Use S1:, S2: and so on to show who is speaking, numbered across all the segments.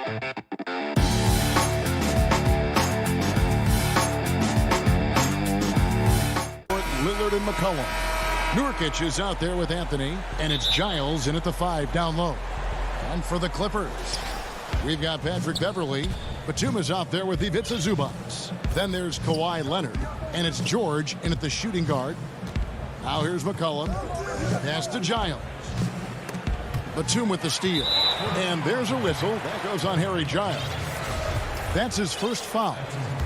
S1: Lillard and McCollum. Nurkic is out there with Anthony, and it's Giles in at the 5 down low. And for the Clippers, we've got Patrick Beverley. Batum is out there with Ivica Zubac. Then there's Kawhi Leonard, and it's George in at the shooting guard. Now here's McCollum. Pass to Giles. Batum with the steal. And there's a whistle. That goes on Harry Giles. That's his first foul.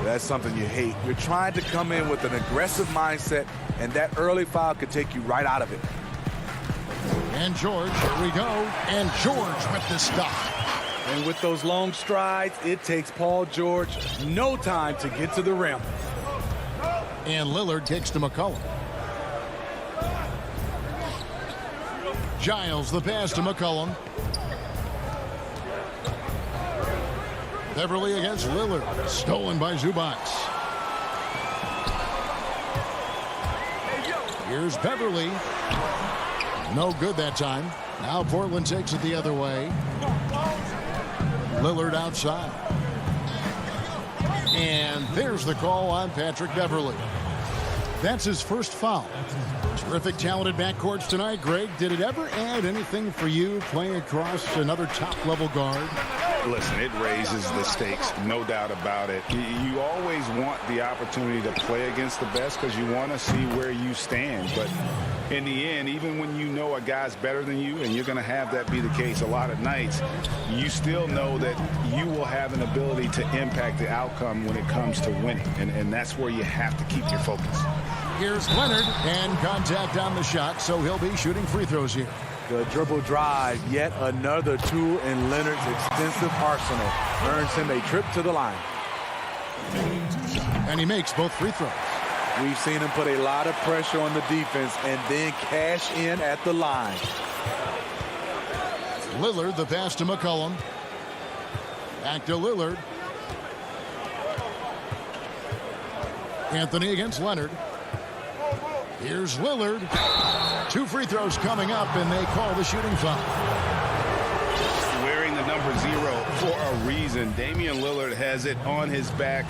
S2: That's something you hate. You're trying to come in with an aggressive mindset, and that early foul could take you right out of it.
S1: And George, here we go. And George with the stop.
S2: And with those long strides, it takes Paul George no time to get to the rim.
S1: And Lillard takes to McCollum. Giles, the pass to McCollum. Beverley against Lillard. Stolen by Zubac. Here's Beverley. No good that time. Now Portland takes it the other way. Lillard outside. And there's the call on Patrick Beverley. That's his first foul. Terrific, talented backcourts tonight. Greg, did it ever add anything for you playing across another top-level guard?
S3: Listen, it raises the stakes, no doubt about it. You always want the opportunity to play against the best because you want to see where you stand. But in the end, even when you know a guy's better than you, and you're going to have that be the case a lot of nights, you still know that you will have an ability to impact the outcome when it comes to winning. And that's where you have to keep your focus.
S1: Here's Leonard, and contact on the shot, so he'll be shooting free throws here.
S2: The dribble drive, yet another tool in Leonard's extensive arsenal, earns him a trip to the line.
S1: And he makes both free throws.
S2: We've seen him put a lot of pressure on the defense and then cash in at the line.
S1: Lillard, the pass to McCollum. Back to Lillard. Anthony against Leonard. Here's Lillard. 2 free throws coming up, and they call the shooting foul.
S3: Wearing the number 0 for a reason. Damian Lillard has it on his back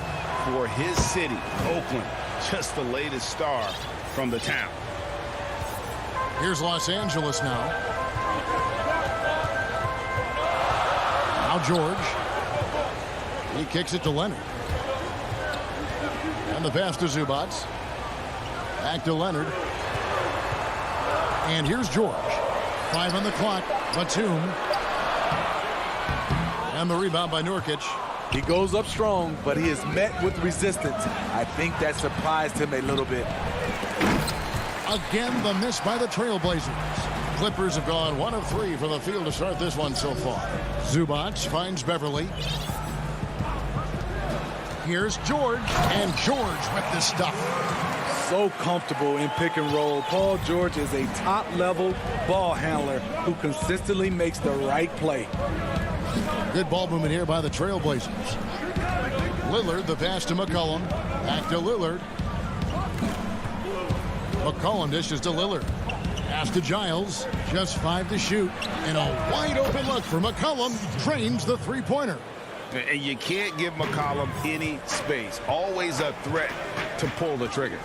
S3: for his city, Oakland. Just the latest star from the town.
S1: Here's Los Angeles now. Now George. He kicks it to Leonard. And the pass to Zubac. Back to Leonard. And here's George. 5 on the clock. Batum. And the rebound by Nurkic.
S2: He goes up strong, but he is met with resistance. I think that surprised him a little bit.
S1: Again, the miss by the Trailblazers. Clippers have gone 1 of 3 from the field to start this one so far. Zubac finds Beverley. Here's George. And George with the stuff.
S2: So comfortable in pick and roll. Paul George is a top-level ball handler who consistently makes the right play.
S1: Good ball movement here by the Trailblazers. Lillard, the pass to McCollum. Back to Lillard. McCollum dishes to Lillard. Pass to Giles. Just 5 to shoot. And a wide-open look for McCollum. Drains the three-pointer.
S3: And you can't give McCollum any space. Always a threat to pull the trigger.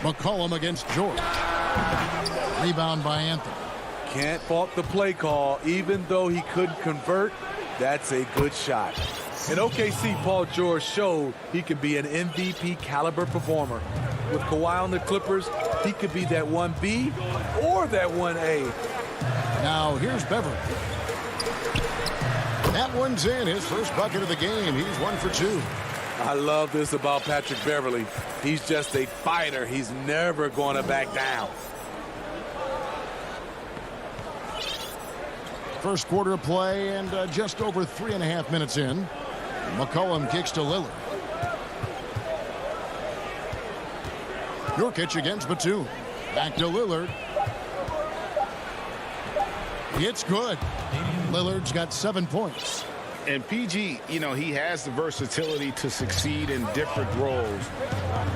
S1: McCollum against George. Rebound by Anthony.
S2: Can't fault the play call. Even though he couldn't convert, that's a good shot. In OKC, Paul George showed he could be an MVP caliber performer. With Kawhi on the Clippers, he could be that 1B or that 1A.
S1: Now here's Beverley. That one's in. His first bucket of the game. He's 1 for 2.
S2: I love this about Patrick Beverley. He's just a fighter. He's never going to back down.
S1: First quarter of play and just over 3.5 minutes in. McCollum kicks to Lillard. Nurkic against Batum. Back to Lillard. It's good. Lillard's got 7 points.
S3: And PG, you know, he has the versatility to succeed in different roles.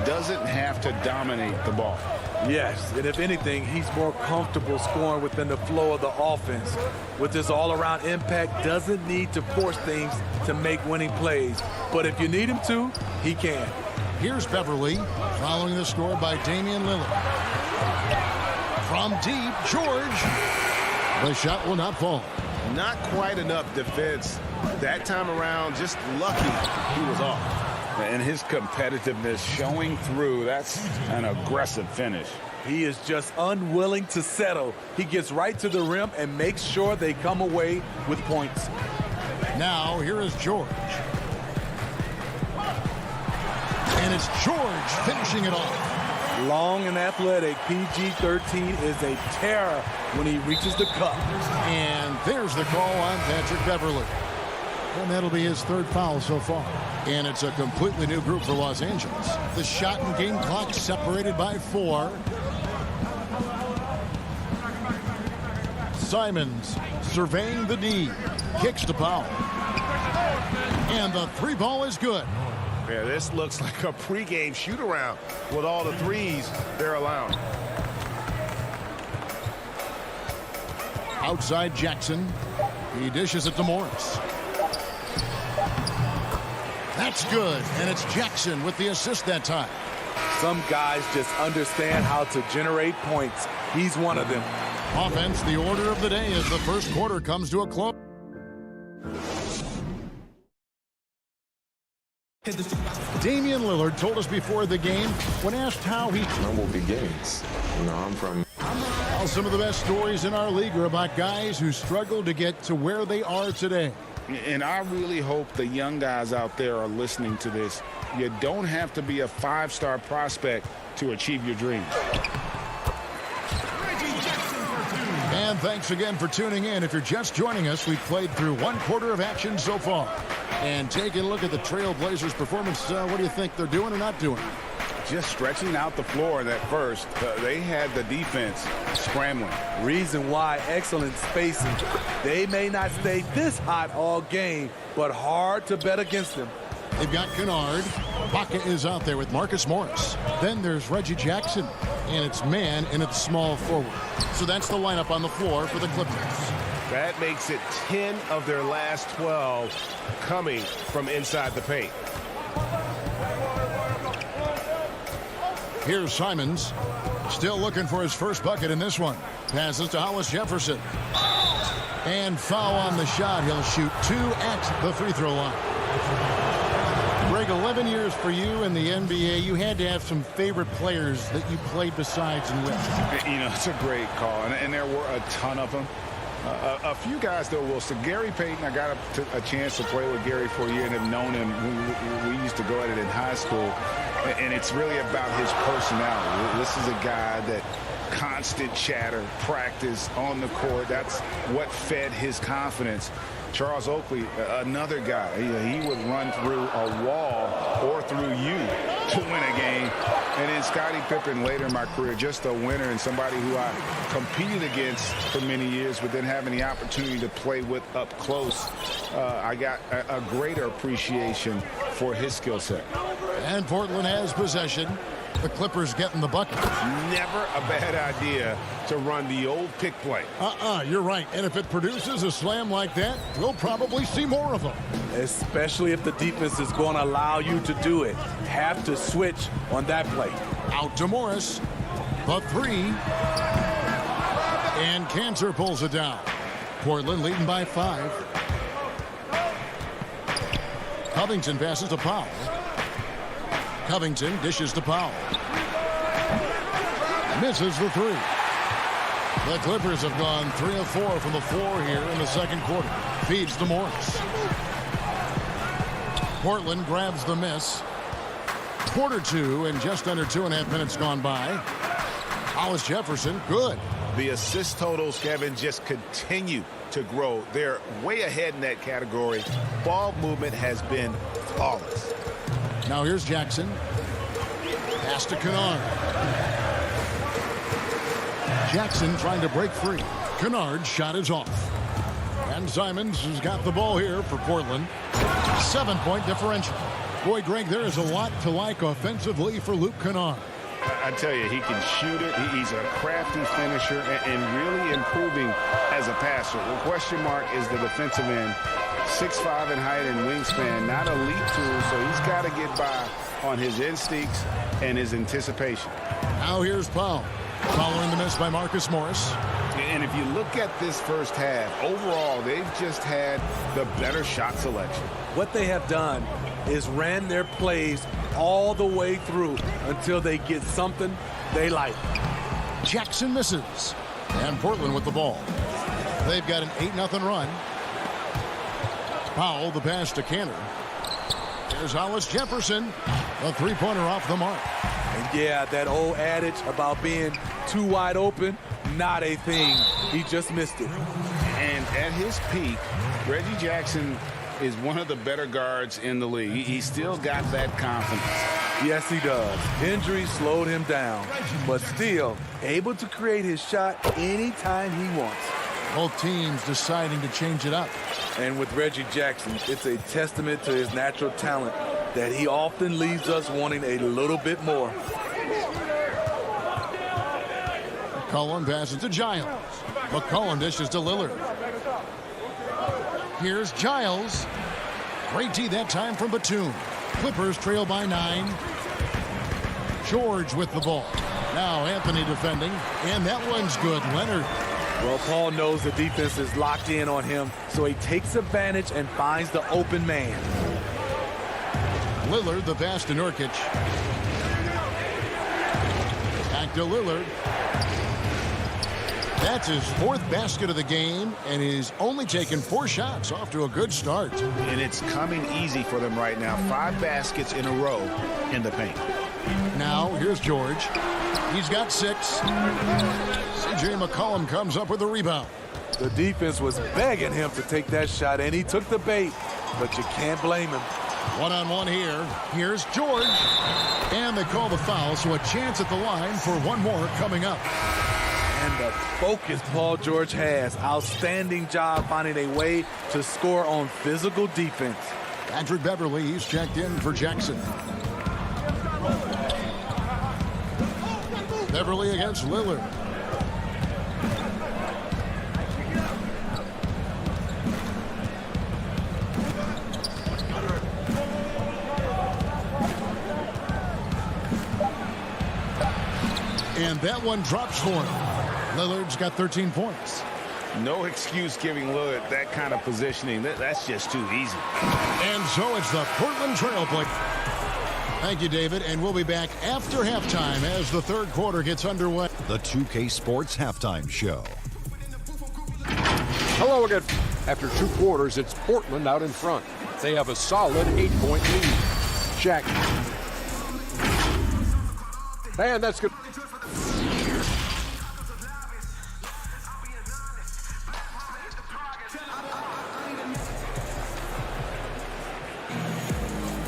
S3: Doesn't have to dominate the ball.
S2: Yes, and if anything, he's more comfortable scoring within the flow of the offense. With his all-around impact, doesn't need to force things to make winning plays. But if you need him to, he can.
S1: Here's Beverly, following the score by Damian Lillard. From deep, George. The shot will not fall.
S4: Not quite enough defense. That time around, just lucky he was off.
S3: And his competitiveness showing through. That's an aggressive finish.
S2: He is just unwilling to settle. He gets right to the rim and makes sure they come away with points.
S1: Now, here is George. And it's George finishing it off.
S2: Long and athletic, PG-13 is a terror when he reaches the cup.
S1: And there's the call on Patrick Beverly. And that'll be his third foul so far. And it's a completely new group for Los Angeles. The shot and game clock separated by 4. Simons surveying the D. Kicks to Powell. And the 3 ball is good.
S4: Yeah, this looks like a pregame shoot-around with all the threes they're allowing.
S1: Outside Jackson. He dishes it to Morris. That's good, and it's Jackson with the assist that time.
S2: Some guys just understand how to generate points. He's one of them.
S1: Offense, the order of the day as the first quarter comes to a close. Damian Lillard told us before the game, when asked how he...
S5: Humble beginnings. You know, I'm from...
S1: Well, some of the best stories in our league are about guys who struggled to get to where they are today.
S3: And I really hope the young guys out there are listening to this. You don't have to be a 5-star prospect to achieve your dreams.
S1: And thanks again for tuning in. If you're just joining us, we've played through 1 quarter of action so far. And taking a look at the Trailblazers' performance, what do you think they're doing or not doing?
S3: Just stretching out the floor at first. They had the defense scrambling.
S2: Reason why, excellent spacing. They may not stay this hot all game, but hard to bet against them.
S1: They've got Kennard. Baca is out there with Marcus Morris. Then there's Reggie Jackson. And it's man and it's small forward. So that's the lineup on the floor for the Clippers.
S4: That makes it 10 of their last 12 coming from inside the paint.
S1: Here's Simons. Still looking for his first bucket in this one. Passes to Hollis Jefferson. And foul on the shot. He'll shoot 2 at the free throw line. Greg, 11 years for you in the NBA. You had to have some favorite players that you played besides and with.
S3: You know, it's a great call, and there were a ton of them. A few guys, though, Wilson. Gary Payton, I got a chance to play with Gary for a year and have known him. We used to go at it in high school, and it's really about his personality. This is a guy that constant chatter, practice on the court. That's what fed his confidence. Charles Oakley, another guy, he would run through a wall or through you to win a game. And then Scottie Pippen later in my career, just a winner and somebody who I competed against for many years, but then having the opportunity to play with up close, I got a greater appreciation for his skill set.
S1: And Portland has possession. The Clippers getting the bucket.
S4: Never a bad idea to run the old pick play.
S1: You're right. And if it produces a slam like that, we'll probably see more of them.
S2: Especially if the defense is going to allow you to do it. Have to switch on that play.
S1: Out to Morris. The 3. And Cancer pulls it down. Portland leading by 5. Covington passes to Powell. Covington dishes to Powell. Misses the 3. The Clippers have gone 3 of 4 from the floor here in the second quarter. Feeds to Morris. Portland grabs the miss. Quarter 2 and just under 2.5 minutes gone by. Hollis Jefferson, good.
S4: The assist totals, Kevin, just continue to grow. They're way ahead in that category. Ball movement has been flawless.
S1: Now here's Jackson. Pass to Kennard. Jackson trying to break free. Kennard's shot is off. And Simons has got the ball here for Portland. 7-point differential. Boy, Greg, there is a lot to like offensively for Luke Kennard.
S3: I tell you, he can shoot it. He's a crafty finisher and really improving as a passer. The question mark is the defensive end. 6'5" in height and wingspan, not elite tool, so he's got to get by on his instincts and his anticipation.
S1: Now here's Powell. Following the miss by Marcus Morris.
S3: And if you look at this first half, overall, they've just had the better shot selection.
S2: What they have done is ran their plays all the way through until they get something they like.
S1: Jackson misses. And Portland with the ball. They've got an 8-0 run. Powell, the pass to Canner. Here's Hollis Jefferson. A three-pointer off the mark.
S2: And yeah, that old adage about being too wide open, not a thing. He just missed it.
S3: And at his peak, Reggie Jackson is one of the better guards in the league. He's still got that confidence.
S2: Yes, he does. Injury slowed him down, but still able to create his shot anytime he wants.
S1: Both teams deciding to change it up.
S2: And with Reggie Jackson, it's a testament to his natural talent that he often leaves us wanting a little bit more.
S1: McCollum passes to Giles. McCollum dishes to Lillard. Here's Giles. Great D that time from Batum. Clippers trail by 9. George with the ball. Now Anthony defending, and that one's good. Leonard.
S2: Well, Paul knows the defense is locked in on him, so he takes advantage and finds the open man.
S1: Lillard, the pass to Nurkic. Back to Lillard. That's his 4th basket of the game, and he's only taken 4 shots. Off to a good start.
S3: And it's coming easy for them right now. 5 baskets in a row in the paint.
S1: Now, here's George. He's got 6. C.J. McCollum comes up with the rebound.
S2: The defense was begging him to take that shot, and he took the bait, but you can't blame him.
S1: One-on-one here. Here's George. And they call the foul, so a chance at the line for one more coming up.
S2: And the focus Paul George has. Outstanding job finding a way to score on physical defense.
S1: Patrick Beverly, he's checked in for Jackson. Beverly against Lillard. And that one drops for him. Lillard's got 13 points.
S3: No excuse giving Lillard that kind of positioning. That's just too easy.
S1: And so it's the Portland Trail Blazers. Thank you, David, and we'll be back after halftime as the third quarter gets underway.
S6: The 2K Sports Halftime Show.
S7: Hello again. After 2 quarters, it's Portland out in front. They have a solid 8-point lead. Shaq. And that's good.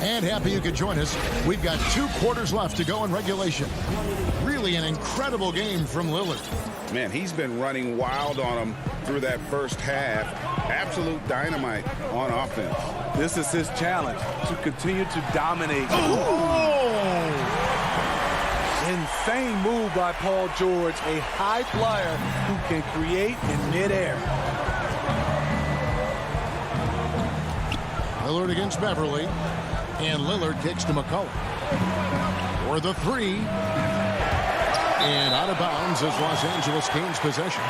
S1: And happy you could join us. We've got 2 quarters left to go in regulation. Really an incredible game from Lillard.
S3: Man, he's been running wild on him through that first half. Absolute dynamite on offense.
S2: This is his challenge, to continue to dominate.
S1: Oh!
S2: Insane move by Paul George, a high flyer who can create in midair.
S1: Lillard against Beverly. And Lillard kicks to McCollum. For the 3. And out of bounds as Los Angeles gains possession.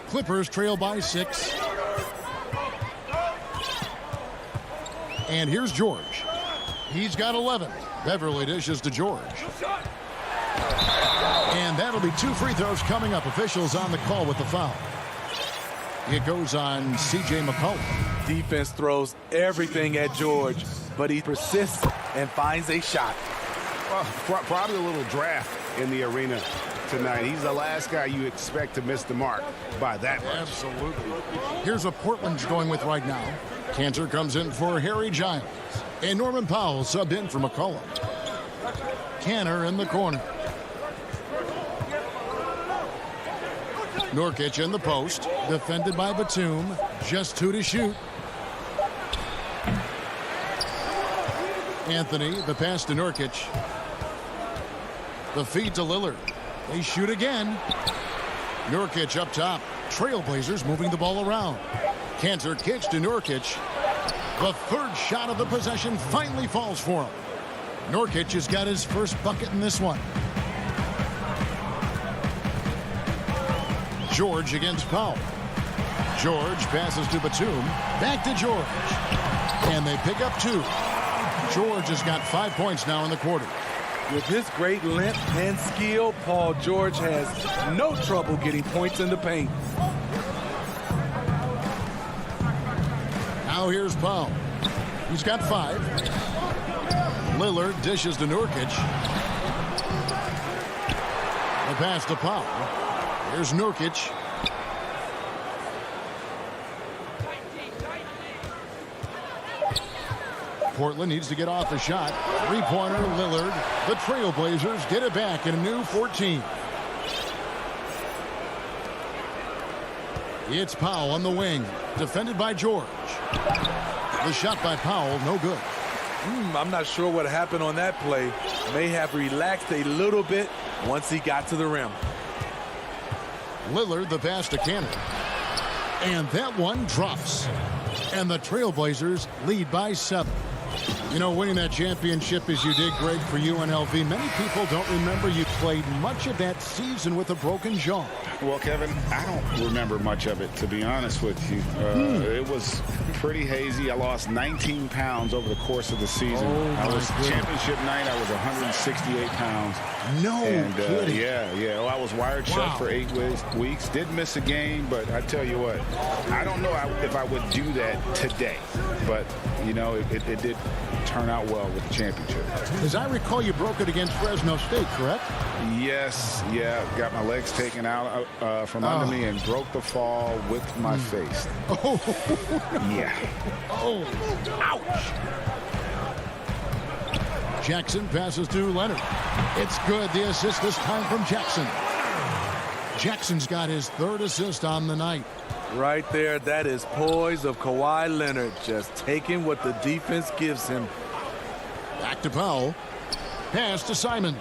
S1: Clippers trail by 6. And here's George. He's got 11. Beverly dishes to George. And that'll be 2 free throws coming up. Officials on the call with the foul. It goes on C.J. McCollum.
S2: Defense throws everything at George, but he persists and finds a shot.
S3: Well, probably a little draft in the arena tonight. He's the last guy you expect to miss the mark by that much.
S1: Absolutely. Here's what Portland's going with right now. Cantor comes in for Harry Giles. And Norman Powell subbed in for McCollum. Cantor in the corner. Nurkic in the post. Defended by Batum. Just 2 to shoot. Anthony, the pass to Nurkic. The feed to Lillard. They shoot again. Nurkic up top. Trailblazers moving the ball around. Cantor kicks to Nurkic. The third shot of the possession finally falls for him. Nurkic has got his first bucket in this one. George against Powell. George passes to Batum. Back to George. And they pick up 2. George has got 5 points now in the quarter.
S2: With his great length and skill, Paul George has no trouble getting points in the paint.
S1: Now here's Powell. He's got 5. Lillard dishes to Nurkic. The pass to Powell. Here's Nurkic. Portland needs to get off a shot. Three-pointer, Lillard. The Trailblazers get it back in a new 14. It's Powell on the wing. Defended by George. The shot by Powell, no good.
S2: I'm not sure what happened on that play. May have relaxed a little bit once he got to the rim.
S1: Lillard, the pass to Cannon. And that one drops. And the Trailblazers lead by 7. You know, winning that championship as you did, great for UNLV. Many people don't remember you played much of that season with a broken jaw.
S3: Well, Kevin, I don't remember much of it, to be honest with you. It was pretty hazy. I lost 19 pounds over the course of the season. I was championship night. I was 168 pounds.
S1: No kidding.
S3: Yeah. Well, I was wired shut for 8 weeks. Did miss a game, but I tell you what, I don't know if I would do that today. But, you know, it did turn out well with the championship.
S1: As I recall, you broke it against Fresno State, correct?
S3: Yes, got my legs taken out from under me and broke the fall with my face.
S1: Oh,
S3: yeah.
S1: Oh, ouch. Jackson passes to Leonard. It's good. The assist this time from Jackson. Jackson's got his 3rd assist on the night.
S2: Right there, that is poise of Kawhi Leonard, just taking what the defense gives him.
S1: Back to Powell. Pass to Simons.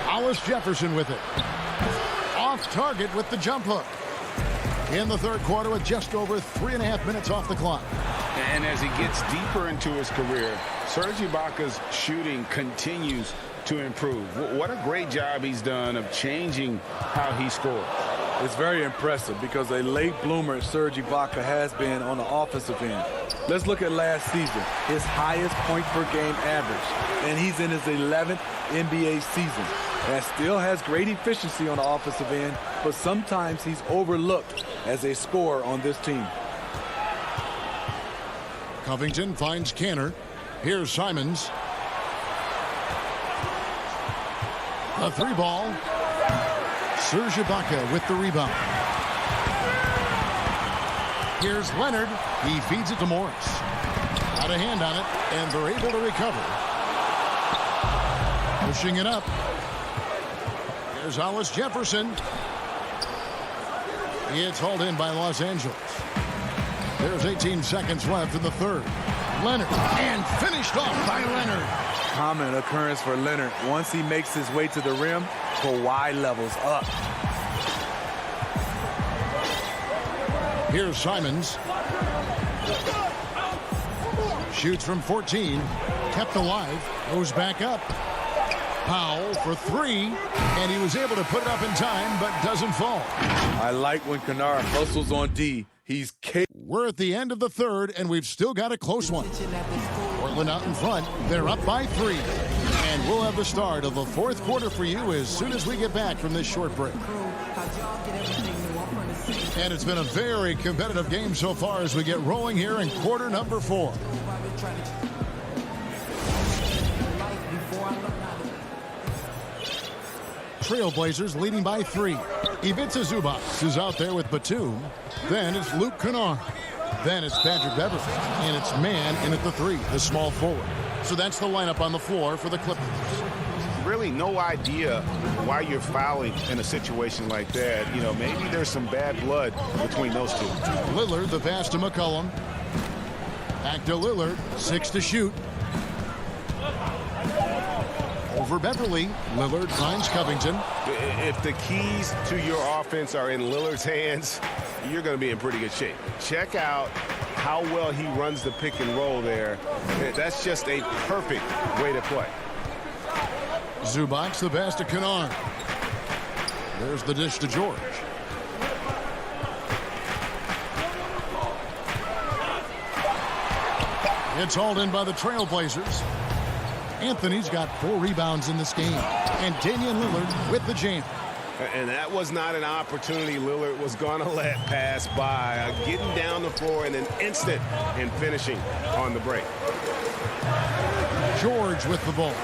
S1: Hollis Jefferson with it. Off target with the jump hook. In the 3rd quarter with just over 3.5 minutes off the clock.
S3: And as he gets deeper into his career, Serge Ibaka's shooting continues to improve. What a great job he's done of changing how he scores.
S2: It's very impressive because a late bloomer Serge Ibaka has been on the offensive end. Let's look at last season, his highest point per game average, and he's in his 11th NBA season. And still has great efficiency on the offensive end, but sometimes he's overlooked as a scorer on this team.
S1: Covington finds Canner. Here's Simons. The 3 ball. Serge Ibaka with the rebound. Here's Leonard. He feeds it to Morris. Got a hand on it, and they're able to recover. Pushing it up. Here's Hollis Jefferson. It's hauled in by Los Angeles. There's 18 seconds left in the 3rd. Leonard, and finished off by Leonard.
S2: Common occurrence for Leonard. Once he makes his way to the rim, Kawhi levels up.
S1: Here's Simons. Shoots from 14. Kept alive. Goes back up. Powell for 3. And he was able to put it up in time, but doesn't fall.
S2: I like when Kennard hustles on D. He's capable.
S1: We're at the end of the 3rd, and we've still got a close one. Portland out in front. They're up by 3. And we'll have the start of the 4th quarter for you as soon as we get back from this short break. And it's been a very competitive game so far as we get rolling here in quarter number 4. Trailblazers leading by 3. Ivica Zubac is out there with Batum. Then it's Luke Kennard. Then it's Patrick Beverley. And it's man in at the 3, the small forward. So that's the lineup on the floor for the Clippers.
S4: Really no idea why you're fouling in a situation like that. You know, maybe there's some bad blood between those two.
S1: Lillard, the pass to McCollum. Back to Lillard. 6 to shoot. Over Beverly. Lillard finds Covington.
S4: If the keys to your offense are in Lillard's hands, you're going to be in pretty good shape. Check out how well he runs the pick and roll there. That's just a perfect way to play.
S1: Zubac the pass to Kennard. There's the dish to George. It's hauled in by the Trailblazers. Anthony's got 4 rebounds in this game. And Damian Lillard with the jam.
S4: And that was not an opportunity Lillard was going to let pass by. Getting down the floor in an instant and finishing on the break.
S1: George with the ball.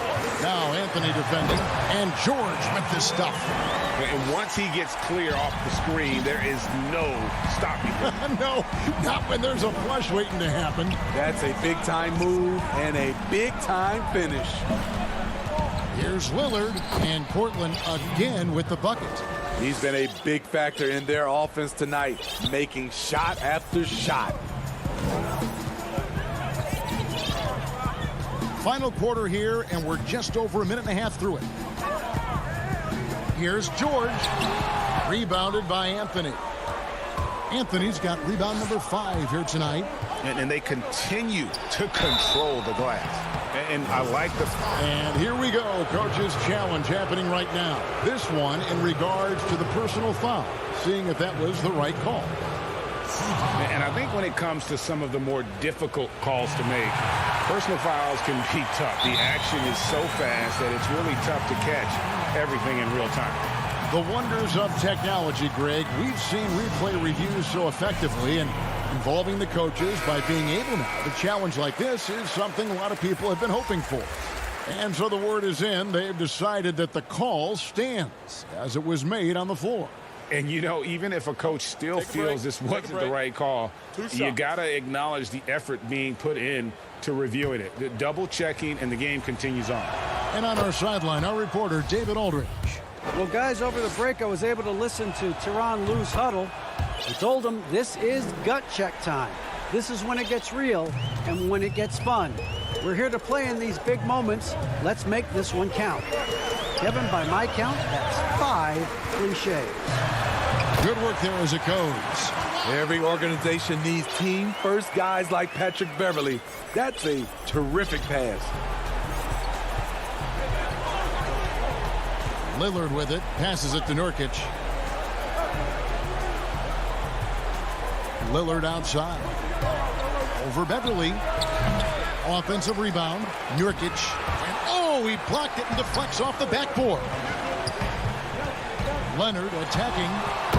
S1: Now Anthony defending. And George with this stuff.
S4: And once he gets clear off the screen, there is no stopping him.
S1: No, not when there's a flush waiting to happen.
S2: That's a big-time move and a big-time finish.
S1: Here's Lillard, and Portland again with the bucket.
S2: He's been a big factor in their offense tonight, making shot after shot.
S1: Final quarter here, and we're just over a minute and a half through it. Here's George, rebounded by Anthony. Anthony's got rebound number 5 here tonight.
S4: And they continue to control the glass. And I like the...
S1: And here we go. Coach's challenge happening right now. This one in regards to the personal foul. Seeing if that was the right call.
S3: And I think when it comes to some of the more difficult calls to make, personal fouls can be tough. The action is so fast that it's really tough to catch everything in real time.
S1: The wonders of technology, Greg. We've seen replay reviews so effectively, and involving the coaches by being able now to challenge like this is something a lot of people have been hoping for. And so the word is in. They've decided that the call stands as it was made on the floor.
S3: And, you know, even if a coach still feels this wasn't the right call, you got to acknowledge the effort being put in to reviewing it. The double checking, and the game continues on.
S1: And on our sideline, our reporter, David Aldridge.
S8: Well, guys, over the break, I was able to listen to Tyronn Lue's huddle. He told him this is gut check time. This is when it gets real and when it gets fun. We're here to play in these big moments. Let's make this one count. Kevin, by my count, that's 5 cliches.
S1: Good work there as it goes.
S2: Every organization needs team-first guys like Patrick Beverly. That's a terrific pass.
S1: Lillard with it, passes it to Nurkic. Lillard outside. Over Beverly. Offensive rebound. Nurkic. And oh, he blocked it and deflects off the backboard. Leonard attacking.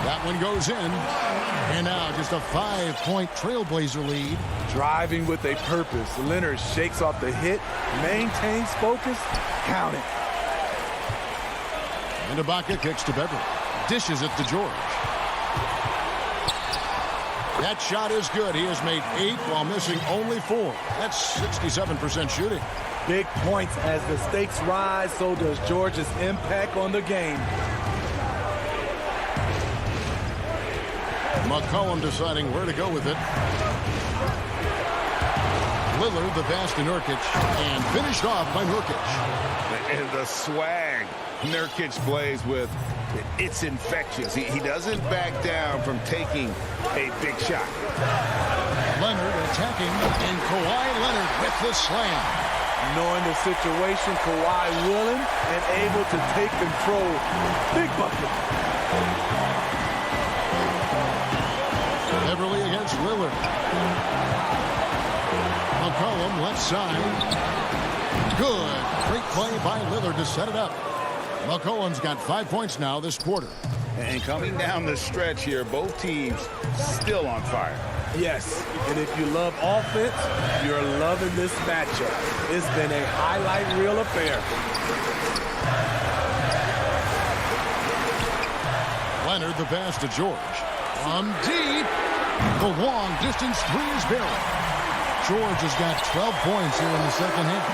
S1: That one goes in. And now just a 5-point Trailblazer lead.
S2: Driving with a purpose. Leonard shakes off the hit, maintains focus, count it.
S1: And Ibaka kicks to Beverly. Dishes it to George. That shot is good. He has made 8 while missing only 4. That's 67% shooting.
S2: Big points as the stakes rise, so does George's impact on the game.
S1: McCollum deciding where to go with it. Lillard, the pass to Nurkic, and finished off by Nurkic.
S3: And the swag Nurkic plays with, it's infectious. He doesn't back down from taking a big shot.
S1: Leonard attacking, and Kawhi Leonard with the slam.
S2: Knowing the situation, Kawhi willing and able to take control. Big bucket.
S1: Beverly against Lillard. McCollum left side. Good. Great play by Lillard to set it up. McCollum's got 5 points now this quarter.
S3: And coming down the stretch here, both teams still on fire.
S2: Yes, and if you love offense, you're loving this matchup. It's been a highlight reel affair.
S1: Leonard the pass to George. From deep. The long distance 3 is barely. George has got 12 points here in the second half.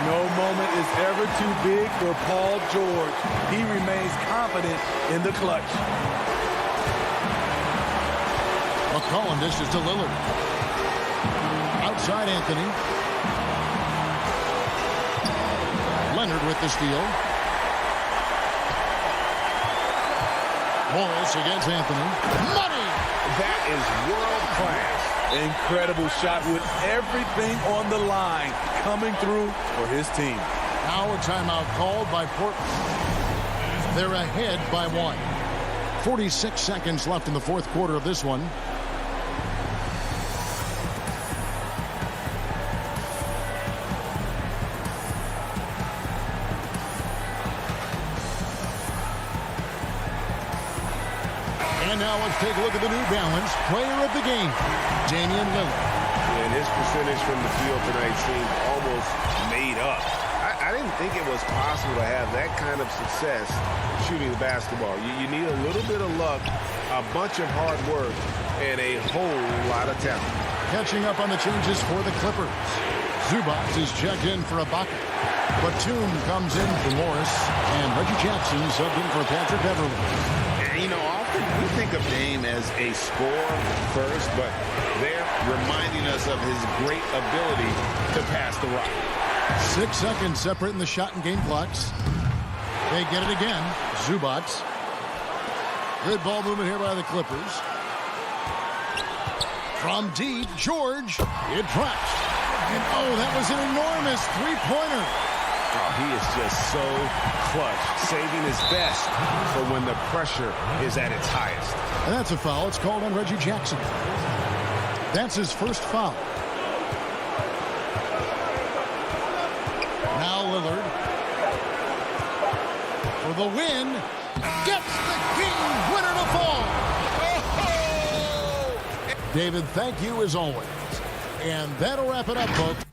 S2: No moment is ever too big for Paul George. He remains confident in the clutch.
S1: McCollum dishes to Lillard. side, Anthony. Leonard with the steal. Morris against Anthony. Money!
S4: That is world class.
S2: Incredible shot with everything on the line coming through for his team.
S1: Now a timeout called by Portland. They're ahead by 1. 46 seconds left in the fourth quarter of this one. And now let's take a look at the New Balance player of the game, Damian Lillard.
S4: And his percentage from the field tonight seemed almost made up. I didn't think it was possible to have that kind of success shooting the basketball. You need a little bit of luck, a bunch of hard work, and a whole lot of talent.
S1: Catching up on the changes for the Clippers. Zubac is checked in for Ibaka. Batum comes in for Morris, and Reggie Jackson subbed in for Patrick Beverly.
S3: And, you know, often we think of Dame as a scorer first, but they're reminding us of his great ability to pass the rock.
S1: 6 seconds separating the shot and game clocks. They get it again. Zubac. Good ball movement here by the Clippers. From deep, George. It drops. And oh, that was an enormous three-pointer.
S4: Oh, he is just so clutch, saving his best for when the pressure is at its highest.
S1: And that's a foul. It's called on Reggie Jackson. That's his first foul. Now Lillard. For the win. Gets the game winner to fall. David, thank you as always. And that'll wrap it up, folks.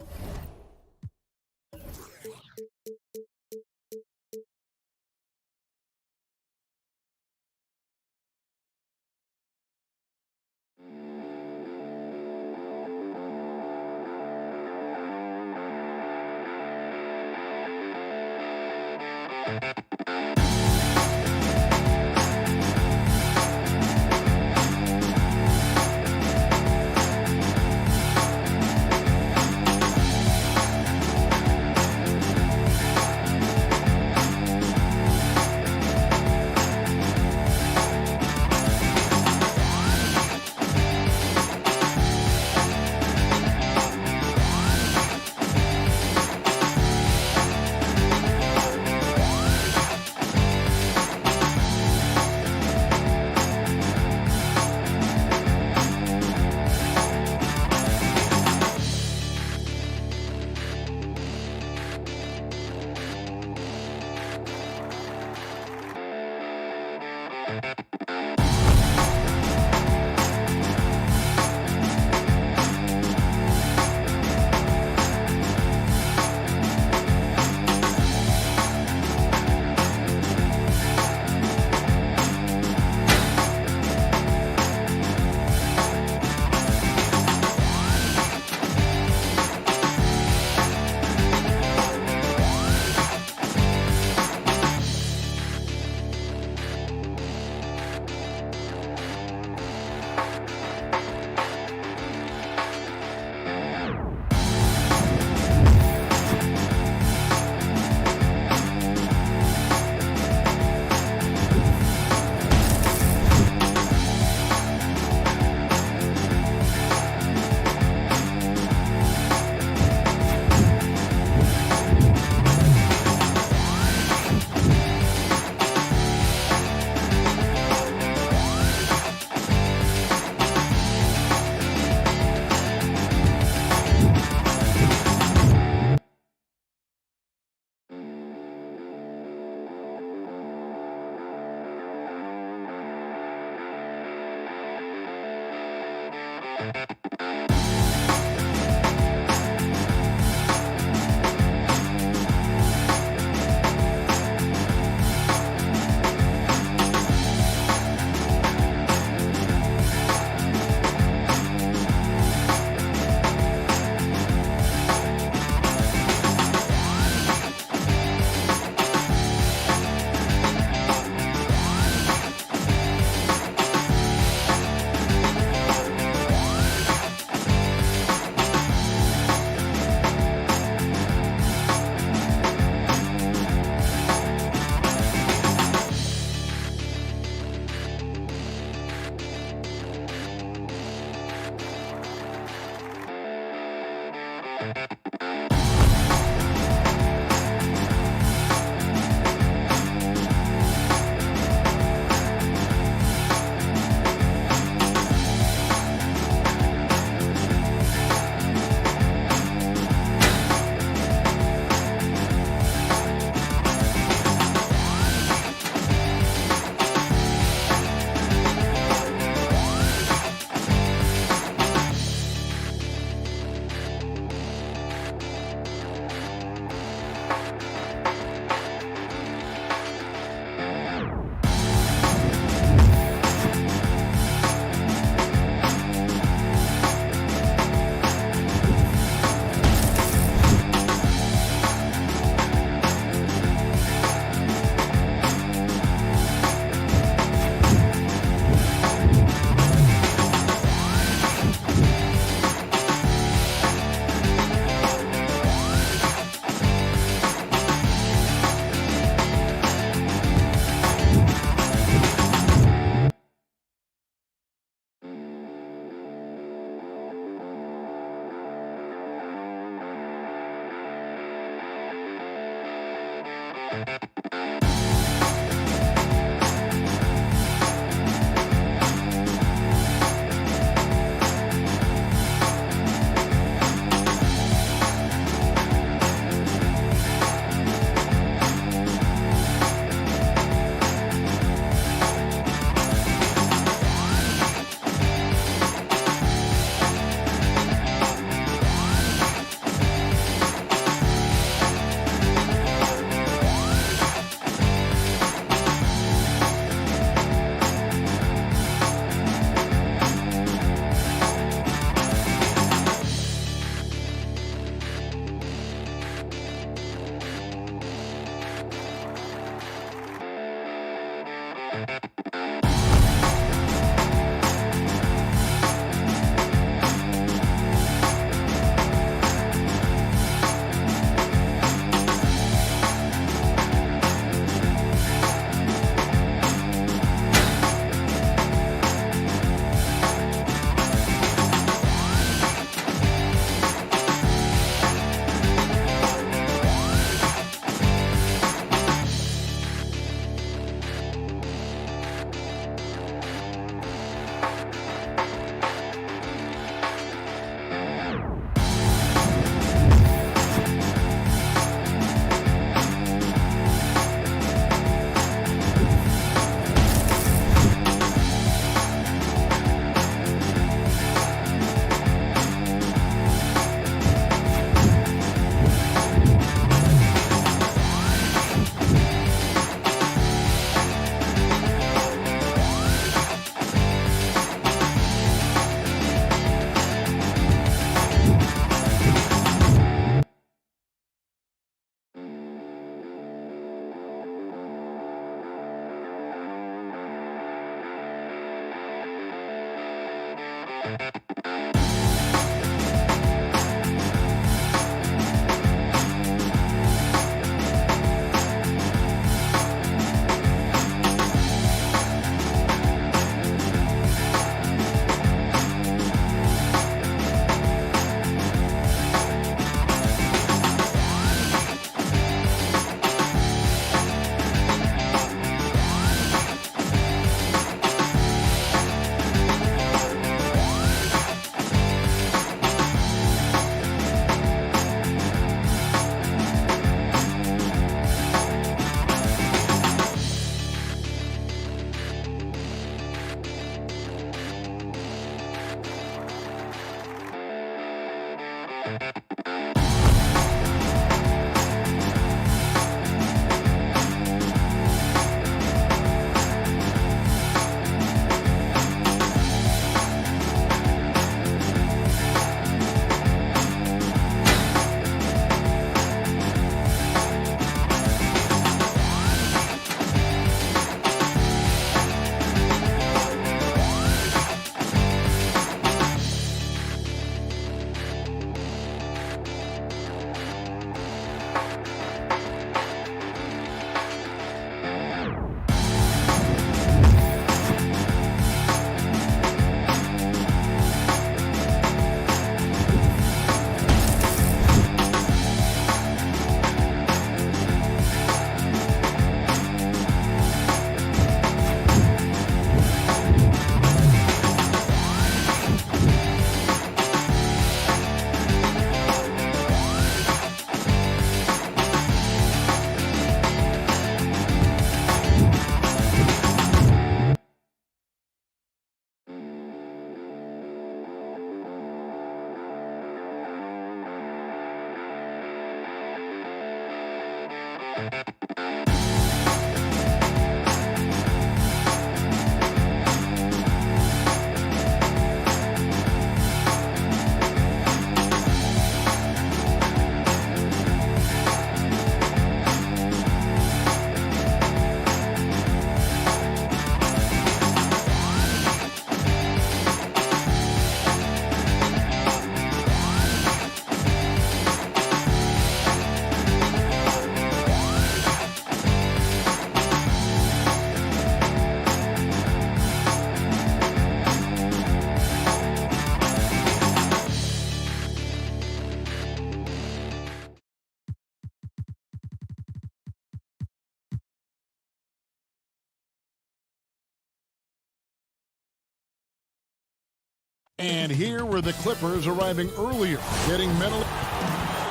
S1: And here were the Clippers arriving earlier, getting mentally.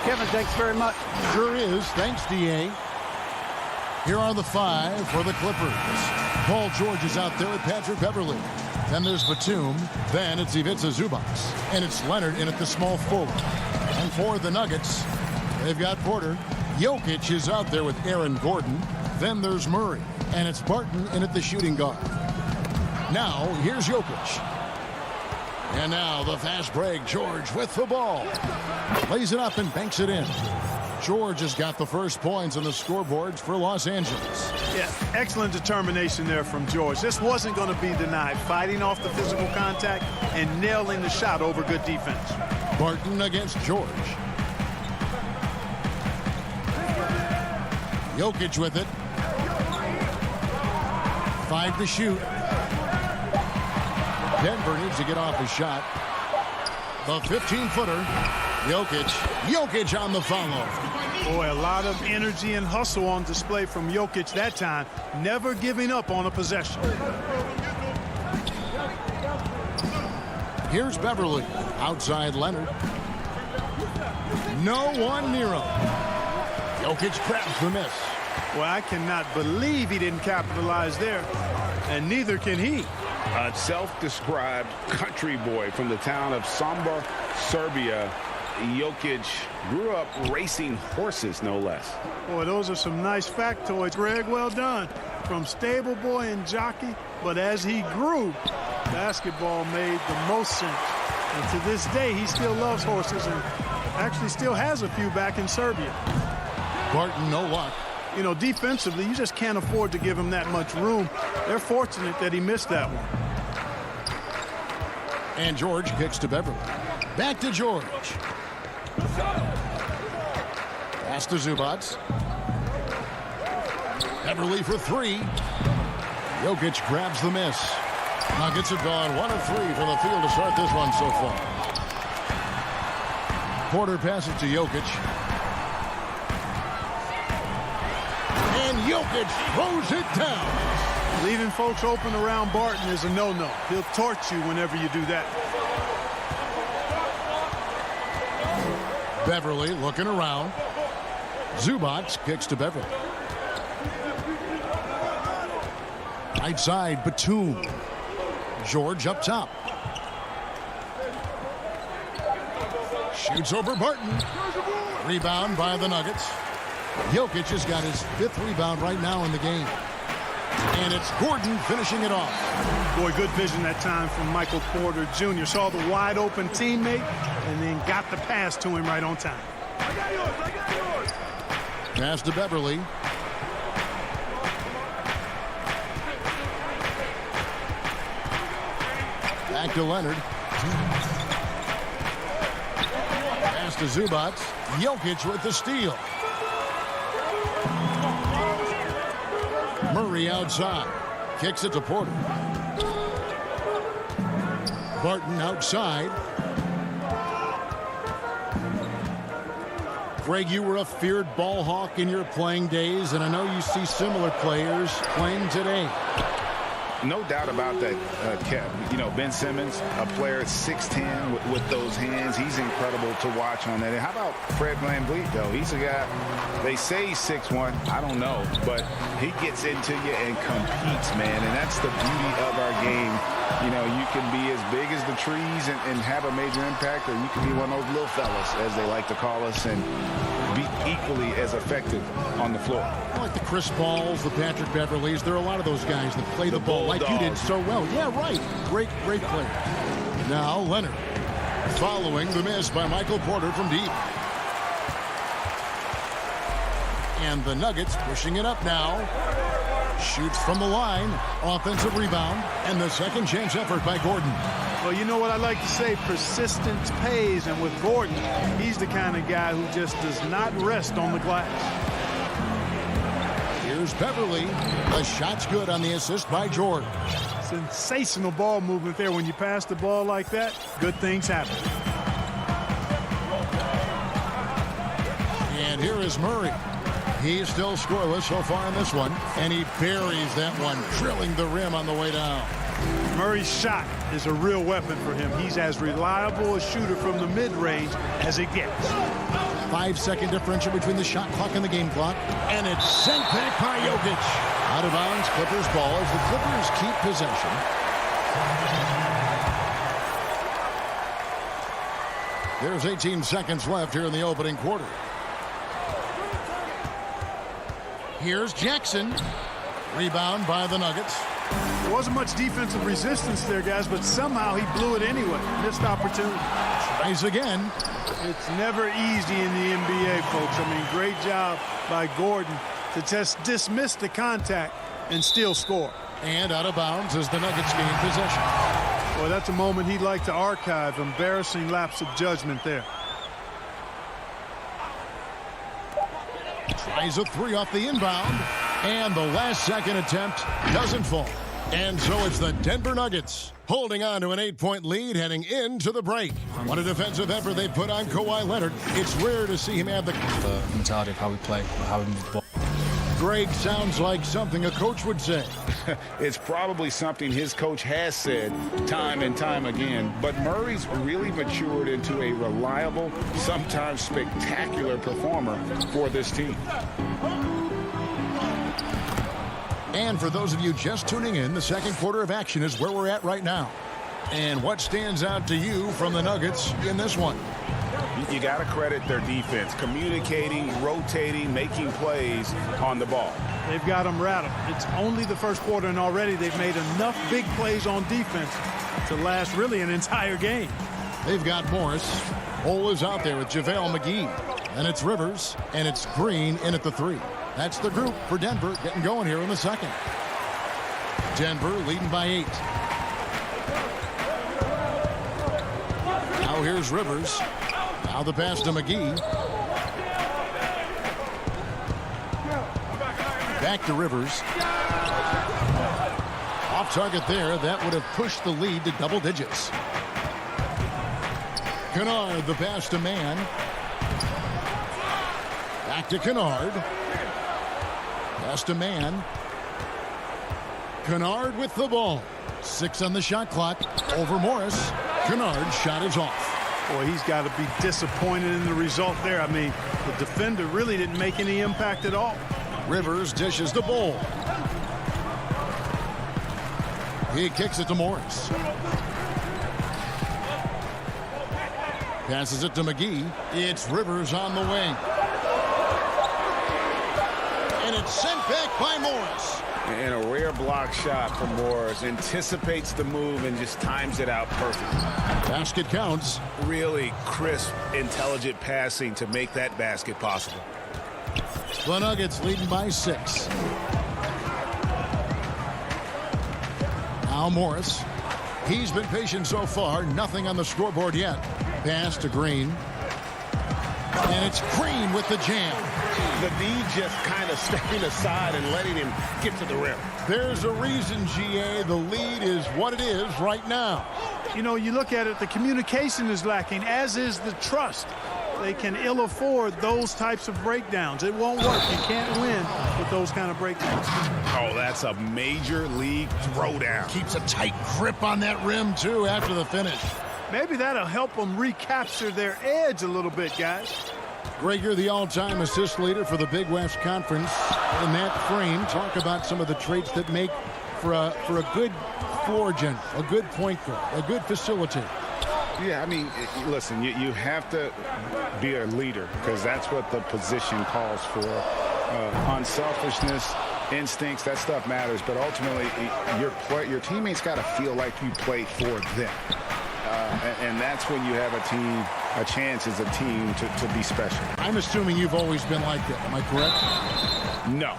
S8: Kevin, thanks very much.
S1: Sure is. Thanks, D.A. Here are the 5 for the Clippers. Paul George is out there with Patrick Beverley. Then there's Batum. Then it's Ivica Zubac. And it's Leonard in at the small forward. And for the Nuggets, they've got Porter. Jokic is out there with Aaron Gordon. Then there's Murray. And it's Barton in at the shooting guard. Now, here's Jokic. And now the fast break. George with the ball. Lays it up and banks it in. George has got the first points on the scoreboards for Los Angeles.
S9: Yeah, excellent determination there from George. This wasn't going to be denied. Fighting off the physical contact and nailing the shot over good defense.
S1: Barton against George. Jokic with it. 5 to shoot. Denver needs to get off his shot. The 15-footer. Jokic on the follow.
S9: Boy, a lot of energy and hustle on display from Jokic that time. Never giving up on a possession.
S1: Here's Beverley. Outside Leonard. No one near him. Jokic grabs the miss.
S9: Well, I cannot believe he didn't capitalize there. And neither can he.
S3: A self-described country boy from the town of Sombor, Serbia. Jokic grew up racing horses, no less.
S9: Boy, those are some nice factoids, Greg. Well done. From stable boy and jockey, but as he grew, basketball made the most sense. And to this day, he still loves horses and actually still has a few back in Serbia.
S1: Barton, no luck.
S9: You know, defensively, you just can't afford to give him that much room. They're fortunate that he missed that one.
S1: And George kicks to Beverley. Back to George. Pass to Zubac. Beverley for 3. Jokic grabs the miss. Nuggets have gone 1 of 3 from the field to start this one so far. Porter passes to Jokic. And Jokic throws it down.
S9: Leaving folks open around Barton is a no-no. He'll torch you whenever you do that.
S1: Beverley looking around. Zubac kicks to Beverley. Right side, Batum. George up top. Shoots over Barton. Rebound by the Nuggets. Jokic has got his 5th rebound right now in the game. And it's Gordon finishing it off.
S9: Boy, good vision that time from Michael Porter Jr. Saw the wide open teammate and then got the pass to him right on time.
S2: I got yours.
S1: Pass to Beverley. Back to Leonard. Pass to Zubac. Jokic with the steal. Murray outside. Kicks it to Porter. Barton outside. Greg, you were a feared ball hawk in your playing days, and I know you see similar players playing today.
S3: No doubt about that, Kev. You know, Ben Simmons, a player at 6'10" with those hands. He's incredible to watch on that. And how about Fred VanVleet, though? He's a guy, they say he's 6'1". I don't know. But he gets into you and competes, man. And that's the beauty of our game. You know, you can be as big as the trees and have a major impact, or you can be one of those little fellas, as they like to call us, and be equally as effective on the floor.
S1: I like the Chris Pauls, the Patrick Beverleys. There are a lot of those guys that play the ball like you did so well. Yeah, right. Great play. Now Leonard following the miss by Michael Porter from deep. And the Nuggets pushing it up now. Shoots from the line. Offensive rebound. And the second chance effort by Gordon.
S9: Well, you know what I like to say, persistence pays. And with Gordon, he's the kind of guy who just does not rest on the glass.
S1: Here's Beverley. The shot's good on the assist by George.
S9: Sensational ball movement there. When you pass the ball like that, good things happen.
S1: And here is Murray. He's still scoreless so far in this one, and he buries that one, drilling the rim on the way down.
S9: Murray's shot is a real weapon for him. He's as reliable a shooter from the mid-range as it gets.
S1: 5-second differential between the shot clock and the game clock, and it's sent back by Jokic. Out of bounds, Clippers ball as the Clippers keep possession. There's 18 seconds left here in the opening quarter. Here's Jackson. Rebound by the Nuggets.
S9: There wasn't much defensive resistance there, guys, but somehow he blew it anyway. Missed opportunity.
S1: Tries again.
S9: It's never easy in the NBA, folks. I mean, great job by Gordon to just dismiss the contact and still score.
S1: And out of bounds as the Nuggets gain possession.
S9: Boy, that's a moment he'd like to archive. Embarrassing lapse of judgment there.
S1: Tries a three off the inbound, and the last second attempt doesn't fall. And so it's the Denver Nuggets holding on to an 8-point lead heading into the break. What a defensive effort they put on Kawhi Leonard. It's rare to see him have the
S10: mentality of how we play, how we move the ball.
S1: Greg sounds like something a coach would say.
S3: It's probably something his coach has said time and time again. But Murray's really matured into a reliable, sometimes spectacular performer for this team.
S1: And for those of you just tuning in, the second quarter of action is where we're at right now. And what stands out to you from the Nuggets in this one?
S3: You got to credit their defense, communicating, rotating, making plays on the ball.
S9: They've got them rattled. It's only the first quarter, and already they've made enough big plays on defense to last really an entire game.
S1: They've got Morris. Hole is out there with JaVale McGee. And it's Rivers, and it's Green in at the three. That's the group for Denver getting going here in the second. Denver leading by 8. Now here's Rivers. Now the pass to McGee. Back to Rivers. Off target there. That would have pushed the lead to double digits. Kennard, the pass to Mann. Back to Kennard. Pass to Mann. Kennard with the ball. 6 on the shot clock. Over Morris. Kennard's shot is off.
S9: Boy, he's got to be disappointed in the result there. I mean, the defender really didn't make any impact at all.
S1: Rivers dishes the ball. He kicks it to Morris. Passes it to McGee. It's Rivers on the wing. And it's sent back by Morris.
S3: And a rare block shot from Morris. Anticipates the move and just times it out perfectly.
S1: Basket counts.
S4: Really crisp, intelligent passing to make that basket possible.
S1: The Nuggets leading by 6. Now Morris. He's been patient so far. Nothing on the scoreboard yet. Pass to Green. And it's Green with the jam.
S4: The D just kind of stepping aside and letting him get to the rim.
S1: There's a reason, GA, the lead is what it is right now.
S9: You know, you look at it, the communication is lacking, as is the trust. They can ill afford those types of breakdowns. It won't work. You can't win with those kind of breakdowns.
S4: Oh, that's a major league throwdown.
S1: Keeps a tight grip on that rim, too, after the finish.
S9: Maybe that'll help them recapture their edge a little bit, guys.
S1: Greg, you're the all-time assist leader for the Big West Conference. In that frame, talk about some of the traits that make for a good floor general, a good point guard, a good facilitator.
S3: Yeah, I mean, listen, you have to be a leader because that's what the position calls for. Unselfishness, instincts, that stuff matters. But ultimately, your teammates got to feel like you play for them. And that's when you have a chance as a team to be special.
S1: I'm assuming you've always been like that. Am I correct?
S3: No.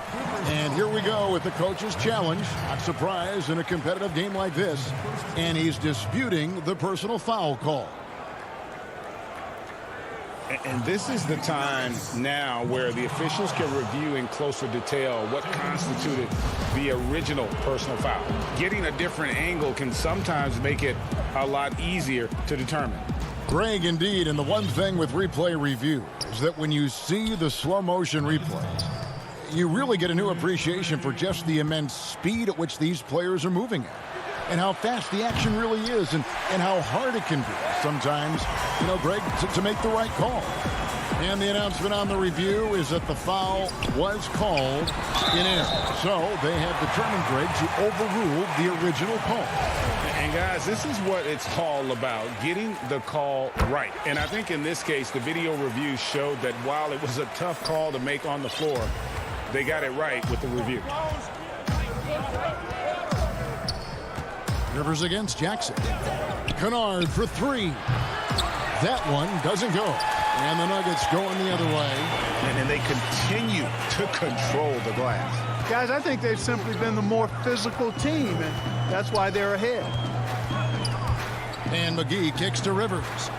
S1: And here we go with the coach's challenge. Not surprised in a competitive game like this. And he's disputing the personal foul call.
S3: And this is the time now where the officials can review in closer detail what constituted the original personal foul. Getting a different angle can sometimes make it a lot easier to determine.
S1: Greg, indeed, and the one thing with replay review is that when you see the slow motion replay, you really get a new appreciation for just the immense speed at which these players are moving at, and how fast the action really is, and how hard it can be sometimes, Greg, to make the right call. And the announcement on the review is that the foul was called in end. So they have determined, Greg, to overrule the original call.
S3: And guys, this is what it's all about, getting the call right. And I think in this case, the video review showed that while it was a tough call to make on the floor, they got it right with the review.
S1: Rivers against Jackson. Kennard for three. That one doesn't go. And the Nuggets going the other way.
S4: And they continue to control the glass.
S9: Guys, I think they've simply been the more physical team, and that's why they're ahead.
S1: And McGee kicks to Rivers.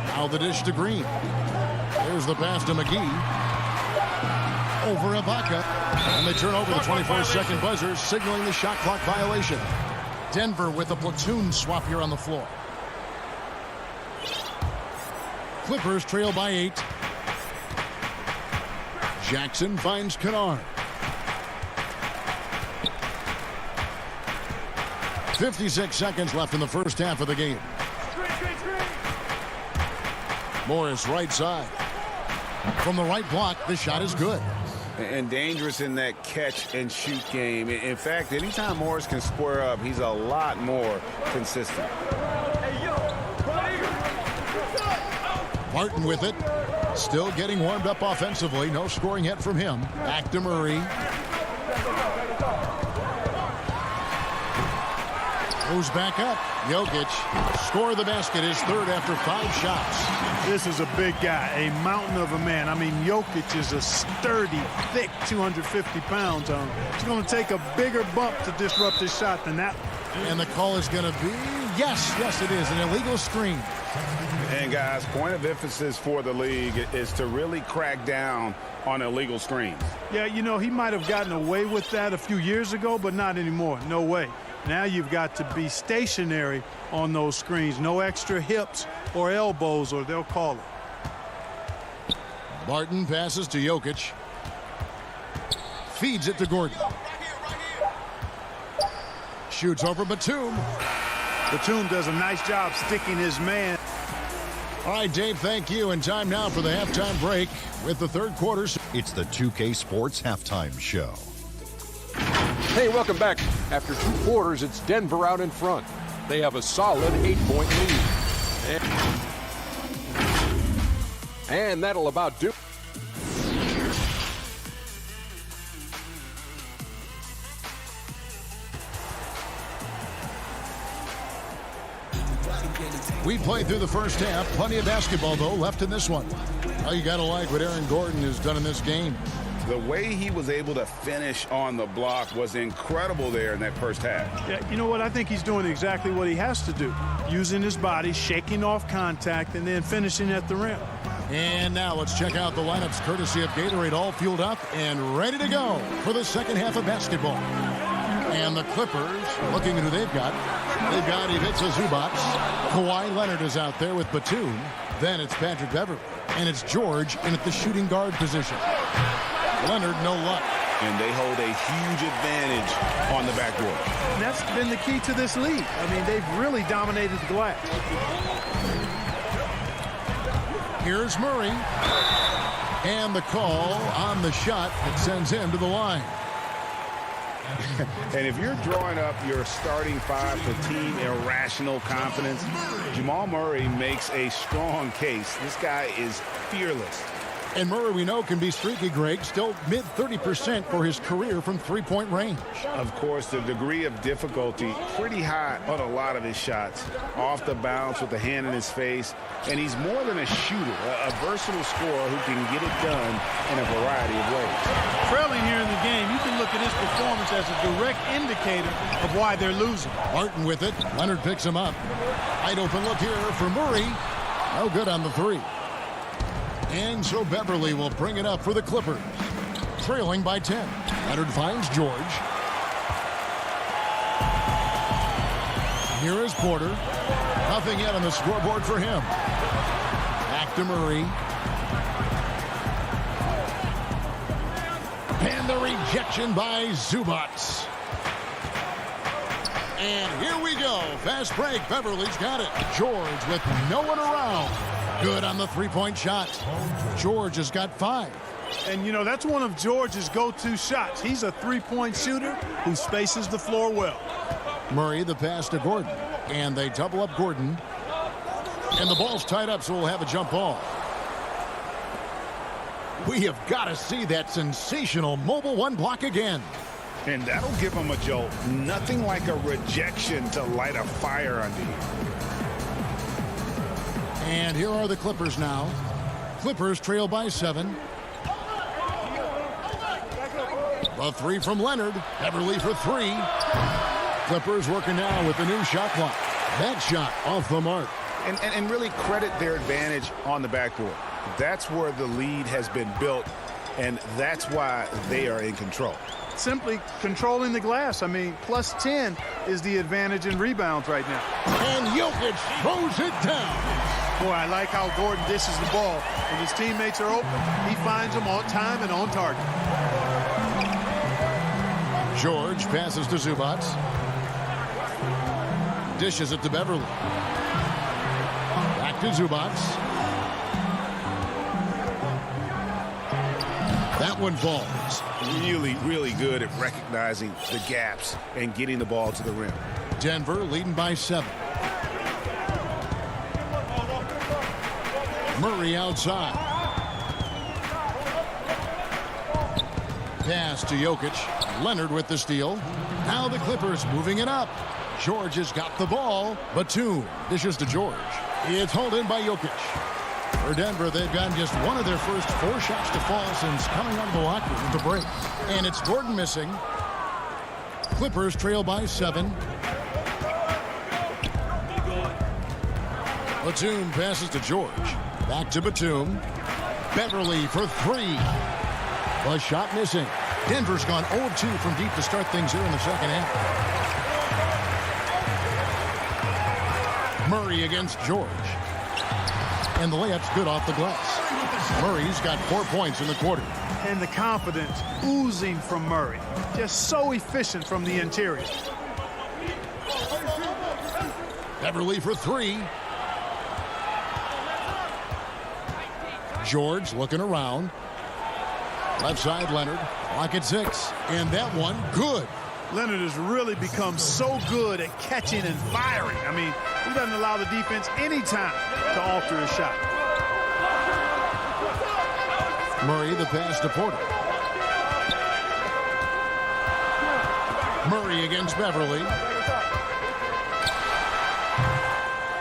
S1: Now the dish to Green. There's the pass to McGee. Over Ibaka. And they turn over the 24-second buzzer, signaling the shot clock violation. Denver with a platoon swap here on the floor. Clippers trail by 8. Jackson finds Kennard. 56 seconds left in the first half of the game. Morris right side. From the right block, the shot is good.
S3: And dangerous in that catch-and-shoot game. In fact, anytime Morris can square up, he's a lot more consistent.
S1: Martin with it. Still getting warmed up offensively. No scoring yet from him. Back to Murray. Goes back up. Jokic. Score the basket. His third after 5 shots.
S9: This is a big guy, a mountain of a man. I mean, Jokic is a sturdy, thick 250 pounds on him. It's going to take a bigger bump to disrupt his shot than that.
S1: And the call is going to be, yes, it is, an illegal screen.
S3: And guys, point of emphasis for the league is to really crack down on illegal screens.
S9: Yeah, he might have gotten away with that a few years ago, but not anymore. No way. Now you've got to be stationary on those screens. No extra hips or elbows, or they'll call it.
S1: Martin passes to Jokic. Feeds it to Gordon. Shoots over Batum.
S9: Batum does a nice job sticking his man.
S1: All right, Dave, thank you. And time now for the halftime break with the third quarter.
S6: It's the 2K Sports Halftime Show.
S7: Hey, welcome back. After 2 quarters, it's Denver out in front. They have a solid 8-point lead. And that'll about do.
S1: We played through the first half. Plenty of basketball, though, left in this one. Oh, you got to like what Aaron Gordon has done in this game.
S3: The way he was able to finish on the block was incredible there in that first half.
S9: Yeah, you know what? I think he's doing exactly what he has to do. Using his body, shaking off contact, and then finishing at the rim.
S1: And now let's check out the lineups courtesy of Gatorade, all fueled up and ready to go for the second half of basketball. And the Clippers, looking at who they've got Ivica Zubac. Kawhi Leonard is out there with Batum. Then it's Patrick Beverley. And it's George in at the shooting guard position. Leonard, no luck.
S3: And they hold a huge advantage on the backboard.
S9: And that's been the key to this league. I mean, they've really dominated the glass.
S1: Here's Murray. And the call on the shot that sends him to the line.
S3: And if you're drawing up your starting 5 for team irrational confidence, Jamal Murray makes a strong case. This guy is fearless.
S1: And Murray, we know, can be streaky, Greg. Still mid-30% for his career from three-point range.
S3: Of course, the degree of difficulty pretty high on a lot of his shots. Off the bounce with the hand in his face. And he's more than a shooter, a versatile scorer who can get it done in a variety of ways.
S9: Trailing here in the game, you can look at his performance as a direct indicator of why they're losing.
S1: Martin with it. Leonard picks him up. Wide open look here for Murray. No good on the three. And so Beverley will bring it up for the Clippers. Trailing by 10. Leonard finds George. Here is Porter. Nothing yet on the scoreboard for him. Back to Murray. And the rejection by Zubats. And here we go. Fast break. Beverly's got it. George with no one around. Good on the three-point shot. George has got 5.
S9: And, you know, that's one of George's go-to shots. He's a three-point shooter who spaces the floor well.
S1: Murray, the pass to Gordon. And they double up Gordon. And the ball's tied up, so we'll have a jump ball. We have got to see that sensational mobile one block again.
S3: And that'll give him a jolt. Nothing like a rejection to light a fire under you.
S1: And here are the Clippers now. Clippers trail by 7. The 3 from Leonard. Beverly for 3. Clippers working now with the new shot clock. That shot off the mark.
S3: And really credit their advantage on the backboard. That's where the lead has been built, and that's why they are in control.
S9: Simply controlling the glass. I mean, plus 10 is the advantage in rebounds right now.
S1: And Jokic throws it down.
S9: Boy, I like how Gordon dishes the ball. When his teammates are open, he finds them on time and on target.
S1: George passes to Zubats. Dishes it to Beverly. Back to Zubats. That one falls.
S3: Really, really good at recognizing the gaps and getting the ball to the rim.
S1: Denver leading by 7. Murray outside. Pass to Jokic. Leonard with the steal. Now the Clippers moving it up. George has got the ball. Batum dishes to George. It's hauled in by Jokic. For Denver, they've gotten just one of their first 4 shots to fall since coming out of the locker room to break. And it's Gordon missing. Clippers trail by 7. Batum passes to George. Back to Batum. Beverly for 3. The shot missing. Denver's gone 0-2 from deep to start things here in the second half. Murray against George. And the layup's good off the glass. Murray's got 4 points in the quarter.
S9: And the confidence oozing from Murray. Just so efficient from the interior.
S1: Beverly for 3. George looking around. Left side, Leonard. Clock at 6. And that one, good.
S9: Leonard has really become so good at catching and firing. I mean, he doesn't allow the defense any time to alter his shot.
S1: Murray, the pass to Porter. Murray against Beverly.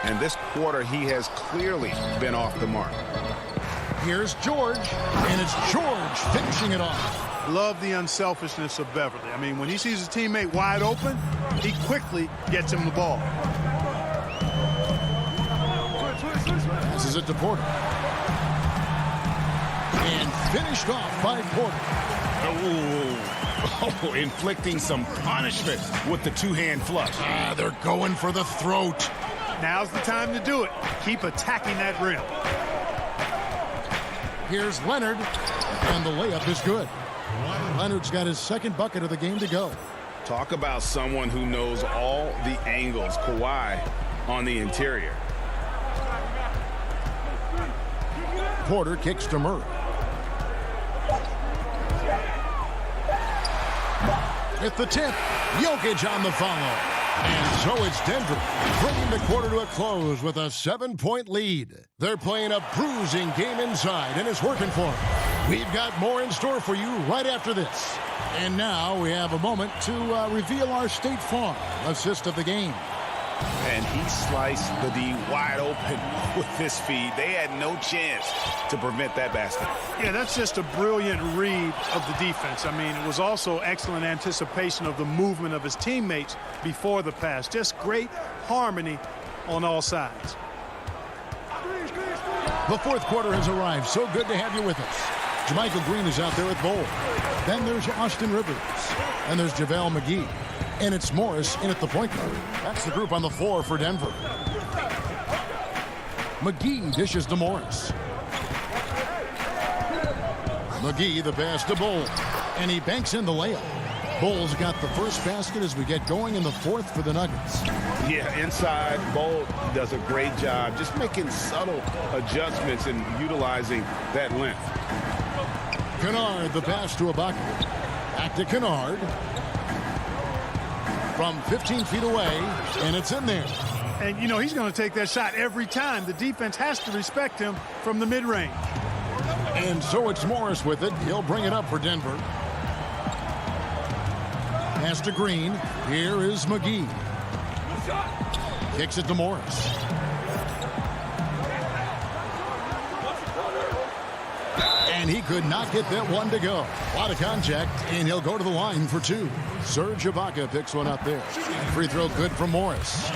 S3: And this quarter, he has clearly been off the mark.
S1: Here's George, and it's George finishing it off.
S9: Love the unselfishness of Beverly. I mean, when he sees his teammate wide open, he quickly gets him the ball.
S1: Passes it to Porter. And finished off by Porter.
S3: Oh, inflicting some punishment with the two-hand flush.
S1: They're going for the throat.
S9: Now's the time to do it. Keep attacking that rim.
S1: Here's Leonard, and the layup is good. Leonard's got his second bucket of the game to go.
S3: Talk about someone who knows all the angles. Kawhi on the interior.
S1: Porter kicks to Murray. At the tip, Jokic on the follow. And so it's Denver, bringing the quarter to a close with a 7-point lead. They're playing a bruising game inside, and it's working for them. We've got more in store for you right after this. And now we have a moment to reveal our State Farm assist of the game.
S3: And he sliced the D wide open with this feed. They had no chance to prevent that basket.
S9: Yeah, that's just a brilliant read of the defense. I mean, it was also excellent anticipation of the movement of his teammates before the pass. Just great harmony on all sides.
S1: The fourth quarter has arrived. So good to have you with us. JaMychal Green is out there with Bowl. Then there's Austin Rivers. And there's JaVale McGee. And it's Morris in at the point guard. That's the group on the floor for Denver. McGee dishes to Morris. McGee the pass to Bowl. And he banks in the layup. Bulls got the first basket as we get going in the fourth for the Nuggets.
S4: Yeah, inside, Bull does a great job just making subtle adjustments and utilizing that length.
S1: Kennard, the pass to Ibaka. Back to Kennard. From 15 feet away, and it's in there.
S9: And, you know, he's going to take that shot every time. The defense has to respect him from the mid-range.
S1: And so it's Morris with it. He'll bring it up for Denver. Pass to Green. Here is McGee. Kicks it to Morris. And he could not get that one to go. A lot of contact, and he'll go to the line for two. Serge Ibaka picks one up there. Free throw good from Morris.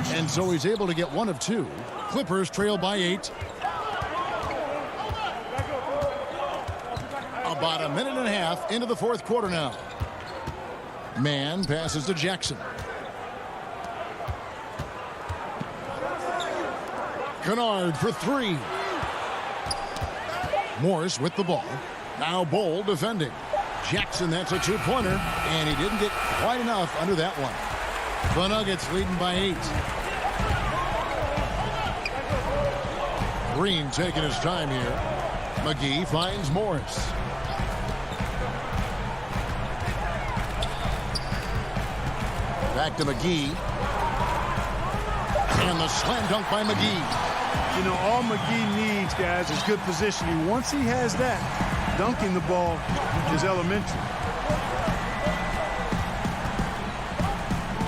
S1: And so he's able to get one of two. Clippers trail by 8. About a minute and a half into the fourth quarter now. Mann passes to Jackson. Kennard for 3. Morris with the ball. Now Bull defending. Jackson, that's a two-pointer, and he didn't get quite enough under that one. The Nuggets leading by 8. Green taking his time here. McGee finds Morris. Back to McGee. And the slam dunk by McGee.
S9: You know, all McGee needs, guys, is good positioning. Once he has that, dunking the ball is elementary.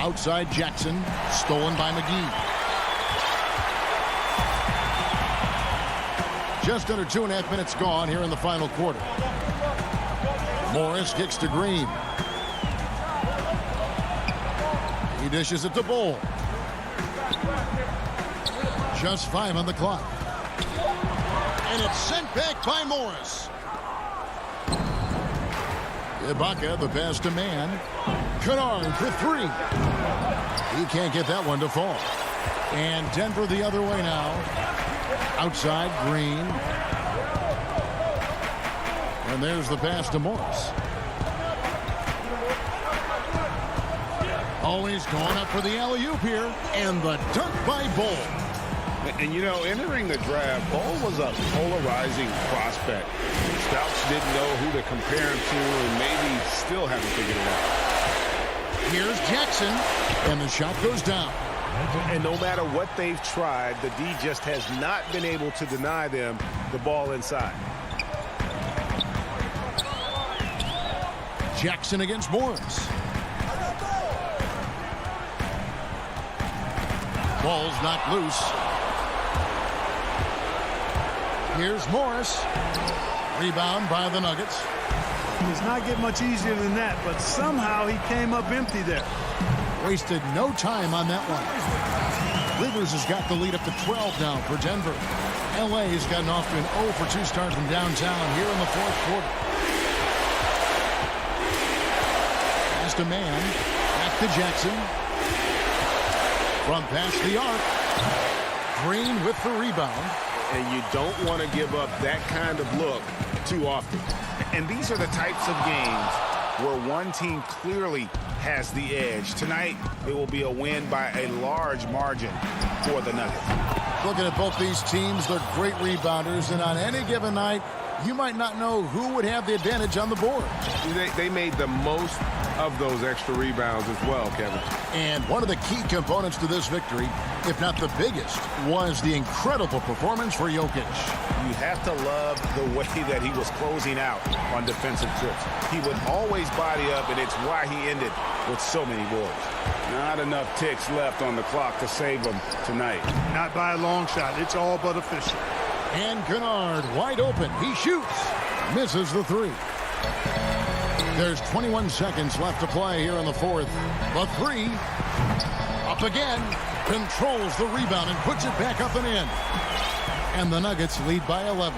S1: Outside Jackson, stolen by McGee. Just under 2.5 minutes gone here in the final quarter. Morris kicks to Green. He dishes it to Bull. Just 5 on the clock. And it's sent back by Morris. Ibaka, the pass to Mann. Kennard for 3. He can't get that one to fall. And Denver the other way now. Outside, Green. And there's the pass to Morris. Always going up for the alley-oop here. And the dunk by Bull.
S4: And, you know, entering the draft, Bull was a polarizing prospect. Scouts didn't know who to compare him to and maybe still haven't figured it out.
S1: Here's Jackson, and the shot goes down.
S4: And no matter what they've tried, the D just has not been able to deny them the ball inside.
S1: Jackson against Morris. Ball's knocked loose. Here's Morris. Rebound by the Nuggets.
S9: It's not getting much easier than that, but somehow he came up empty there.
S1: Wasted no time on that one. Rivers has got the lead up to 12 now for Denver. LA has gotten off to an 0 for 2 start from downtown here in the fourth quarter. Pass to Mann. Back to Jackson. From past the arc. Green with the rebound.
S4: And you don't want to give up that kind of look too often. And these are the types of games where one team clearly has the edge. Tonight, it will be a win by a large margin for the Nuggets.
S1: Looking at both these teams, they're great rebounders, and on any given night, you might not know who would have the advantage on the board.
S4: They made the most of those extra rebounds as well, Kevin.
S1: And one of the key components to this victory, if not the biggest, was the incredible performance for Jokic.
S4: You have to love the way that he was closing out on defensive trips. He would always body up, and it's why he ended with so many boards.
S3: Not enough ticks left on the clock to save him tonight.
S9: Not by a long shot. It's all but official.
S1: And Kennard wide open. He shoots. Misses the 3. There's 21 seconds left to play here in the fourth. The 3. Up again. Controls the rebound and puts it back up and in. And the Nuggets lead by 11.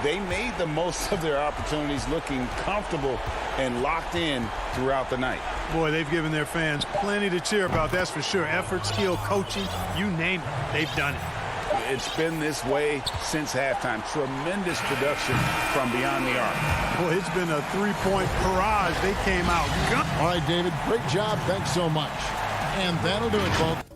S3: They made the most of their opportunities, looking comfortable and locked in throughout the night.
S9: Boy, they've given their fans plenty to cheer about, that's for sure. Effort, skill, coaching, you name it, they've done it.
S3: It's been this way since halftime. Tremendous production from beyond the arc.
S9: Boy, it's been a three-point barrage. They came out.
S1: All right, David, great job. Thanks so much. And that'll do it, folks.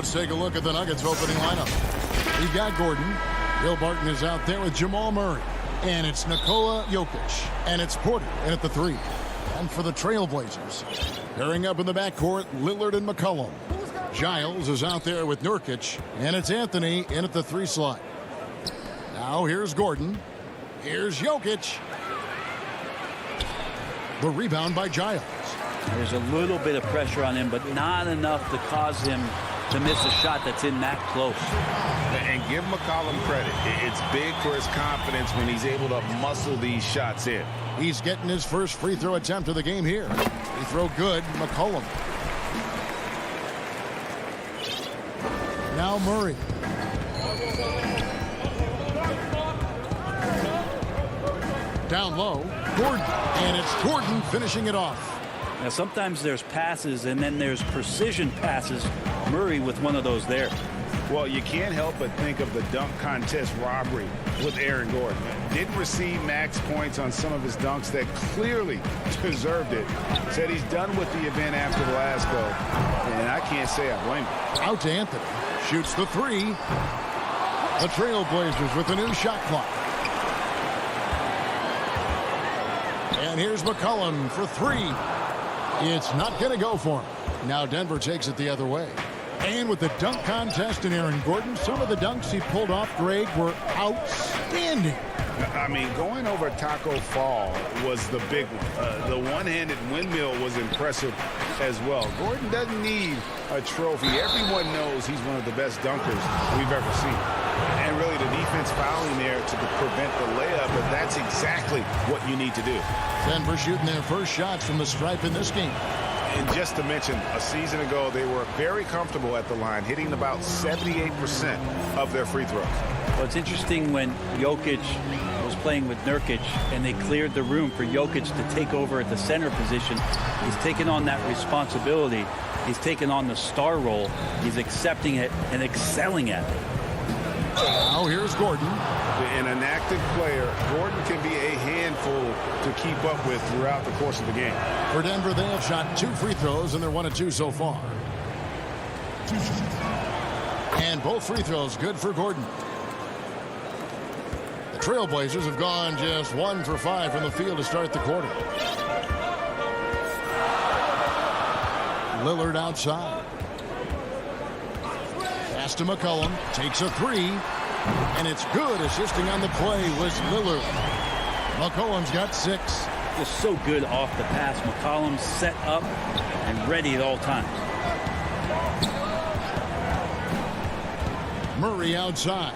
S1: Let's take a look at the Nuggets opening lineup. We've got Gordon. Bill Barton is out there with Jamal Murray. And it's Nikola Jokic. And it's Porter in at the 3. And for the Trailblazers, pairing up in the backcourt, Lillard and McCollum. Giles is out there with Nurkic. And it's Anthony in at the 3 slot. Now here's Gordon. Here's Jokic. The rebound by Giles.
S11: There's a little bit of pressure on him, but not enough to cause him to miss a shot that's in that close.
S3: And give McCollum credit. It's big for his confidence when he's able to muscle these shots in.
S1: He's getting his first free throw attempt of the game here. Free throw good, McCollum. Now Murray. Down low, Gordon. And it's Gordon finishing it off.
S11: Now, sometimes there's passes and then there's precision passes. Murray with one of those there.
S3: Well, you can't help but think of the dunk contest robbery with Aaron Gordon. Didn't receive max points on some of his dunks that clearly deserved it. Said he's done with the event after the last go, and I can't say I blame him.
S1: Out to Anthony. Shoots the three. The Trailblazers with a new shot clock. And here's McCollum for three. It's not going to go for him. Now Denver takes it the other way. And with the dunk contest and Aaron Gordon, some of the dunks he pulled off, Greg, were outstanding.
S3: I mean, going over Taco Fall was the big one. The one-handed windmill was impressive as well. Gordon doesn't need a trophy. Everyone knows he's one of the best dunkers we've ever seen. And really, the defense fouling there to prevent the layup, but that's exactly what you need to do.
S1: Denver shooting their first shots from the stripe in this game.
S3: And just to mention, a season ago, they were very comfortable at the line, hitting about 78% of their free throws.
S11: Well, it's interesting when Jokic was playing with Nurkic and they cleared the room for Jokic to take over at the center position. He's taken on that responsibility. He's taken on the star role. He's accepting it and excelling at it.
S1: Now here's Gordon.
S3: An active player, Gordon can be a handful to keep up with throughout the course of the game.
S1: For Denver, they have shot 2 free throws, and they're 1 of 2 so far. And both free throws good for Gordon. The Trailblazers have gone just 1 for 5 from the field to start the quarter. Lillard outside. Pass to McCollum. Takes a three. And it's good. Assisting on the play was Lillard. McCollum's got 6.
S11: Just so good off the pass. McCollum set up and ready at all times.
S1: Murray outside.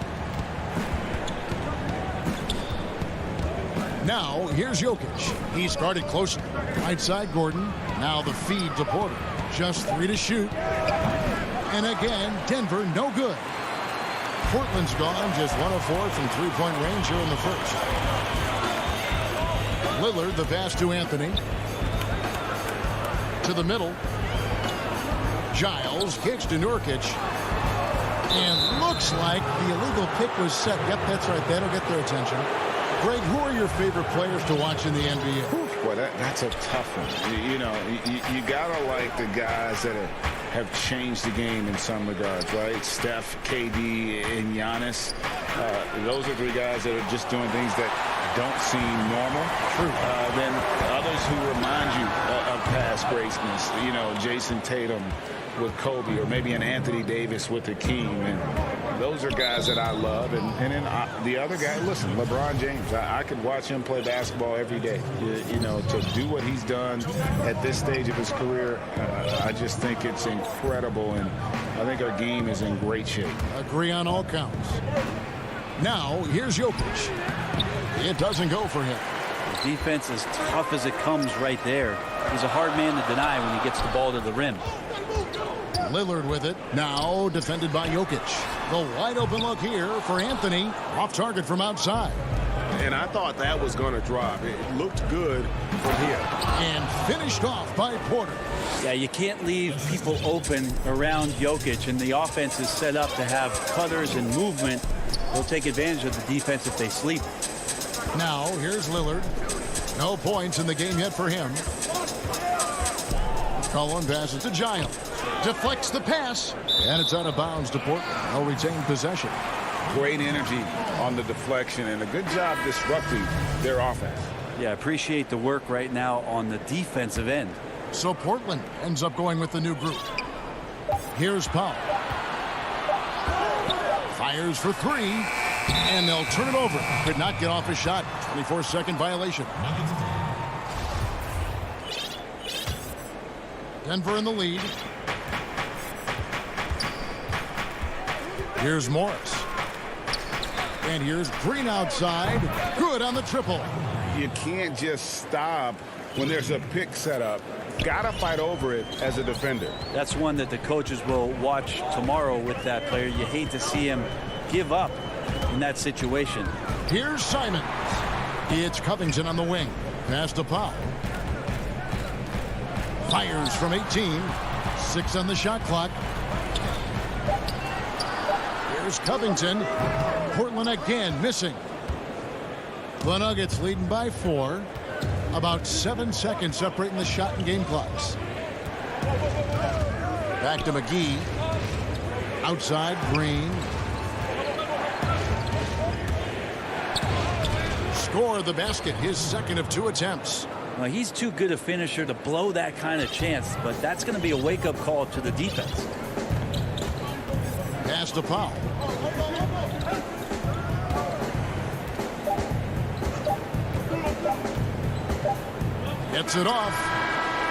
S1: Now here's Jokic. He started closely. Right side Gordon. Now the feed to Porter. Just 3 to shoot. And again, Denver no good. Portland's gone just 1 of 4 from 3-point range here in the first. Lillard, the pass to Anthony. To the middle. Giles kicks to Nurkic. And looks like the illegal pick was set. Yep, that's right. That'll get their attention. Greg, who are your favorite players to watch in the NBA?
S3: Boy, that's a tough one. You know, you gotta like the guys that have changed the game in some regards, right? Steph, KD, and Giannis. Those are 3 guys that are just doing things that don't seem normal.
S1: True.
S3: Then others who remind you of past greatness. You know, Jason Tatum with Kobe, or maybe an Anthony Davis with Hakeem. And those are guys that I love. And then the other guy, listen, LeBron James. I could watch him play basketball every day. You know, to do what he's done at this stage of his career, I just think it's incredible. And I think our game is in great shape.
S1: Agree on all counts. Now, here's Jokic. It doesn't go for him.
S11: The defense is tough as it comes right there. He's a hard man to deny when he gets the ball to the rim.
S1: Lillard with it. Now defended by Jokic. The wide open look here for Anthony. Off target from outside.
S4: And I thought that was going to drop. It looked good from here.
S1: And finished off by Porter.
S11: Yeah, you can't leave people open around Jokic, and the offense is set up to have cutters and movement. They'll take advantage of the defense if they sleep.
S1: Now, here's Lillard. No points in the game yet for him. Cullen passes to Giles. Deflects the pass. And it's out of bounds to Portland. They'll retain possession.
S3: Great energy on the deflection and a good job disrupting their offense.
S11: Yeah, appreciate the work right now on the defensive end.
S1: So Portland ends up going with the new group. Here's Powell. Fires for 3. And they'll turn it over. Could not get off his shot. 24-second violation. Denver in the lead. Here's Morris. And here's Green outside. Good on the triple.
S3: You can't just stop when there's a pick set up. Gotta fight over it as a defender.
S11: That's one that the coaches will watch tomorrow with that player. You hate to see him give up in that situation.
S1: Here's Simons. It's Covington on the wing. Pass to Powell. Fires from 18. 6 on the shot clock. Here's Covington. Portland again missing. The Nuggets leading by 4. About 7 seconds separating the shot and game clocks. Back to McGee. Outside, Green. Score the basket, his second of 2 attempts.
S11: Well, he's too good a finisher to blow that kind of chance, but that's going to be a wake-up call to the defense.
S1: Pass to Powell. Gets it off.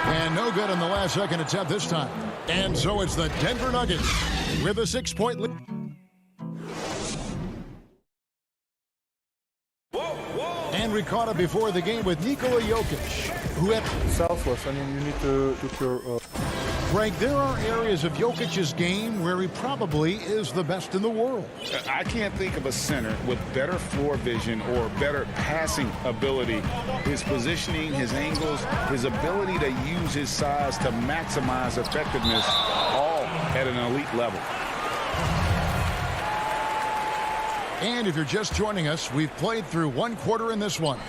S1: And no good on the last second attempt this time. And so it's the Denver Nuggets with a 6-point lead. And we caught it before the game with Nikola Jokic, who had
S12: selfless. I mean, you need to put your...
S1: Greg, there are areas of Jokic's game where he probably is the best in the world.
S3: I can't think of a center with better floor vision or better passing ability. His positioning, his angles, his ability to use his size to maximize effectiveness, all at an elite level.
S1: And if you're just joining us, we've played through 1 quarter in this one.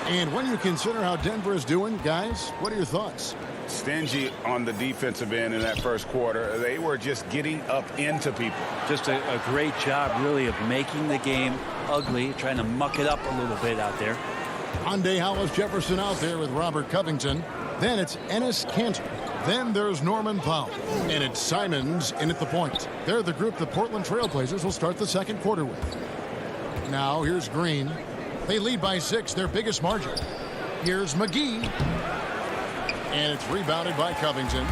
S1: And when you consider how Denver is doing, guys, what are your thoughts?
S3: Stingy on the defensive end in that first quarter. They were just getting up into people.
S11: Just a great job, really, of making the game ugly, trying to muck it up a little bit out there.
S1: Hyundai Hollis Jefferson out there with Robert Covington. Then it's Enes Kanter. Then there's Norman Powell. And it's Simons in at the point. They're the group the Portland Trailblazers will start the second quarter with. Now here's Green. They lead by 6, their biggest margin. Here's McGee. And it's rebounded by Covington.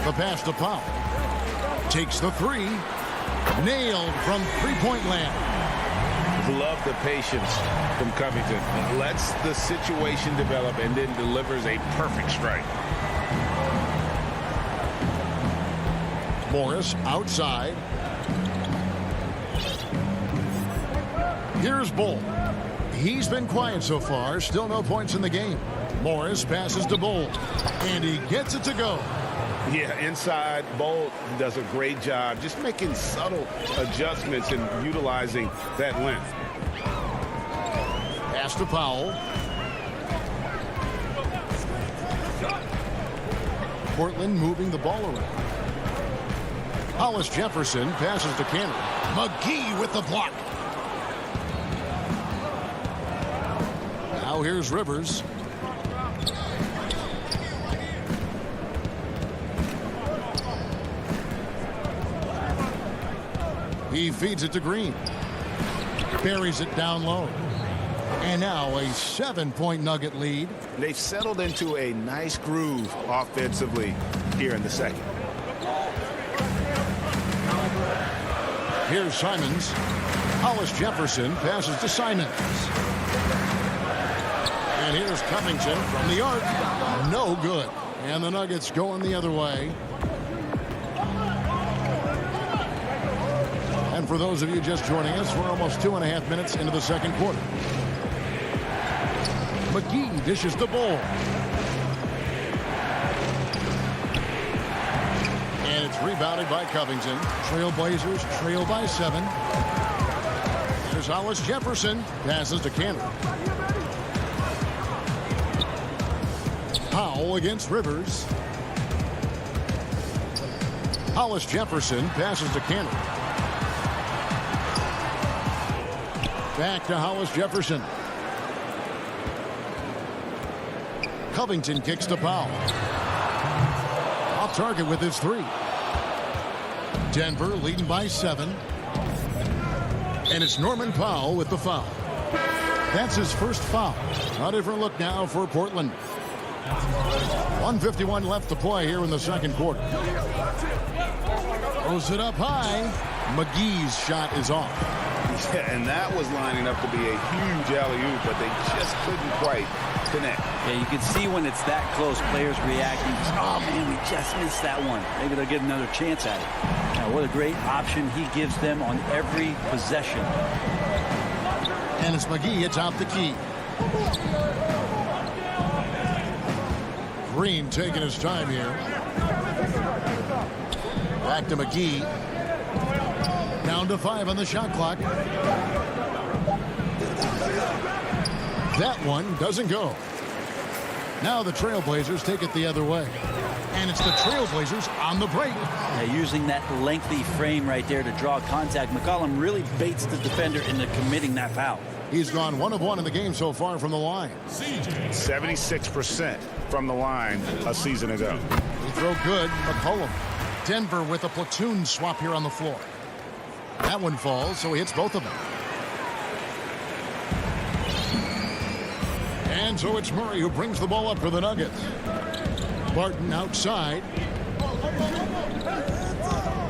S1: The pass to Powell. Takes the 3. Nailed from three-point land.
S3: Love the patience from Covington. Lets the situation develop and then delivers a perfect strike.
S1: Morris outside. Here's Bull. He's been quiet so far. Still no points in the game. Morris passes to Bull. And he gets it to go.
S3: Yeah, inside, Bull does a great job just making subtle adjustments and utilizing that length.
S1: Pass to Powell. Portland moving the ball around. Hollis Jefferson passes to Kanter. McGee with the block. Now here's Rivers. He feeds it to Green. Buries it down low. And now a 7-point Nugget lead.
S3: They've settled into a nice groove offensively here in the second.
S1: Here's Simons. Hollis Jefferson passes to Simons. And here's Covington from the arc. No good. And the Nuggets going the other way. And for those of you just joining us, we're almost 2.5 minutes into the second quarter. McGee dishes the ball. And it's rebounded by Covington. Trailblazers trail by 7. Here's Hollis Jefferson. Passes to Kanter. Powell against Rivers. Hollis Jefferson passes to Kanter. Back to Hollis Jefferson. Covington kicks to Powell. Off target with his 3. Denver leading by 7. And it's Norman Powell with the foul. That's his first foul. A different look now for Portland. 1:51 left to play here in the second quarter. Throws it up high. McGee's shot is off.
S3: Yeah, and that was lining up to be a huge alley-oop, but they just couldn't quite connect.
S11: Yeah, you can see when it's that close, players reacting. Oh, man, we just missed that one. Maybe they'll get another chance at it. Now, what a great option he gives them on every possession.
S1: And it's McGee. It's out the key. Green taking his time here. Back to McGee. Down to 5 on the shot clock. That one doesn't go. Now the Trailblazers take it the other way. And it's the Trailblazers on the break.
S11: Using that lengthy frame right there to draw contact, McCollum really baits the defender into committing that foul.
S1: He's gone 1 of 1 in the game so far from the line.
S3: 76% from the line a season ago.
S1: They throw good. McCollum. Denver with a platoon swap here on the floor. That one falls, so he hits both of them. And so it's Murray who brings the ball up for the Nuggets. Barton outside.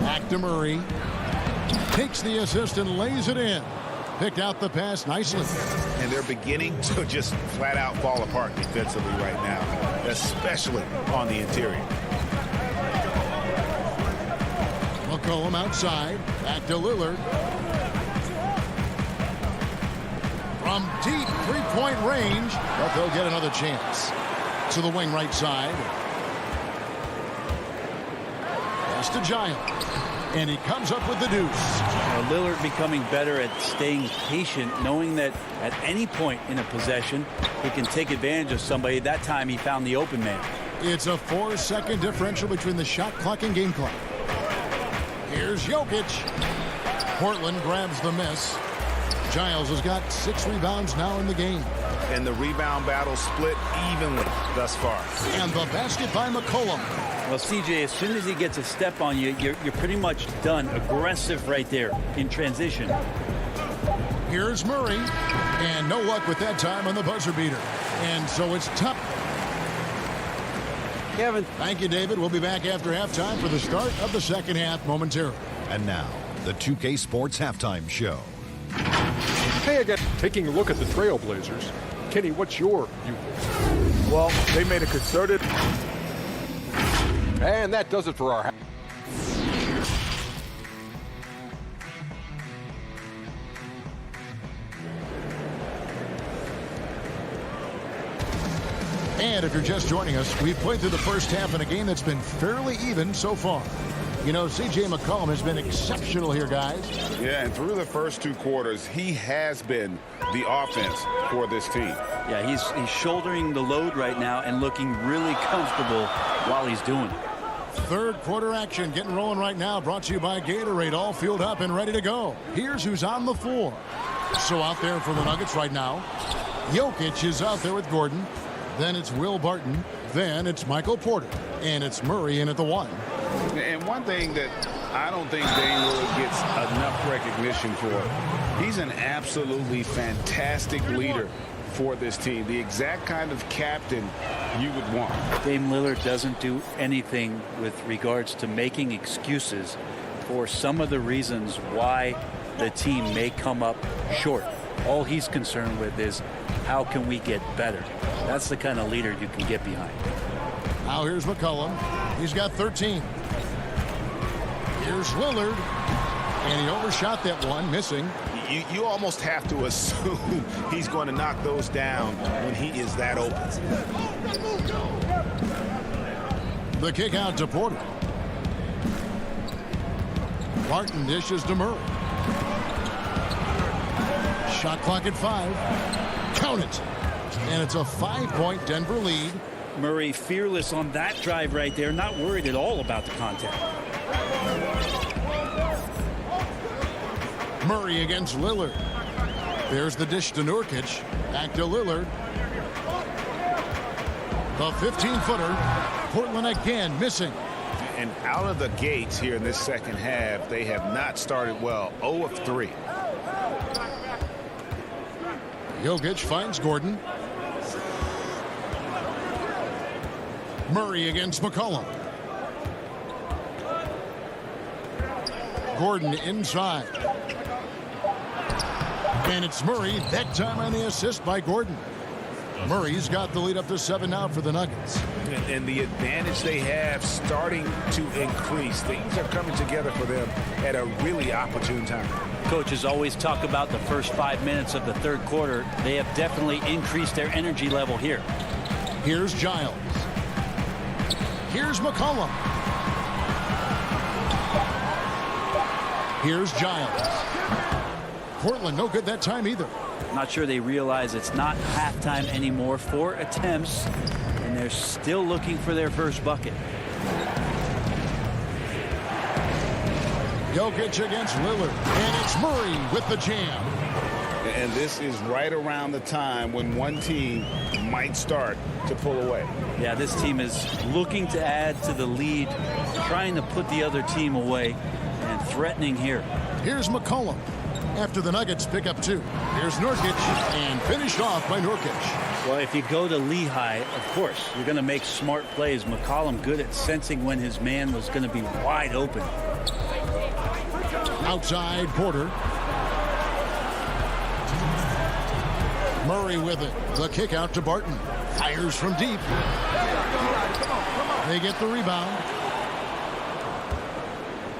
S1: Back to Murray. Takes the assist and lays it in. Picked out the pass nicely.
S3: And they're beginning to just flat out fall apart defensively right now, especially on the interior.
S1: McCollum outside. Back to Lillard. From deep three-point range, but they'll get another chance. To the wing right side. Pass to Giles. And he comes up with the deuce.
S11: Lillard becoming better at staying patient, knowing that at any point in a possession, he can take advantage of somebody. That time he found the open man.
S1: It's a 4-second differential between the shot clock and game clock. Here's Jokic. Portland grabs the miss. Giles has got 6 rebounds now in the game.
S3: And the rebound battle split evenly thus far.
S1: And the basket by McCollum.
S11: Well, CJ, as soon as he gets a step on you, you're pretty much done. Aggressive right there in transition.
S1: Here's Murray. And no luck with that time on the buzzer beater. And so it's tough.
S8: Kevin.
S1: Thank you, David. We'll be back after halftime for the start of the second half momentarily.
S6: And now, the 2K Sports Halftime Show.
S7: Hey again, taking a look at the Trailblazers. Kenny, what's your viewpoint?
S12: Well, they made a concerted.
S7: And that does it for our.
S1: And if you're just joining us, we've played through the first half in a game that's been fairly even so far. You know, C.J. McCollum has been exceptional here, guys.
S3: Yeah, and through the first 2 quarters, he has been the offense for this team.
S11: Yeah, he's shouldering the load right now and looking really comfortable while he's doing it.
S1: Third quarter action getting rolling right now, brought to you by Gatorade, all fueled up and ready to go. Here's who's on the floor. So out there for the Nuggets right now, Jokic is out there with Gordon. Then it's Will Barton. Then it's Michael Porter. And it's Murray in at the 1.
S3: And one thing that I don't think Dame Lillard gets enough recognition for, he's an absolutely fantastic leader for this team. The exact kind of captain you would want.
S11: Dame Lillard doesn't do anything with regards to making excuses for some of the reasons why the team may come up short. All he's concerned with is how can we get better. That's the kind of leader you can get behind.
S1: Now here's McCollum. He's got 13. Here's Lillard. And he overshot that one, missing.
S3: You almost have to assume he's going to knock those down when he is that open.
S1: The kick out to Porter. Barton dishes to Murray. Shot clock at 5. Count it. And it's a 5-point Denver lead.
S11: Murray fearless on that drive right there, not worried at all about the contact.
S1: Murray against Lillard. There's the dish to Nurkic. Back to Lillard. The 15-footer. Portland again missing.
S3: And out of the gates here in this second half, they have not started well. 0 of 3.
S1: Jokic finds Gordon. Murray against McCollum. Gordon inside. And it's Murray, that time on the assist by Gordon. Murray's got the lead up to 7 now for the Nuggets.
S3: And the advantage they have starting to increase. Things are coming together for them at a really opportune time.
S11: Coaches always talk about the first 5 minutes of the third quarter. They have definitely increased their energy level here.
S1: Here's Giles. Here's McCollum. Here's Giles. Portland no good that time either.
S11: Not sure they realize it's not halftime anymore. 4 attempts, and they're still looking for their first bucket.
S1: Jokic against Lillard, and it's Murray with the jam.
S3: And this is right around the time when one team might start to pull away.
S11: Yeah, this team is looking to add to the lead, trying to put the other team away, and threatening here.
S1: Here's McCollum. After the Nuggets pick up 2. Here's Nurkic, and finished off by Nurkic.
S11: Well, if you go to Lehigh, of course, you're going to make smart plays. McCollum good at sensing when his man was going to be wide open.
S1: Outside Porter. Murray with it. The kick out to Barton. Fires from deep. They get the rebound.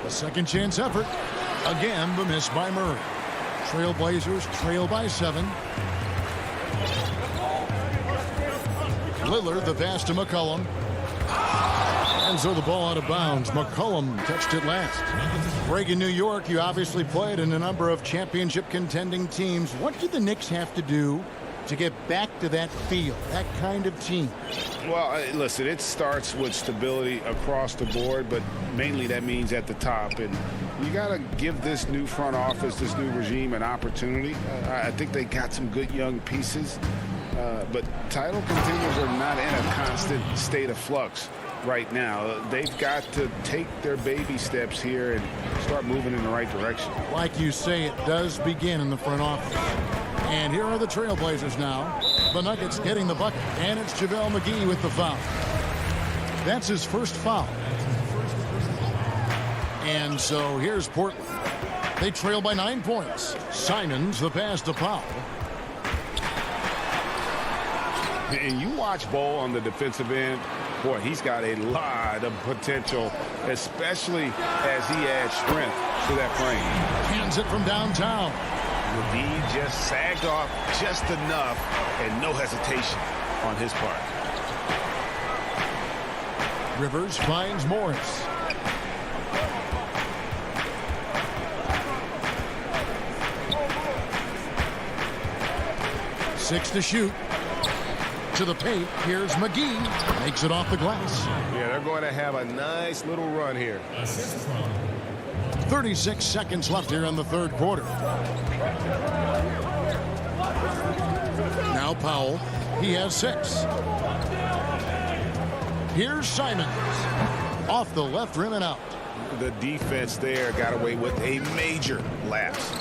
S1: A second chance effort. Again, the miss by Murray. Trailblazers trail by 7. Lillard, the pass to McCollum. And so the ball out of bounds. McCollum touched it last. Greg, in New York, you obviously played in a number of championship contending teams. What do the Knicks have to do to get back to that feel, that kind of team?
S3: Well, listen, it starts with stability across the board, but mainly that means at the top. And you got to give this new front office, this new regime, an opportunity. I think they got some good young pieces, but title contenders are not in a constant state of flux right now. They've got to take their baby steps here and start moving in the right direction.
S1: Like you say, it does begin in the front office. And here are the Trailblazers now. The Nuggets getting the bucket, and it's JaVale McGee with the foul. That's his first foul. And so here's Portland. They trail by 9 points. Simons, the pass to Powell.
S3: And you watch Bol on the defensive end. Boy, he's got a lot of potential, especially as he adds strength to that frame.
S1: Hands it from downtown.
S4: McGee just sagged off just enough, and no hesitation on his part.
S1: Rivers finds Morris. Six to shoot. To the paint. Here's McGee. Makes it off the glass.
S4: Yeah, they're going to have a nice little run here.
S1: 36 seconds left here in the third quarter. Now Powell. He has 6. Here's Simons. Off the left rim and out.
S4: The defense there got away with a major lapse.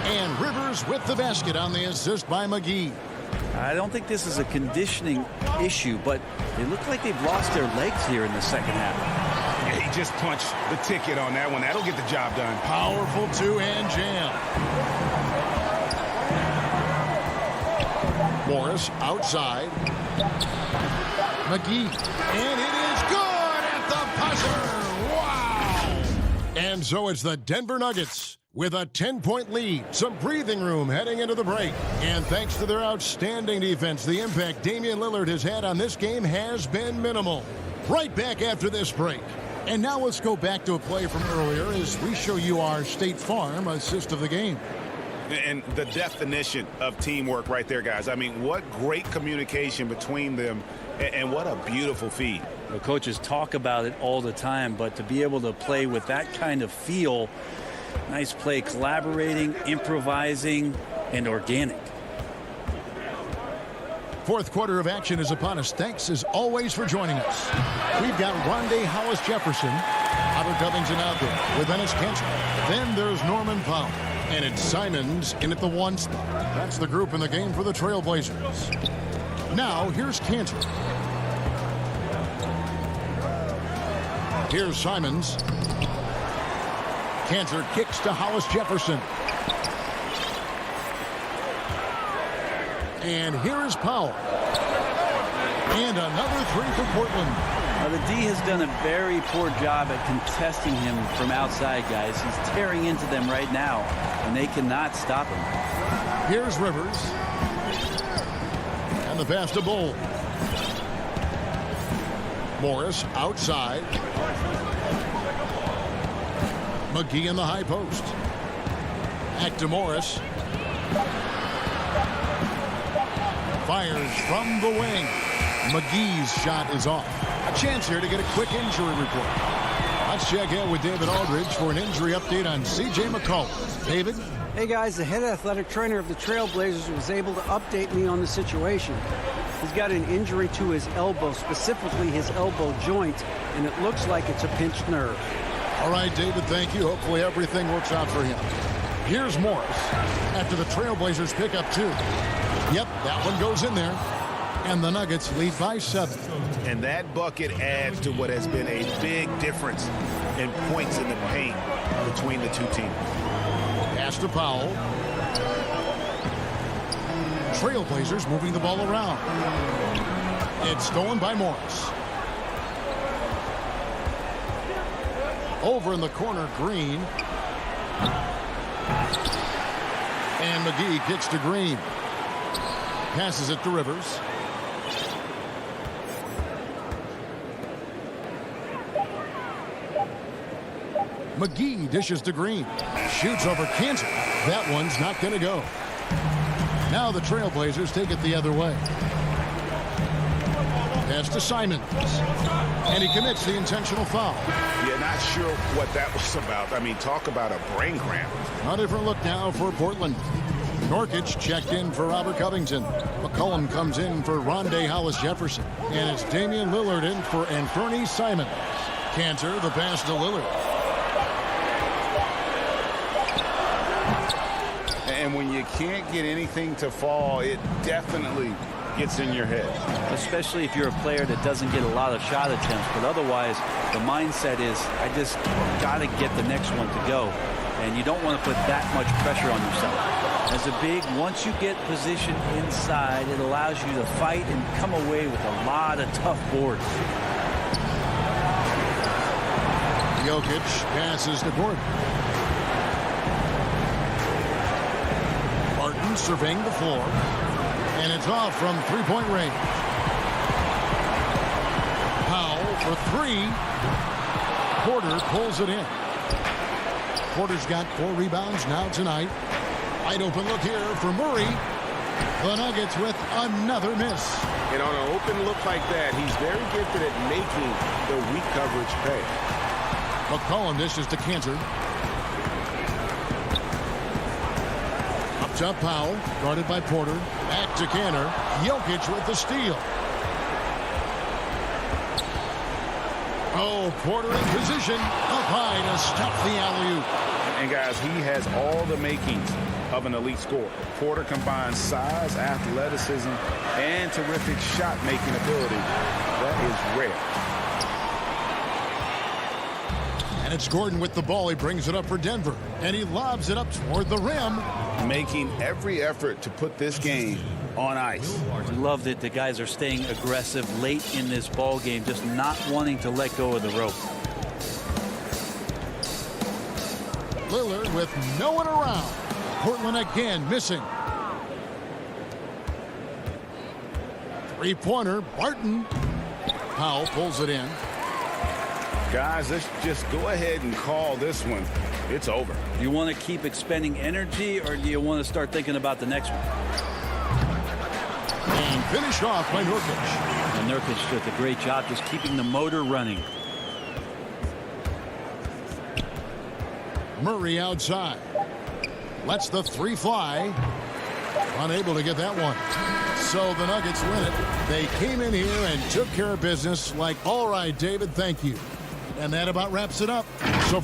S1: And Rivers with the basket on the assist by McGee.
S11: I don't think this is a conditioning issue, but they look like they've lost their legs here in the second half.
S3: Yeah, he just punched the ticket on that one. That'll get the job done.
S1: Powerful two-hand jam. Morris outside. McGee. And it is good at the buzzer. Wow. And so it's the Denver Nuggets with a 10-point lead. Some breathing room heading into the break. And thanks to their outstanding defense, the impact Damian Lillard has had on this game has been minimal. Right back after this break. And now let's go back to a play from earlier as we show you our State Farm assist of the game.
S3: And the definition of teamwork right there, guys. I mean, what great communication between them, and what a beautiful feed.
S11: The coaches talk about it all the time, but to be able to play with that kind of feel, nice play, collaborating, improvising, and organic.
S1: Fourth quarter of action is upon us. Thanks as always for joining us. We've got Rondé Hollis-Jefferson, Albert Covington out there with Ennis Cantor. Then there's Norman Powell. And it's Simons in at the 1 spot. That's the group in the game for the Trailblazers. Now here's Cantor. Here's Simons. Cantor kicks to Hollis-Jefferson. And here is Powell. And another 3 for Portland.
S11: Now, the D has done a very poor job at contesting him from outside, guys. He's tearing into them right now, and they cannot stop him.
S1: Here's Rivers. And the pass to Bol. Morris outside. McGee in the high post. Back to Morris. Fires from the wing. McGee's shot is off. A chance here to get a quick injury report. Let's check in with David Aldridge for an injury update on C.J. McCollum. David?
S8: Hey guys, the head athletic trainer of the Trailblazers was able to update me on the situation. He's got an injury to his elbow, specifically his elbow joint, and it looks like it's a pinched nerve.
S1: All right, David, thank you. Hopefully everything works out for him. Here's Morris after the Trailblazers pick up 2. Yep, that one goes in there. And the Nuggets lead by 7.
S4: And that bucket adds to what has been a big difference in points in the paint between the two teams.
S1: Pass to Powell. Trailblazers moving the ball around. It's stolen by Morris. Over in the corner, Green. And McGee kicks to Green. Passes it to Rivers. McGee dishes to Green. Shoots over Kansas. That one's not going to go. Now the Trailblazers take it the other way. Pass to Simons. And he commits the intentional foul.
S3: Yeah, not sure what that was about. I mean, talk about a brain cramp.
S1: A different look now for Portland. Nurkic checked in for Robert Covington. McCollum comes in for Rondé Hollis-Jefferson. And it's Damian Lillard in for Anthony Simons. Cantor, the pass to Lillard.
S3: And when you can't get anything to fall, it definitely gets in your head.
S11: Especially if you're a player that doesn't get a lot of shot attempts. But otherwise, the mindset is, I just got to get the next one to go. And you don't want to put that much pressure on yourself. As a big, once you get position inside, it allows you to fight and come away with a lot of tough boards.
S1: Jokic passes to Gordon. Barton surveying the floor. And it's off from three-point range. Powell for 3. Porter pulls it in. Porter's got 4 rebounds now tonight. Wide open look here for Murray. The Nuggets with another miss.
S4: And on an open look like that, he's very gifted at making the weak coverage pay.
S1: McCollum dishes to Cantor. Up top, Powell, guarded by Porter. Back to Cantor. Jokic with the steal. Oh, Porter in position. Up high to stop the alley-oop.
S3: And guys, he has all the makings of an elite scorer. Porter combines size, athleticism, and terrific shot-making ability. That is rare.
S1: And it's Gordon with the ball. He brings it up for Denver. And he lobs it up toward the rim.
S3: Making every effort to put this game on ice.
S11: I love that the guys are staying aggressive late in this ball game, just not wanting to let go of the rope.
S1: Lillard with no one around. Portland again missing. Three-pointer, Barton. Powell pulls it in.
S3: Guys, let's just go ahead and call this one. It's over.
S11: Do you want to keep expending energy, or do you want to start thinking about the next one?
S1: And finished off by Nurkic.
S11: And Nurkic did a great job just keeping the motor running.
S1: Murray outside. Lets the 3 fly. Unable to get that one. So the Nuggets win it. They came in here and took care of business like, all right, David, thank you. And that about wraps it up. So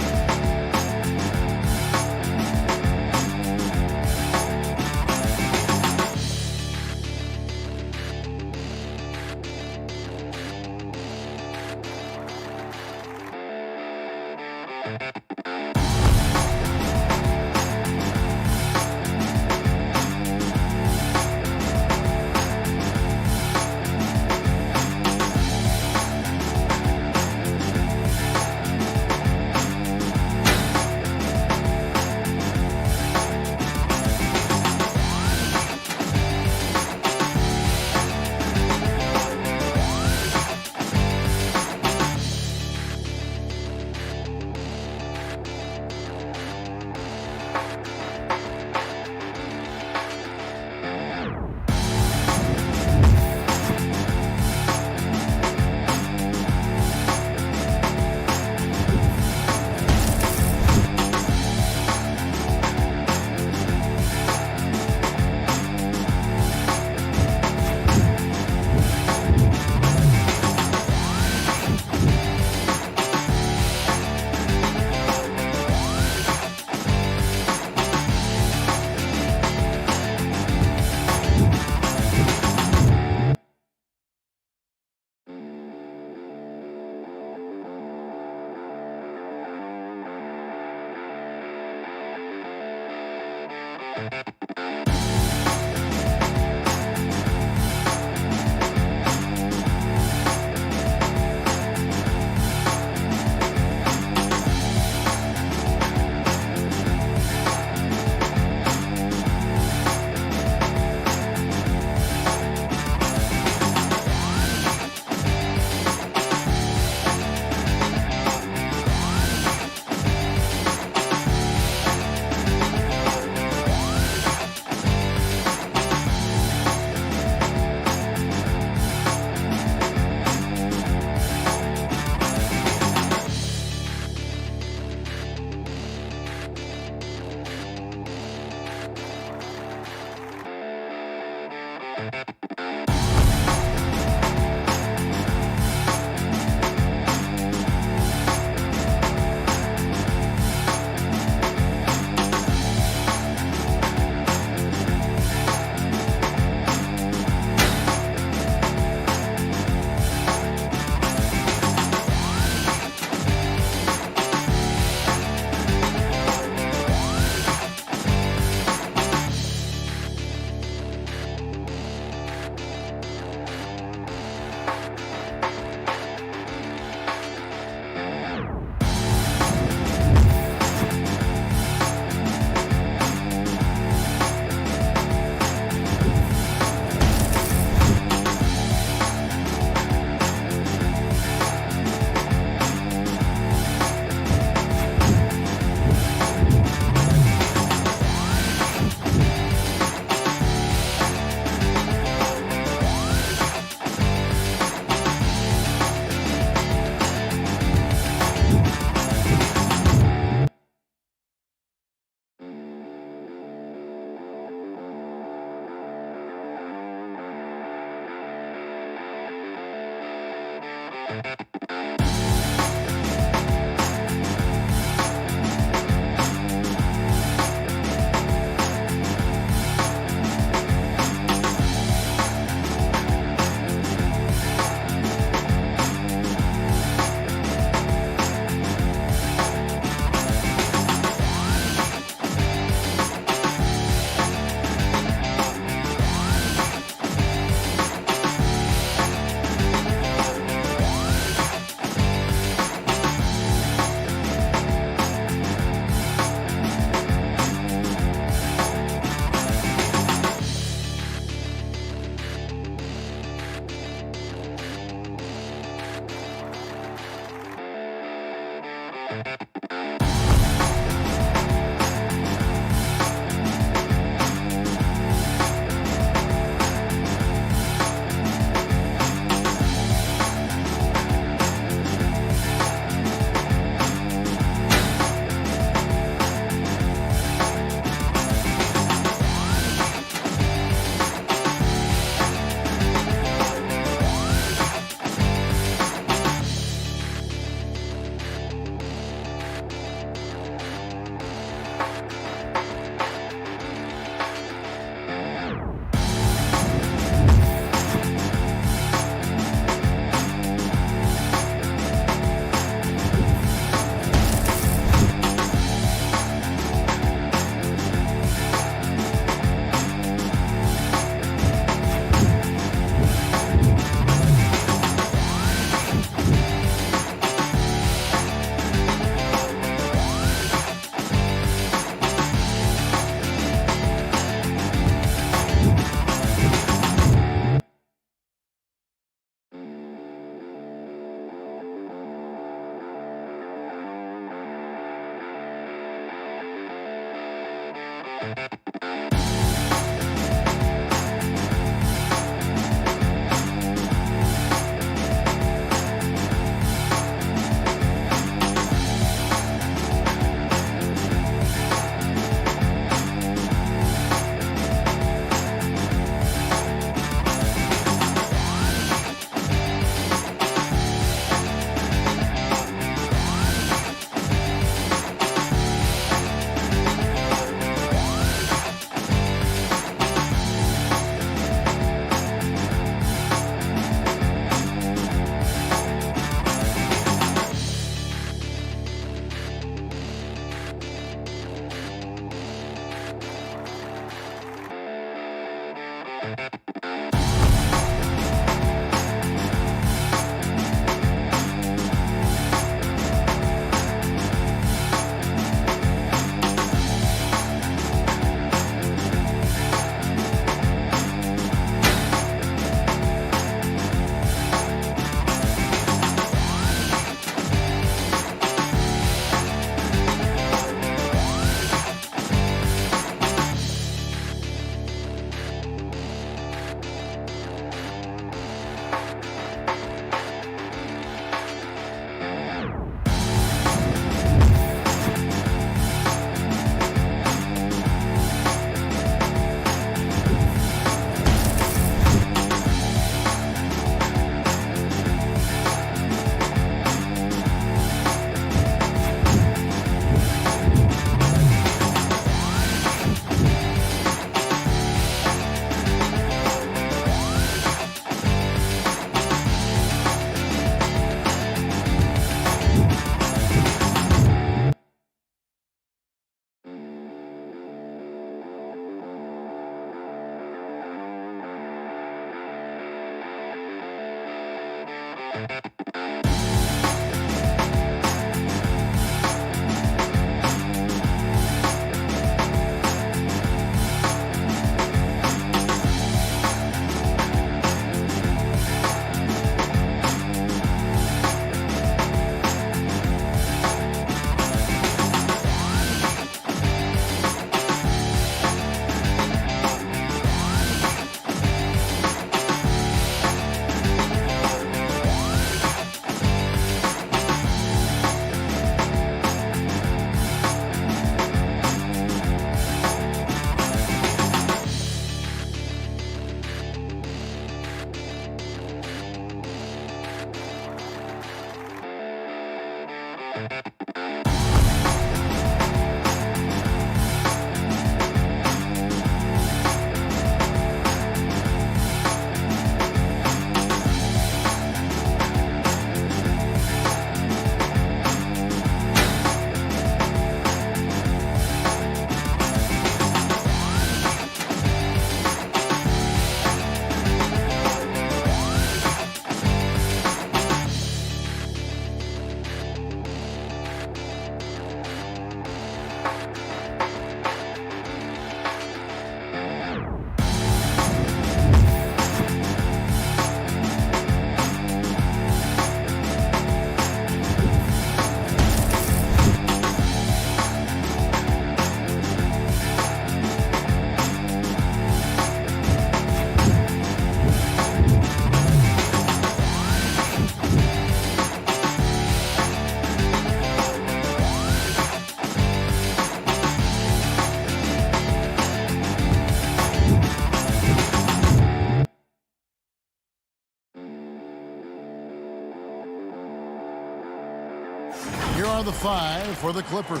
S1: Here are the 5 for the Clippers.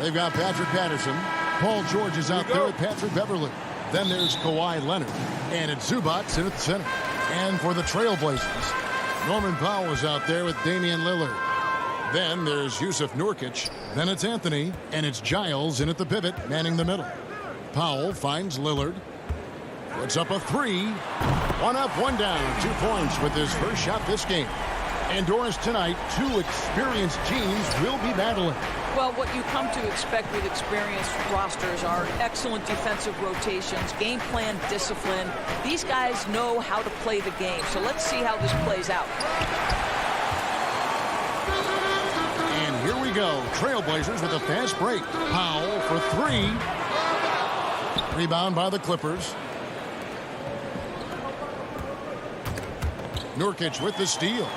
S1: They've got Patrick Patterson. Paul George is out there with Patrick Beverly. Then there's Kawhi Leonard. And it's Zubac in at the center. And for the Trailblazers, Norman Powell is out there with Damian Lillard. Then there's Yusuf Nurkic. Then it's Anthony. And it's Giles in at the pivot, manning the middle. Powell finds Lillard. Puts up a 3. 1 up, 1 down. 2 points with his first shot this game. Indoors tonight, 2 experienced teams will be battling.
S13: Well, what you come to expect with experienced rosters are excellent defensive rotations, game plan discipline. These guys know how to play the game. So let's see how this plays out.
S1: And here we go. Trailblazers with a fast break. Powell for 3. Rebound by the Clippers. Nurkic with the steal.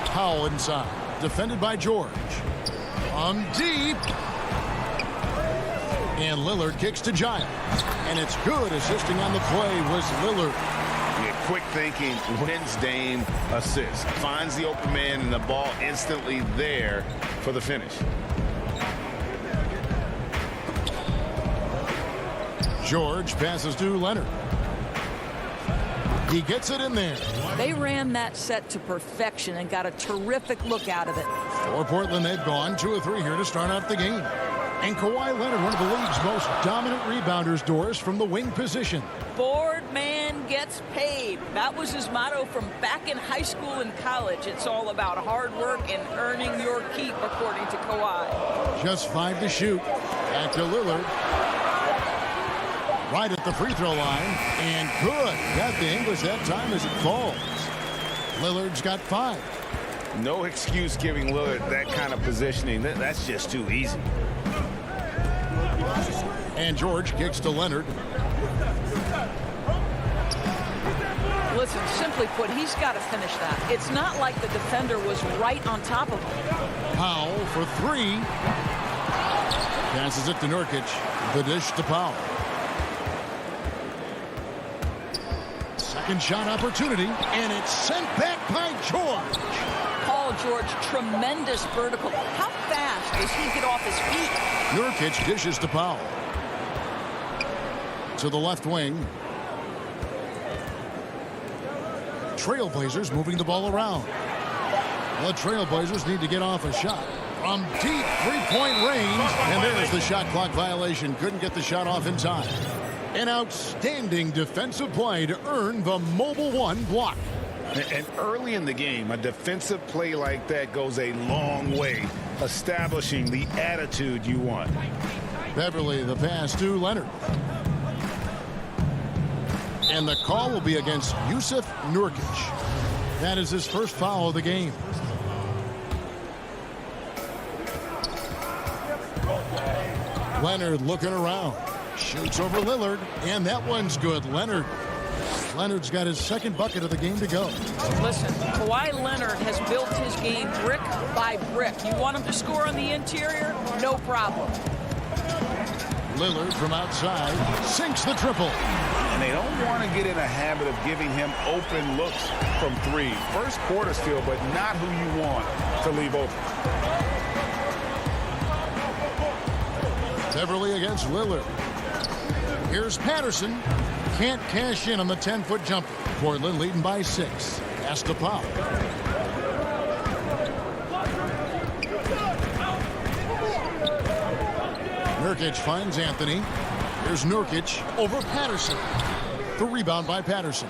S1: Powell inside. Defended by George. From deep. And Lillard kicks to Giles. And it's good. Assisting on the play was Lillard.
S4: Yeah, quick thinking, wins Dame assist. Finds the open man and the ball instantly there for the finish.
S1: George passes to Leonard. He gets it in there.
S13: They ran that set to perfection and got a terrific look out of it.
S1: For Portland, they've gone 2 of 3 here to start out the game. And Kawhi Leonard, one of the league's most dominant rebounders, Doris, from the wing position.
S13: Board man gets paid. That was his motto from back in high school and college. It's all about hard work and earning your keep, according to Kawhi.
S1: Just 5 to shoot. Back to Lillard. Right at the free throw line. And good. Got the English that time as it falls. Lillard's got 5.
S4: No excuse giving Lillard that kind of positioning. That's just too easy.
S1: And George kicks to Leonard.
S13: Listen, simply put, he's got to finish that. It's not like the defender was right on top of him.
S1: Powell for 3. Passes it to Nurkic. The dish to Powell. Second shot opportunity, and it's sent back by George.
S13: Paul George, tremendous vertical. How fast does he get off his feet?
S1: Nurkic dishes to Powell. To the left wing. Trailblazers moving the ball around. The Trailblazers need to get off a shot from deep 3-point range. And there's the shot clock violation. Couldn't get the shot off in time. An outstanding defensive play to earn the mobile one block.
S3: And early in the game, a defensive play like that goes a long way, establishing the attitude you want.
S1: Beverly, the pass to Leonard. And the call will be against Yusuf Nurkic. That is his first foul of the game. Leonard looking around. Shoots over Lillard, and that one's good. Leonard's got his second bucket of the game to go.
S13: Listen, Kawhi Leonard has built his game brick by brick. You want him to score on the interior? No problem.
S1: Lillard from outside sinks the triple.
S3: And they don't want to get in a habit of giving him open looks from three. First quarter still, but not who you want to leave open.
S1: Beverly against Lillard. Here's Patterson. Can't cash in on the 10-foot jumper. Portland leading by 6. Has to pop. Nurkic finds Anthony. Here's Nurkic over Patterson. The rebound by Patterson.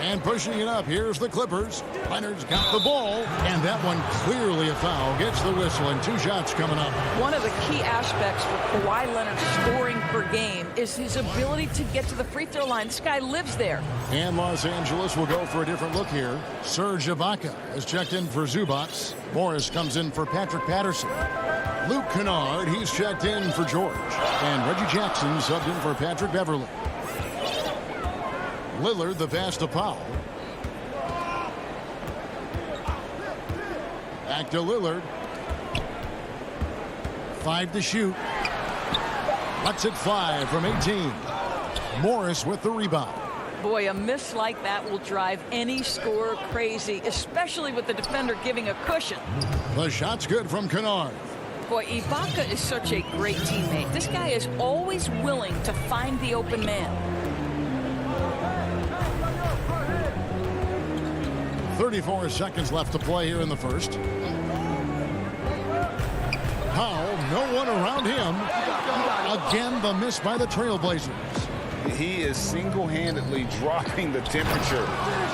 S1: And pushing it up, here's the Clippers. Leonard's got the ball, and that one clearly a foul. Gets the whistle, and 2 shots coming up.
S13: One of the key aspects for Kawhi Leonard scoring per game is his ability to get to the free throw line. This guy lives there.
S1: And Los Angeles will go for a different look here. Serge Ibaka has checked in for Zubats. Morris comes in for Patrick Patterson. Luke Kennard, he's checked in for George. And Reggie Jackson subbed in for Patrick Beverly. Lillard, the pass to Powell. Back to Lillard. 5 to shoot. Lets it fly from 18. Morris with the rebound.
S13: Boy, a miss like that will drive any scorer crazy, especially with the defender giving a cushion.
S1: The shot's good from Kennard.
S13: Boy, Ibaka is such a great teammate. This guy is always willing to find the open man.
S1: 34 seconds left to play here in the first. Powell, no one around him. Again, the miss by the Trailblazers.
S3: He is single-handedly dropping the temperature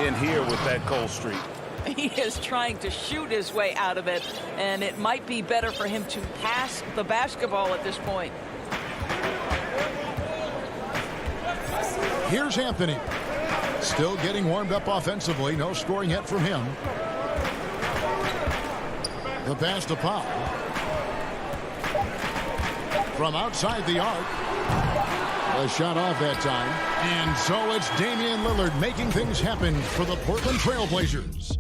S3: in here with that cold streak.
S13: He is trying to shoot his way out of it, and it might be better for him to pass the basketball at this point.
S1: Here's Anthony. Still getting warmed up offensively. No scoring yet from him. The pass to Powell. From outside the arc. A shot off that time. And so it's Damian Lillard making things happen for the Portland Trailblazers.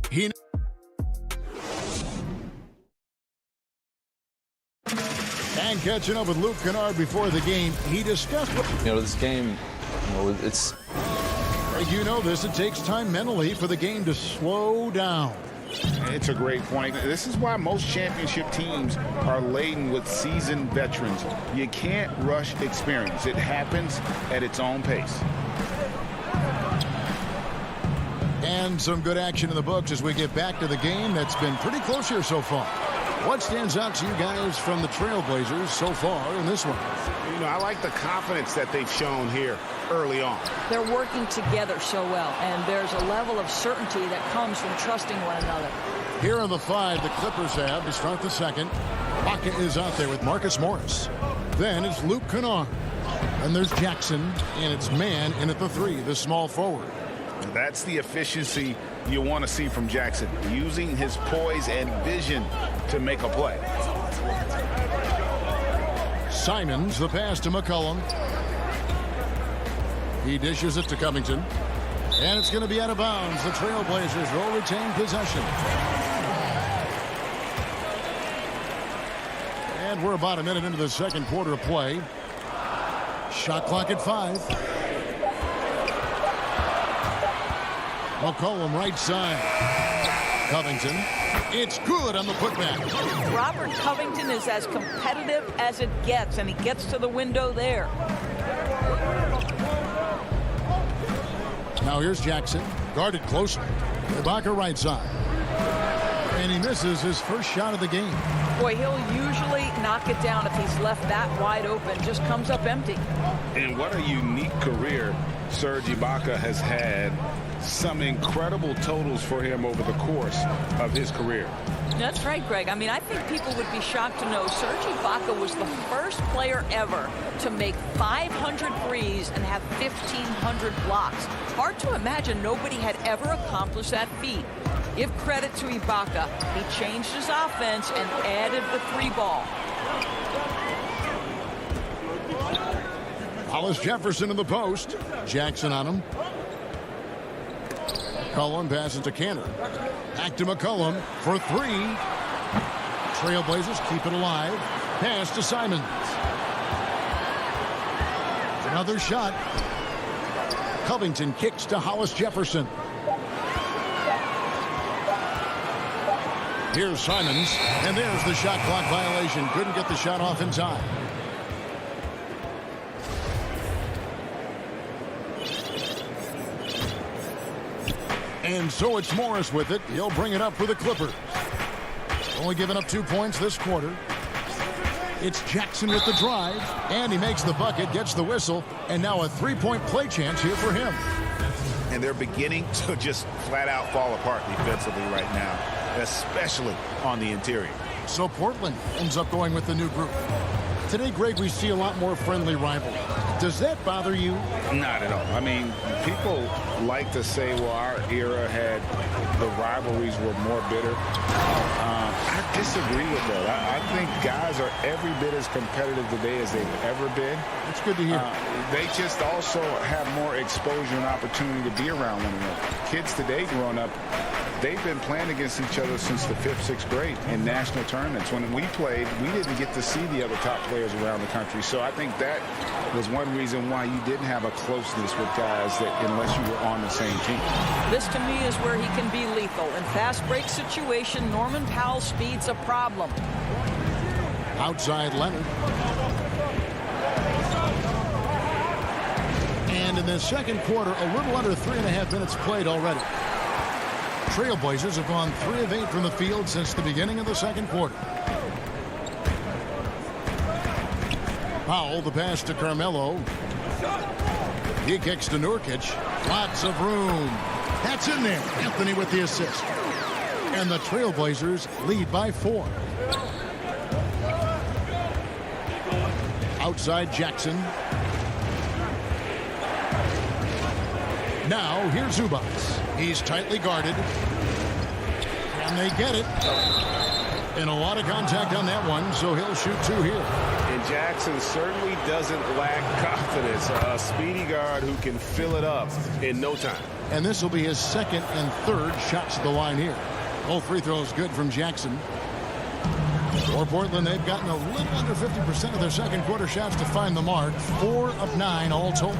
S1: And catching up with Luke Kennard before the game, he discussed what...
S5: this game, it's...
S1: You know this, it takes time mentally for the game to slow down.
S3: It's a great point. This is why most championship teams are laden with seasoned veterans. You can't rush experience. It happens at its own pace.
S1: And some good action in the books as we get back to the game that's been pretty close here so far. What stands out to you guys from the Trailblazers so far in this one?
S3: I like the confidence that they've shown here early on.
S13: They're working together so well, and there's a level of certainty that comes from trusting one another.
S1: Here are the 5 the Clippers have to start the second. Ibaka is out there with Marcus Morris. Then it's Luke Kennard. And there's Jackson, and it's man in at the 3, the small forward.
S3: That's the efficiency you want to see from Jackson, using his poise and vision to make a play.
S1: Simons, the pass to McCollum. He dishes it to Covington. And it's going to be out of bounds. The Trailblazers will retain possession. And we're about a minute into the second quarter of play. Shot clock at 5. McCollum right side. Covington. It's good on the putback.
S13: Robert Covington is as competitive as it gets, and he gets to the window there.
S1: Now here's Jackson. Guarded closely. Ibaka right side. And he misses his first shot of the game.
S13: Boy, he'll usually knock it down if he's left that wide open. Just comes up empty.
S3: And what a unique career Serge Ibaka has had. Some incredible totals for him over the course of his career.
S13: That's right, Greg. I mean, I think people would be shocked to know Serge Ibaka was the first player ever to make 500 threes and have 1,500 blocks. Hard to imagine nobody had ever accomplished that feat. Give credit to Ibaka. He changed his offense and added the three ball.
S1: Hollis Jefferson in the post. Jackson on him. McCollum passes to Canner. Back to McCollum for three. Trailblazers keep it alive. Pass to Simons. Another shot. Covington kicks to Hollis Jefferson. Here's Simons, and there's the shot clock violation. Couldn't get the shot off in time. And so it's Morris with it. He'll bring it up for the Clippers. Only giving up 2 points this quarter. It's Jackson with the drive, and he makes the bucket, gets the whistle, and now a three-point play chance here for him.
S3: And they're beginning to just flat out fall apart defensively right now, especially on the interior.
S1: So Portland ends up going with the new group. Today, Greg, we see a lot more friendly rivalry. Does that bother you?
S3: Not at all. I mean, people like to say, well, our era had the rivalries were more bitter. I disagree with that. I think guys are every bit as competitive today as they've ever been.
S1: That's good to hear.
S3: They just also have more exposure and opportunity to be around one another. Kids today growing up, they've been playing against each other since the 5th, 6th grade in national tournaments. When we played, we didn't get to see the other top players around the country. So I think that was one reason why you didn't have a closeness with guys that unless you were on the same team.
S13: This to me is where he can be lethal. In fast break situation, Norman Powell's speed's a problem.
S1: Outside Leonard. And in the second quarter, a little under 3.5 minutes played already. Trailblazers have gone 3 of 8 from the field since the beginning of the second quarter. Powell, the pass to Carmelo. He kicks to Nurkic. Lots of room. That's in there. Anthony with the assist. And the Trailblazers lead by 4. Outside Jackson. Now here's Zubac. He's tightly guarded. And they get it. And a lot of contact on that one, so he'll shoot 2 here.
S4: And Jackson certainly doesn't lack confidence. A speedy guard who can fill it up in no time.
S1: And this will be his second and third shots at the line here. Both free throws good from Jackson. For Portland, they've gotten a little under 50% of their second quarter shots to find the mark. 4 of 9 all told.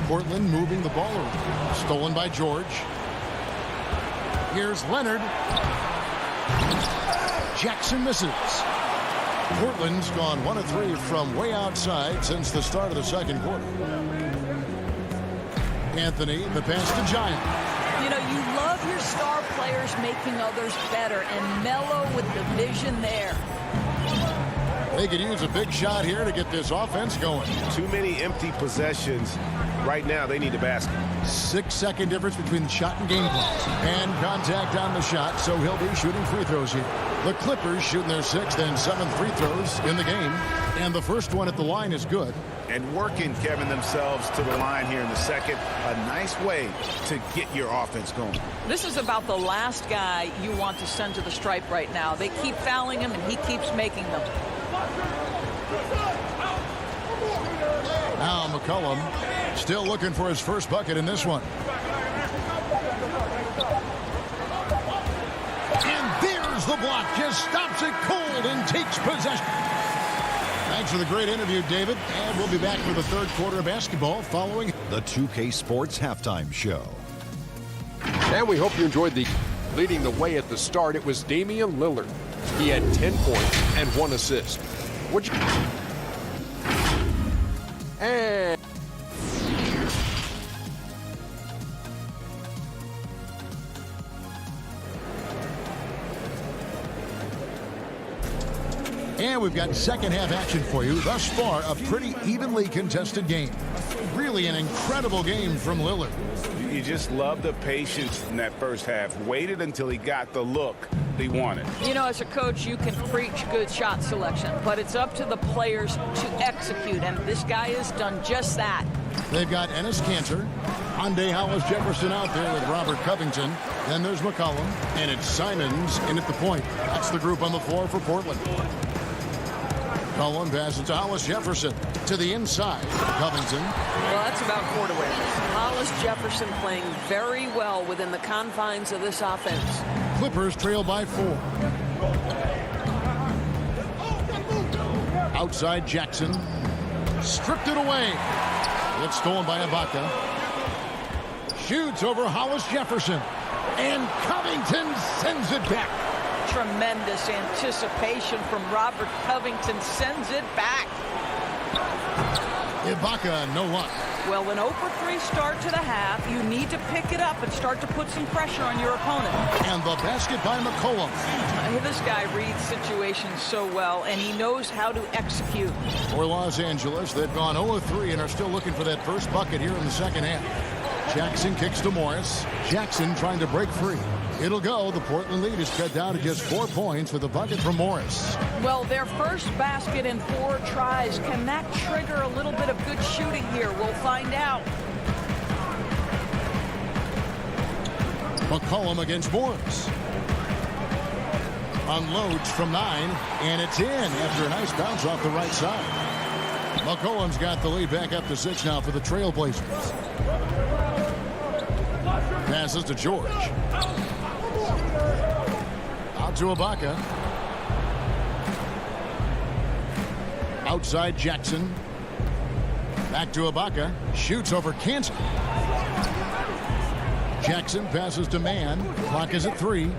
S1: Portland moving the ball around. Stolen by George. Here's Leonard. Jackson misses. Portland's gone 1 of 3 from way outside since the start of the second quarter. Anthony, the pass to Giant.
S13: You know, you love your star players making others better, and Melo with the vision there.
S1: They could use a big shot here to get this offense going.
S4: Too many empty possessions. Right now, they need a basket.
S1: 6-second difference between the shot and game clock. And contact on the shot, so he'll be shooting free throws here. The Clippers shooting their 6th and 7th free throws in the game. And the first one at the line is good.
S3: And working, Kevin, themselves to the line here in the second. A nice way to get your offense going.
S13: This is about the last guy you want to send to the stripe right now. They keep fouling him, and he keeps making them.
S1: Now McCollum still looking for his first bucket in this one. And there's the block. Just stops it cold and takes possession. Thanks for the great interview, David. And we'll be back for the third quarter of basketball following
S6: the 2K Sports Halftime Show.
S7: And we hope you enjoyed the leading the way at the start. It was Damian Lillard. He had 10 points and 1 assist. And
S1: And we've got second half action for you. Thus far, a pretty evenly contested game. Really an incredible game from Lillard.
S3: You just love the patience in that first half. Waited until he got the look he wanted.
S13: You know, as a coach, you can preach good shot selection, but it's up to the players to execute, and this guy has done just that.
S1: They've got Ennis Cantor, Hyundai Hollis Jefferson out there with Robert Covington. Then there's McCollum, and it's Simons in at the point. That's the group on the floor for Portland. Cullen passes to Hollis Jefferson to the inside. Covington.
S14: Well, that's about court awareness. Hollis Jefferson playing very well within the confines of this offense.
S1: Clippers trail by 4. Outside Jackson. Stripped it away. It's stolen by Ibaka. Shoots over Hollis Jefferson. And Covington sends it back.
S13: Tremendous anticipation from Robert Covington, sends it back.
S1: Ibaka, no luck.
S13: Well, an 0-for-3 start to the half. You need to pick it up and start to put some pressure on your opponent.
S1: And the basket by McCollum.
S13: This guy reads situations so well, and he knows how to execute.
S1: For Los Angeles, they've gone 0-3 and are still looking for that first bucket here in the second half. Jackson kicks to Morris. Jackson trying to break free. It'll go. The Portland lead is cut down to just 4 points with a bucket from Morris.
S13: Well, their first basket in 4 tries. Can that trigger a little bit of good shooting here? We'll find out.
S1: McCollum against Morris. Unloads from 9, and it's in after a nice bounce off the right side. McCollum's got the lead back up to 6 now for the Trailblazers. Passes to George. Out to Ibaka. Outside Jackson. Back to Ibaka. Shoots over Cantor. Jackson passes to Mann. Clock is at 3.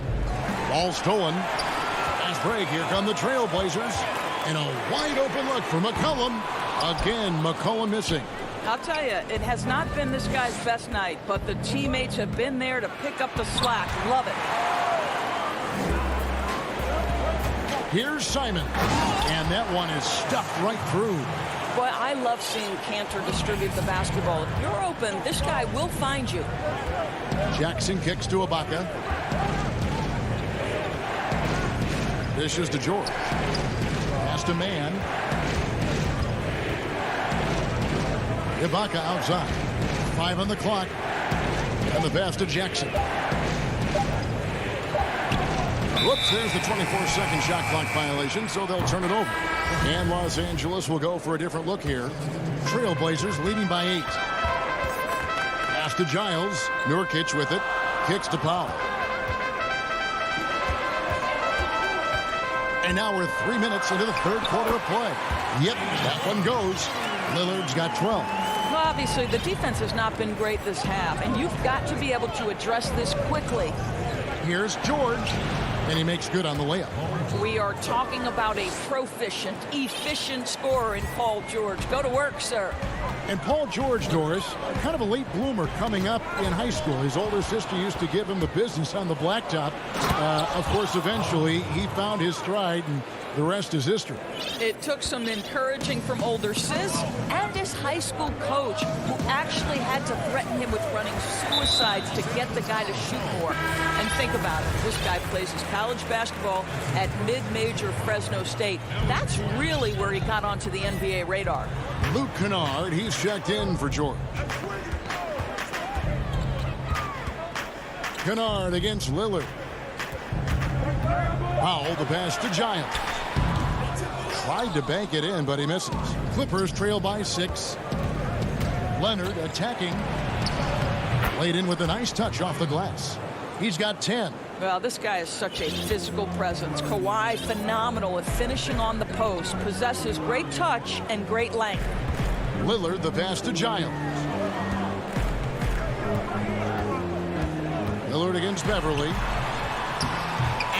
S1: Ball stolen. Fast break. Here come the Trailblazers. And a wide open look for McCollum. Again, McCollum missing.
S13: I'll tell you, it has not been this guy's best night, but the teammates have been there to pick up the slack. Love it.
S1: Here's Simon. And that one is stuffed right through.
S13: Boy, I love seeing Cantor distribute the basketball. If you're open, this guy will find you.
S1: Jackson kicks to Ibaka. Dishes to George. Pass to Mann. Ibaka outside. 5 on the clock. And the pass to Jackson. Whoops, there's the 24-second shot clock violation, so they'll turn it over. And Los Angeles will go for a different look here. Trailblazers leading by 8. Pass to Giles. Nurkic with it. Kicks to Powell. And now we're 3 minutes into the third quarter of play. Yep, that one goes. Lillard's got 12.
S13: Well, obviously, the defense has not been great this half, and you've got to be able to address this quickly.
S1: Here's George, and he makes good on the layup.
S13: We are talking about a proficient, efficient scorer in Paul George. Go to work, sir.
S1: And Paul George, Doris, kind of a late bloomer coming up in high school. His older sister used to give him the business on the blacktop. Of course, eventually, he found his stride, and the rest is history.
S13: It took some encouraging from older sis and his high school coach, who actually had to threaten him with running suicides to get the guy to shoot more. And think about it. This guy plays his college basketball at mid-major Fresno State. That's really where he got onto the NBA radar.
S1: Luke Kennard, he's checked in for George. Kennard against Lillard. Powell, the pass to Giles. Tried to bank it in, but he misses. Clippers trail by 6. Leonard attacking. Laid in with a nice touch off the glass. He's got 10.
S13: Well, this guy is such a physical presence. Kawhi, phenomenal at finishing on the post. Possesses great touch and great length.
S1: Lillard, the pass to Giles. Lillard against Beverly.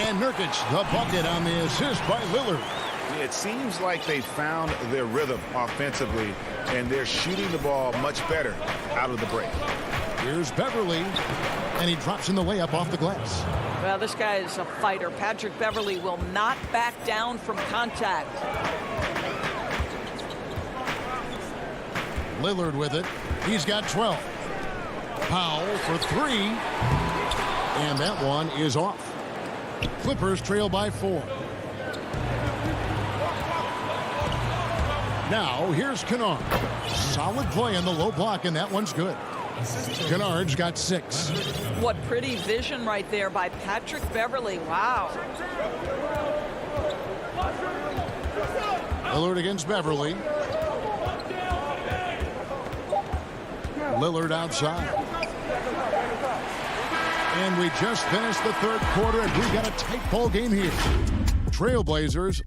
S1: And Nurkic, the bucket on the assist by Lillard.
S3: It seems like they found their rhythm offensively, and they're shooting the ball much better out of the break.
S1: Here's Beverly. And he drops in the layup off the glass.
S13: Well, this guy is a fighter. Patrick Beverley will not back down from contact.
S1: Lillard with it. He's got 12. Powell for 3. And that one is off. Clippers trail by 4. Now, here's Kennard. Solid play in the low block, and that one's good. Kennard's got 6.
S13: What pretty vision right there by Patrick Beverley. Wow.
S1: Lillard against Beverley. Lillard outside. And we just finished the third quarter, and we've got a tight ball game here. Trailblazers.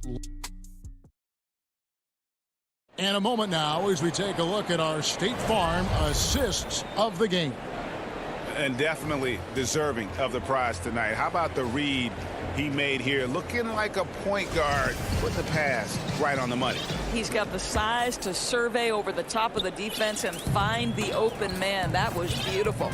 S1: And a moment now as we take a look at our State Farm assists of the game.
S3: And definitely deserving of the prize tonight. How about the read he made here? Looking like a point guard. Put the pass right on the money.
S13: He's got the size to survey over the top of the defense and find the open man. That was beautiful.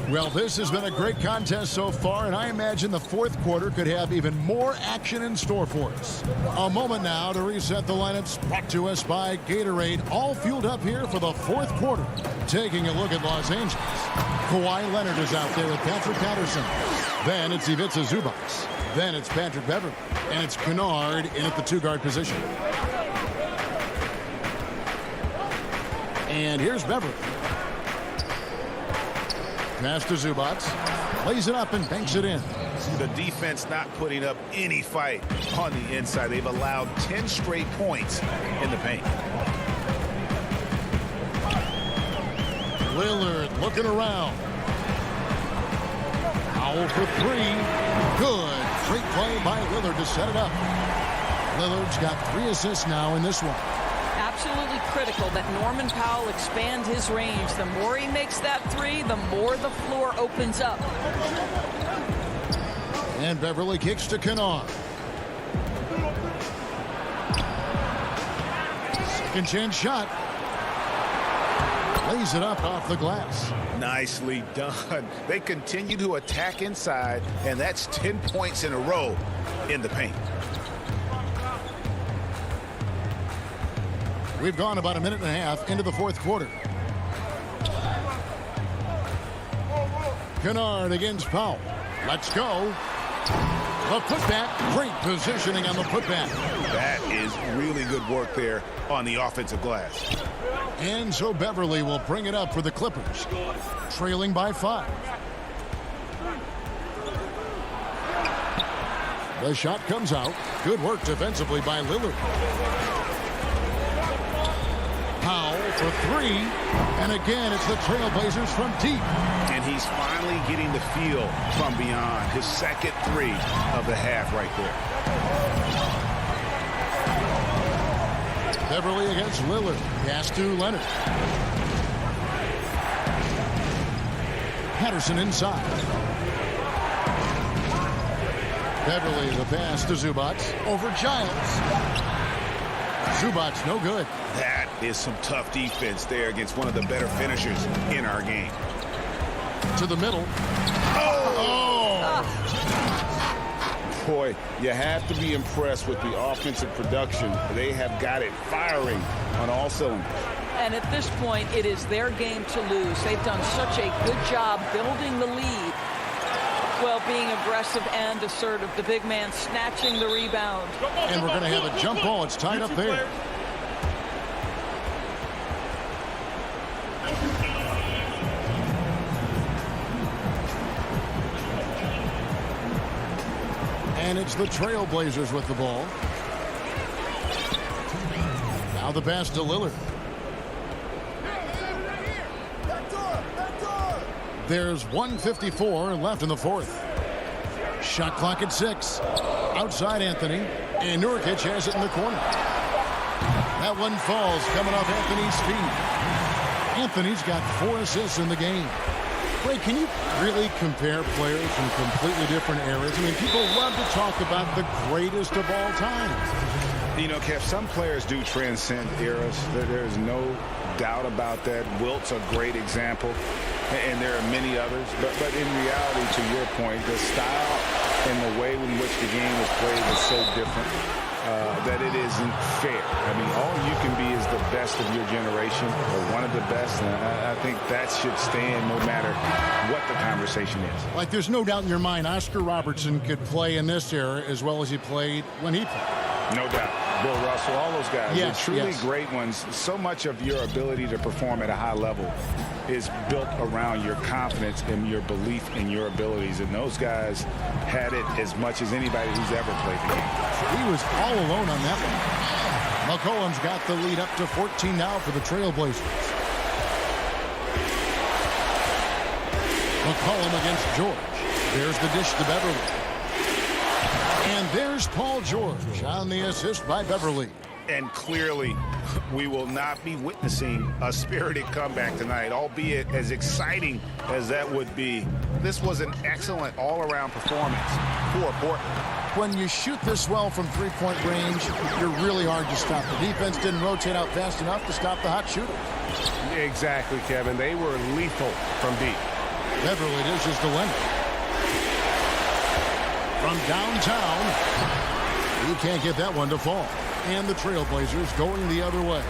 S1: Well, this has been a great contest so far, and I imagine the fourth quarter could have even more action in store for us. A moment now to reset the lineups, brought to us by Gatorade, all fueled up here for the fourth quarter. Taking a look at Los Angeles. Kawhi Leonard is out there with Patrick Patterson. Then it's Ivica Zubac. Then it's Patrick Beverley. And it's Kennard in at the 2-guard position. And here's Beverley. Pass to Zubac. Lays it up and banks it in.
S3: The defense not putting up any fight on the inside. They've allowed 10 straight points in the paint.
S1: Lillard looking around. Powell for 3. Good. Great play by Lillard to set it up. Lillard's got 3 assists now in this one.
S13: Absolutely critical that Norman Powell expand his range. The more he makes that 3, the more the floor opens up.
S1: And Beverley kicks to Kennard. Second chance shot. Lays it up off the glass.
S3: Nicely done. They continue to attack inside, and that's 10 points in a row in the paint.
S1: We've gone about a minute and a half into the fourth quarter. Kennard against Powell. Let's go. The putback. Great positioning on the putback.
S3: That is really good work there on the offensive glass.
S1: And so Beverley will bring it up for the Clippers. Trailing by 5. The shot comes out. Good work defensively by Lillard. Powell for 3. And again, it's the Trailblazers from deep.
S3: And he's finally getting the feel from beyond. His second 3 of the half right there.
S1: Beverley against Lillard. Pass to Leonard. Patterson inside. Beverley the pass to Zubac. Over Giles. Zubac no good.
S3: That is some tough defense there against one of the better finishers in our game.
S1: To the middle.
S4: Boy, you have to be impressed with the offensive production. They have got it firing on all cylinders.
S13: And at this point, it is their game to lose. They've done such a good job building the lead, well, being aggressive and assertive. The big man snatching the rebound.
S1: And we're going to have a jump ball. It's tied up there. And it's the Trailblazers with the ball. Now the pass to Lillard. There's 1:54 left in the fourth. Shot clock at 6. Outside Anthony. And Nurkic has it in the corner. That one falls coming off Anthony's feet. Anthony's got 4 assists in the game. Ray, can you really compare players from completely different eras? I mean, people love to talk about the greatest of all time.
S3: You know, Kev, some players do transcend eras. There's no doubt about that. Wilt's a great example. and there are many others. But in reality, to your point, the style and the way in which the game was played was so different that it isn't fair. I mean, all you can be is the best of your generation or one of the best. And I think that should stand no matter what the conversation is.
S1: Like, there's no doubt in your mind Oscar Robertson could play in this era as well as he played when he played.
S3: No doubt. Bill Russell, all those guys.
S1: Yes,
S3: They're truly
S1: yes.
S3: great ones. So much of your ability to perform at a high level is built around your confidence and your belief in your abilities. And those guys had it as much as anybody who's ever played the game.
S1: He was all alone on that one. McCollum's got the lead up to 14 now for the Trailblazers. McCollum against George. There's the dish to Beverly. And there's Paul George on the assist by Beverly.
S3: And clearly, we will not be witnessing a spirited comeback tonight, albeit as exciting as that would be. This was an excellent all-around performance for Portland.
S1: When you shoot this well from three-point range, you're really hard to stop. The defense didn't rotate out fast enough to stop the hot shooters.
S4: Exactly, Kevin. They were lethal from deep.
S1: Beverly dishes to Leonard. From downtown, he can't get that one to fall. And the Trailblazers going the other way.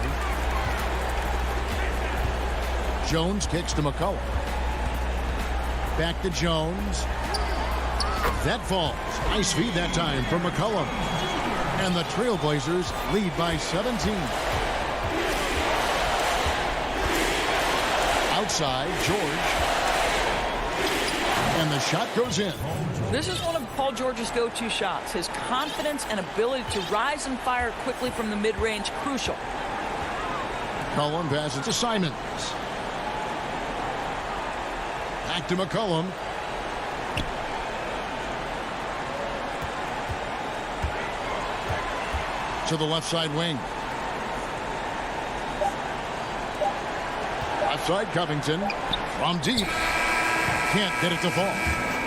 S1: Jones kicks to McCollum. Back to Jones. That falls. Nice feed that time from McCollum. And the Trailblazers lead by 17. Outside, George. And the shot goes in.
S13: This is one of Paul George's go-to shots. His confidence and ability to rise and fire quickly from the mid-range, crucial.
S1: McCollum passes to Simons. Back to McCollum. To the left side wing. Left side Covington. From deep. Can't get it to fall.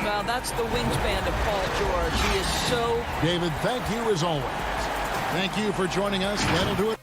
S13: Well, that's the wingspan of Paul George. He is so...
S1: David, thank you as always. Thank you for joining us. That'll do it.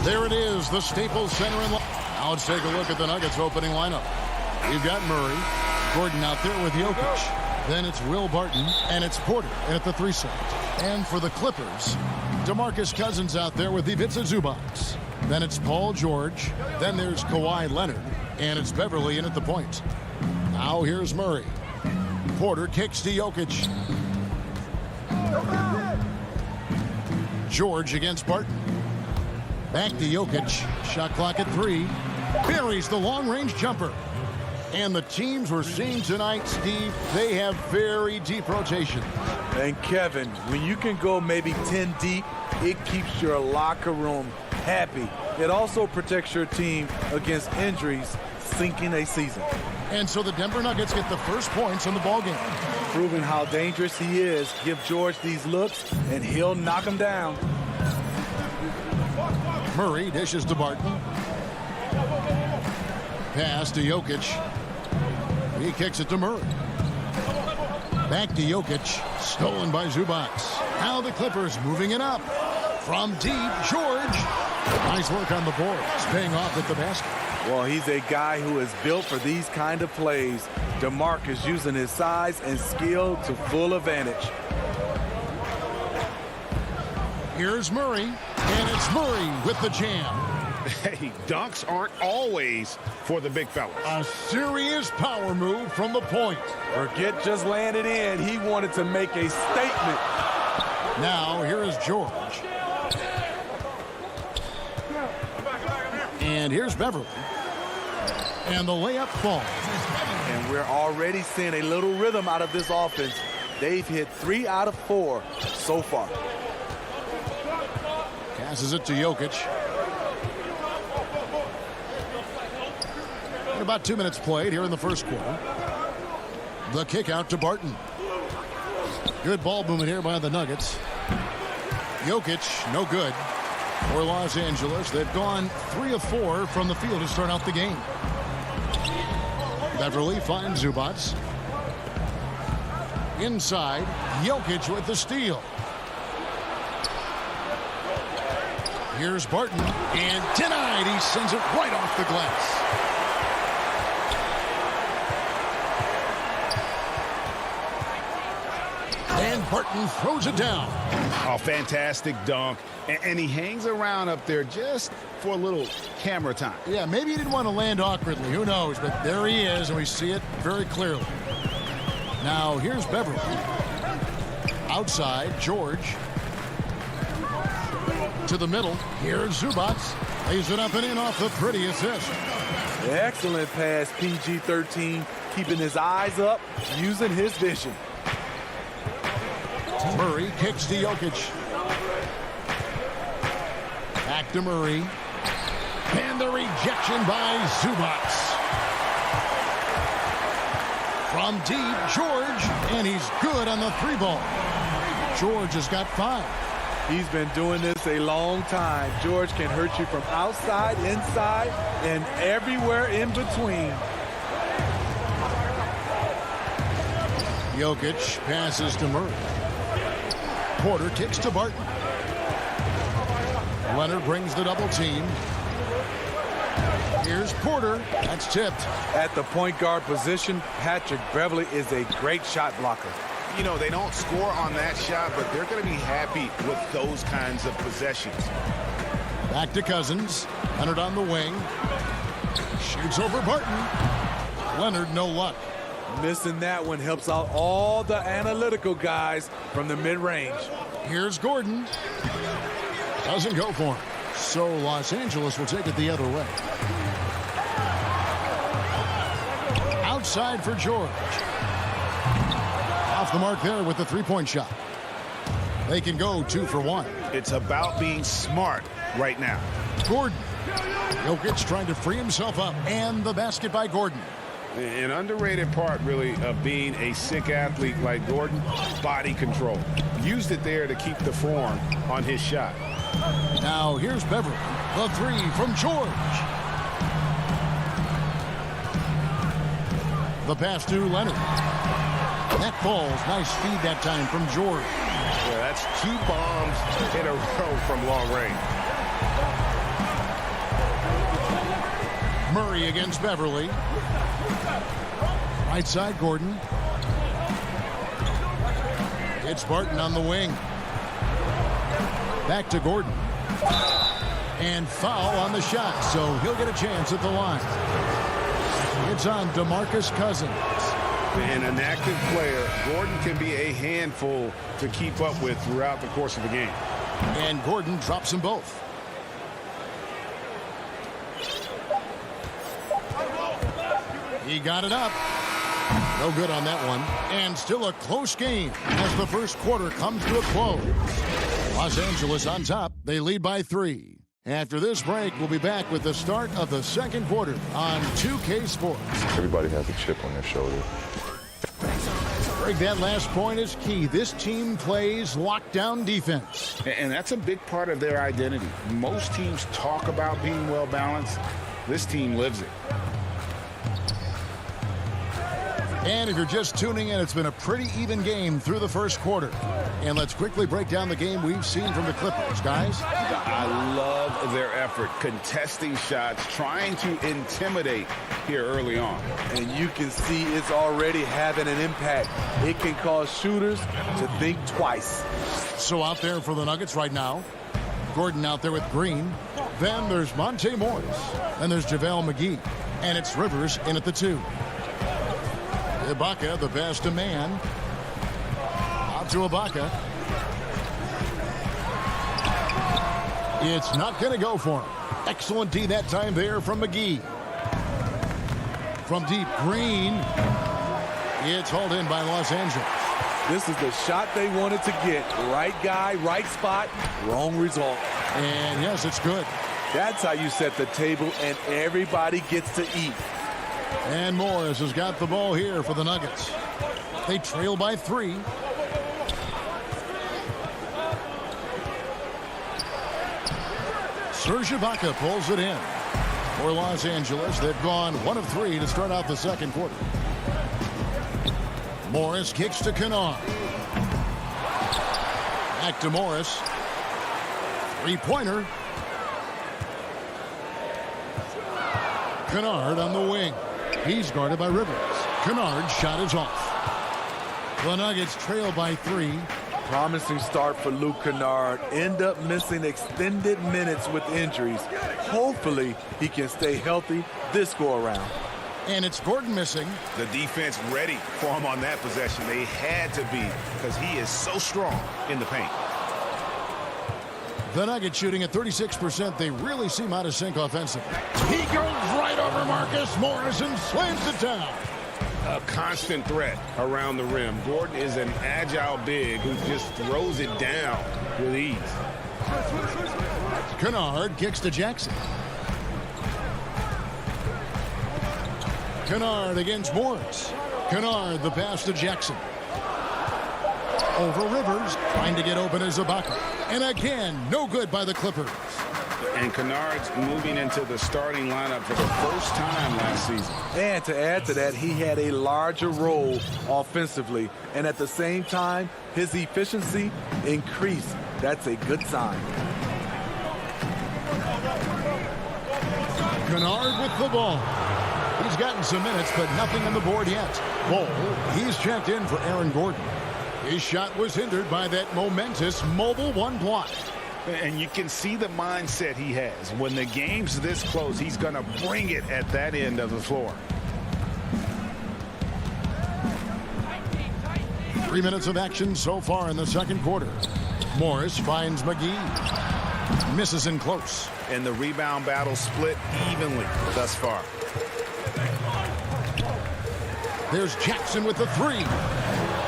S1: There it is, the Staples Center. Now let's take a look at the Nuggets opening lineup. We've got Murray, Gordon out there with Jokic. Then it's Will Barton, and it's Porter at the 3 slot. And for the Clippers, DeMarcus Cousins out there with Ivica Zubac. Then it's Paul George. Then there's Kawhi Leonard, and it's Beverly in at the point. Now here's Murray. Porter kicks to Jokic. George against Barton. Back to Jokic. Shot clock at 3. Buries the long-range jumper. And the teams we're seeing tonight, Steve, they have very deep rotation.
S2: And Kevin, when you can go maybe 10 deep, it keeps your locker room happy. It also protects your team against injuries sinking a season.
S1: And so the Denver Nuggets get the first points in the ballgame.
S2: Proving how dangerous he is. Give George these looks, and he'll knock him down.
S1: Murray dishes to Barton. Pass to Jokic. He kicks it to Murray. Back to Jokic. Stolen by Zubac. Now the Clippers moving it up. From deep, George. Nice work on the boards. Paying off at the basket.
S2: Well, he's a guy who is built for these kind of plays. DeMarcus using his size and skill to full advantage.
S1: Here's Murray, and it's Murray with the jam.
S3: Hey, dunks aren't always for the big fellas.
S1: A serious power move from the point.
S2: Forget just laying it in. He wanted to make a statement.
S1: Now, here is George. And here's Beverly. And the layup falls.
S2: And we're already seeing a little rhythm out of this offense. They've hit 3 out of 4 so far.
S1: Passes it to Jokic. And about 2 minutes played here in the first quarter. The kick out to Barton. Good ball movement here by the Nuggets. Jokic, no good. For Los Angeles, they've gone 3 of 4 from the field to start out the game. Beverly finds Zubac. Inside, Jokic with the steal. Here's Barton, and denied. He sends it right off the glass. And Barton throws it down.
S3: Oh, fantastic dunk. And he hangs around up there just for a little camera time.
S1: Yeah, maybe he didn't want to land awkwardly. Who knows? But there he is, and we see it very clearly. Now here's Beverly. Outside, George. To the middle. Here's Zubac. Lays it up and in off the pretty assist.
S2: Excellent pass, PG-13. Keeping his eyes up, using his vision.
S1: Murray kicks to Jokic. Back to Murray. And the rejection by Zubac. From deep, George, and he's good on the 3-ball. George has got 5.
S2: He's been doing this a long time. George can hurt you from outside, inside, and everywhere in between.
S1: Jokic passes to Murray. Porter kicks to Barton. Leonard brings the double team. Here's Porter. That's tipped.
S2: At the point guard position, Patrick Beverly is a great shot blocker.
S3: You know, they don't score on that shot, but they're going to be happy with those kinds of possessions.
S1: Back to Cousins. Leonard on the wing. Shoots over Barton. Leonard, no luck.
S2: Missing that one helps out all the analytical guys from the mid-range.
S1: Here's Gordon. Doesn't go for him. So Los Angeles will take it the other way. Outside for George. Off the mark there with the 3-point shot. They can go 2 for 1.
S3: It's about being smart right now.
S1: Gordon. Jokic trying to free himself up. And the basket by Gordon.
S3: An underrated part, really, of being a sick athlete like Gordon, body control. Used it there to keep the form on his shot.
S1: Now here's Beverly. The 3 from George. The pass to Leonard. That falls. Nice feed that time from George.
S4: Yeah, that's 2 bombs in a row from long range.
S1: Murray against Beverly. Right side, Gordon. It's Barton on the wing. Back to Gordon. And foul on the shot, so he'll get a chance at the line. It's on DeMarcus Cousins.
S3: And an active player, Gordon can be a handful to keep up with throughout the course of the game.
S1: And Gordon drops them both. He got it up. No good on that one. And still a close game as the first quarter comes to a close. Los Angeles on top. They lead by 3. After this break, we'll be back with the start of the second quarter on 2K Sports.
S12: Everybody has a chip on their shoulder.
S1: Greg, that last point is key. This team plays lockdown defense.
S3: And that's a big part of their identity. Most teams talk about being well balanced. This team lives it.
S1: And if you're just tuning in, it's been a pretty even game through the first quarter. And let's quickly break down the game we've seen from the Clippers, guys.
S3: I love their effort, contesting shots, trying to intimidate here early on.
S2: And you can see it's already having an impact. It can cause shooters to think twice.
S1: So out there for the Nuggets right now, Gordon out there with Green. Then there's Monte Morris. And there's JaVale McGee. And it's Rivers in at the 2. Ibaka, the pass to man. Out to Ibaka. It's not going to go for him. Excellent D that time there from McGee. From deep, Green. It's hauled in by Los Angeles.
S2: This is the shot they wanted to get. Right guy, right spot, wrong result.
S1: And yes, it's good.
S2: That's how you set the table and everybody gets to eat.
S1: And Morris has got the ball here for the Nuggets. They trail by 3. Serge Ibaka pulls it in. For Los Angeles, they've gone 1 of 3 to start out the second quarter. Morris kicks to Kennard. Back to Morris. 3-pointer. Kennard on the wing. He's guarded by Rivers. Kennard's shot is off. The Nuggets trail by 3.
S2: Promising start for Luke Kennard. End up missing extended minutes with injuries. Hopefully, he can stay healthy this go around.
S1: And it's Gordon missing.
S4: The defense ready for him on that possession. They had to be because he is so strong in the paint.
S1: The Nuggets shooting at 36%. They really seem out of sync offensively. He goes right over Marcus Morris and slams it down.
S4: A constant threat around the rim. Gordon is an agile big who just throws it down with ease.
S1: Kennard kicks to Jackson. Kennard against Morris. Kennard, the pass to Jackson. Over Rivers, trying to get open as Ibaka. And again, no good by the Clippers.
S3: And Kennard's moving into the starting lineup for the first time last season.
S2: And to add to that, he had a larger role offensively. And at the same time, his efficiency increased. That's a good sign.
S1: Kennard with the ball. He's gotten some minutes, but nothing on the board yet. Ball, he's checked in for Aaron Gordon. His shot was hindered by that momentous mobile one block.
S3: And you can see the mindset he has. When the game's this close, he's going to bring it at that end of the floor.
S1: 3 minutes of action so far in the second quarter. Morris finds McGee. Misses in close.
S4: And the rebound battle split evenly thus far.
S1: There's Jackson with the three.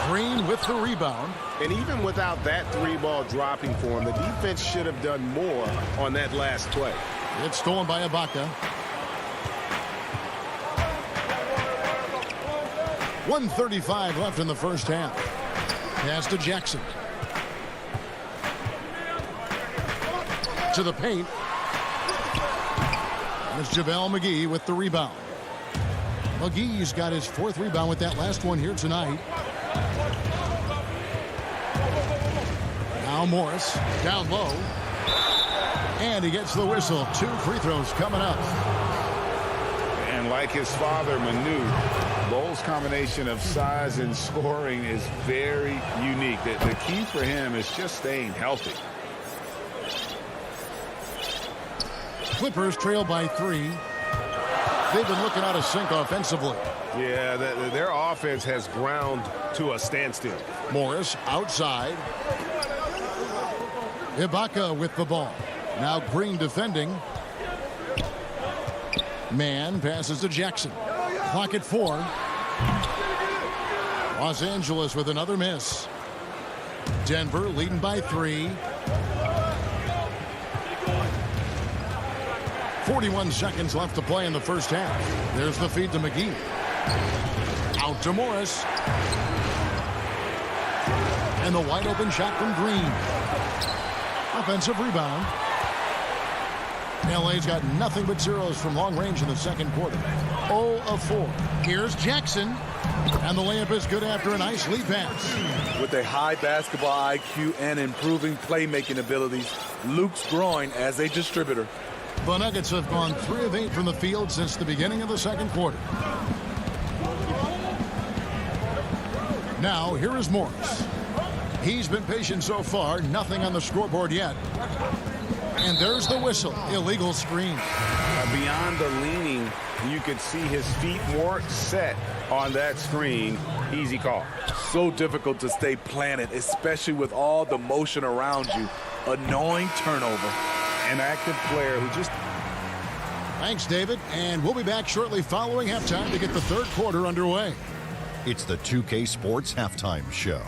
S1: Green with the rebound.
S4: And even without that three ball dropping for him, the defense should have done more on that last play.
S1: It's stolen by Ibaka. 1:35 left in the first half. Pass to Jackson. To the paint. It's JaVale McGee with the rebound. McGee's got his fourth rebound with that last one here tonight. Now Morris down low. And he gets the whistle. 2 free throws coming up.
S3: And like his father, Manu, Bowles' combination of size and scoring is very unique. The key for him is just staying healthy.
S1: Clippers trail by 3. They've been looking out of sync offensively.
S4: Yeah, their offense has ground to a standstill.
S1: Morris outside. Ibaka with the ball. Now Green defending. Man passes to Jackson. Clock at 4. Los Angeles with another miss. Denver leading by 3. 41 seconds left to play in the first half. There's the feed to McGee. Out to Morris. And the wide open shot from Green. Offensive rebound. LA's got nothing but zeros from long range in the second quarter. 0 of 4. Here's Jackson. And the layup is good after a nice lead pass.
S2: With a high basketball IQ and improving playmaking abilities, Luke's growing as a distributor.
S1: The Nuggets have gone 3 of 8 from the field since the beginning of the second quarter. Now, here is Morris. He's been patient so far. Nothing on the scoreboard yet. And there's the whistle. Illegal screen.
S3: Beyond the leaning, you could see his feet more set on that screen. Easy call.
S2: So difficult to stay planted, especially with all the motion around you. Annoying turnover.
S3: An active player who just...
S1: Thanks, David. And we'll be back shortly following halftime to get the third quarter underway.
S6: It's the 2K Sports Halftime Show.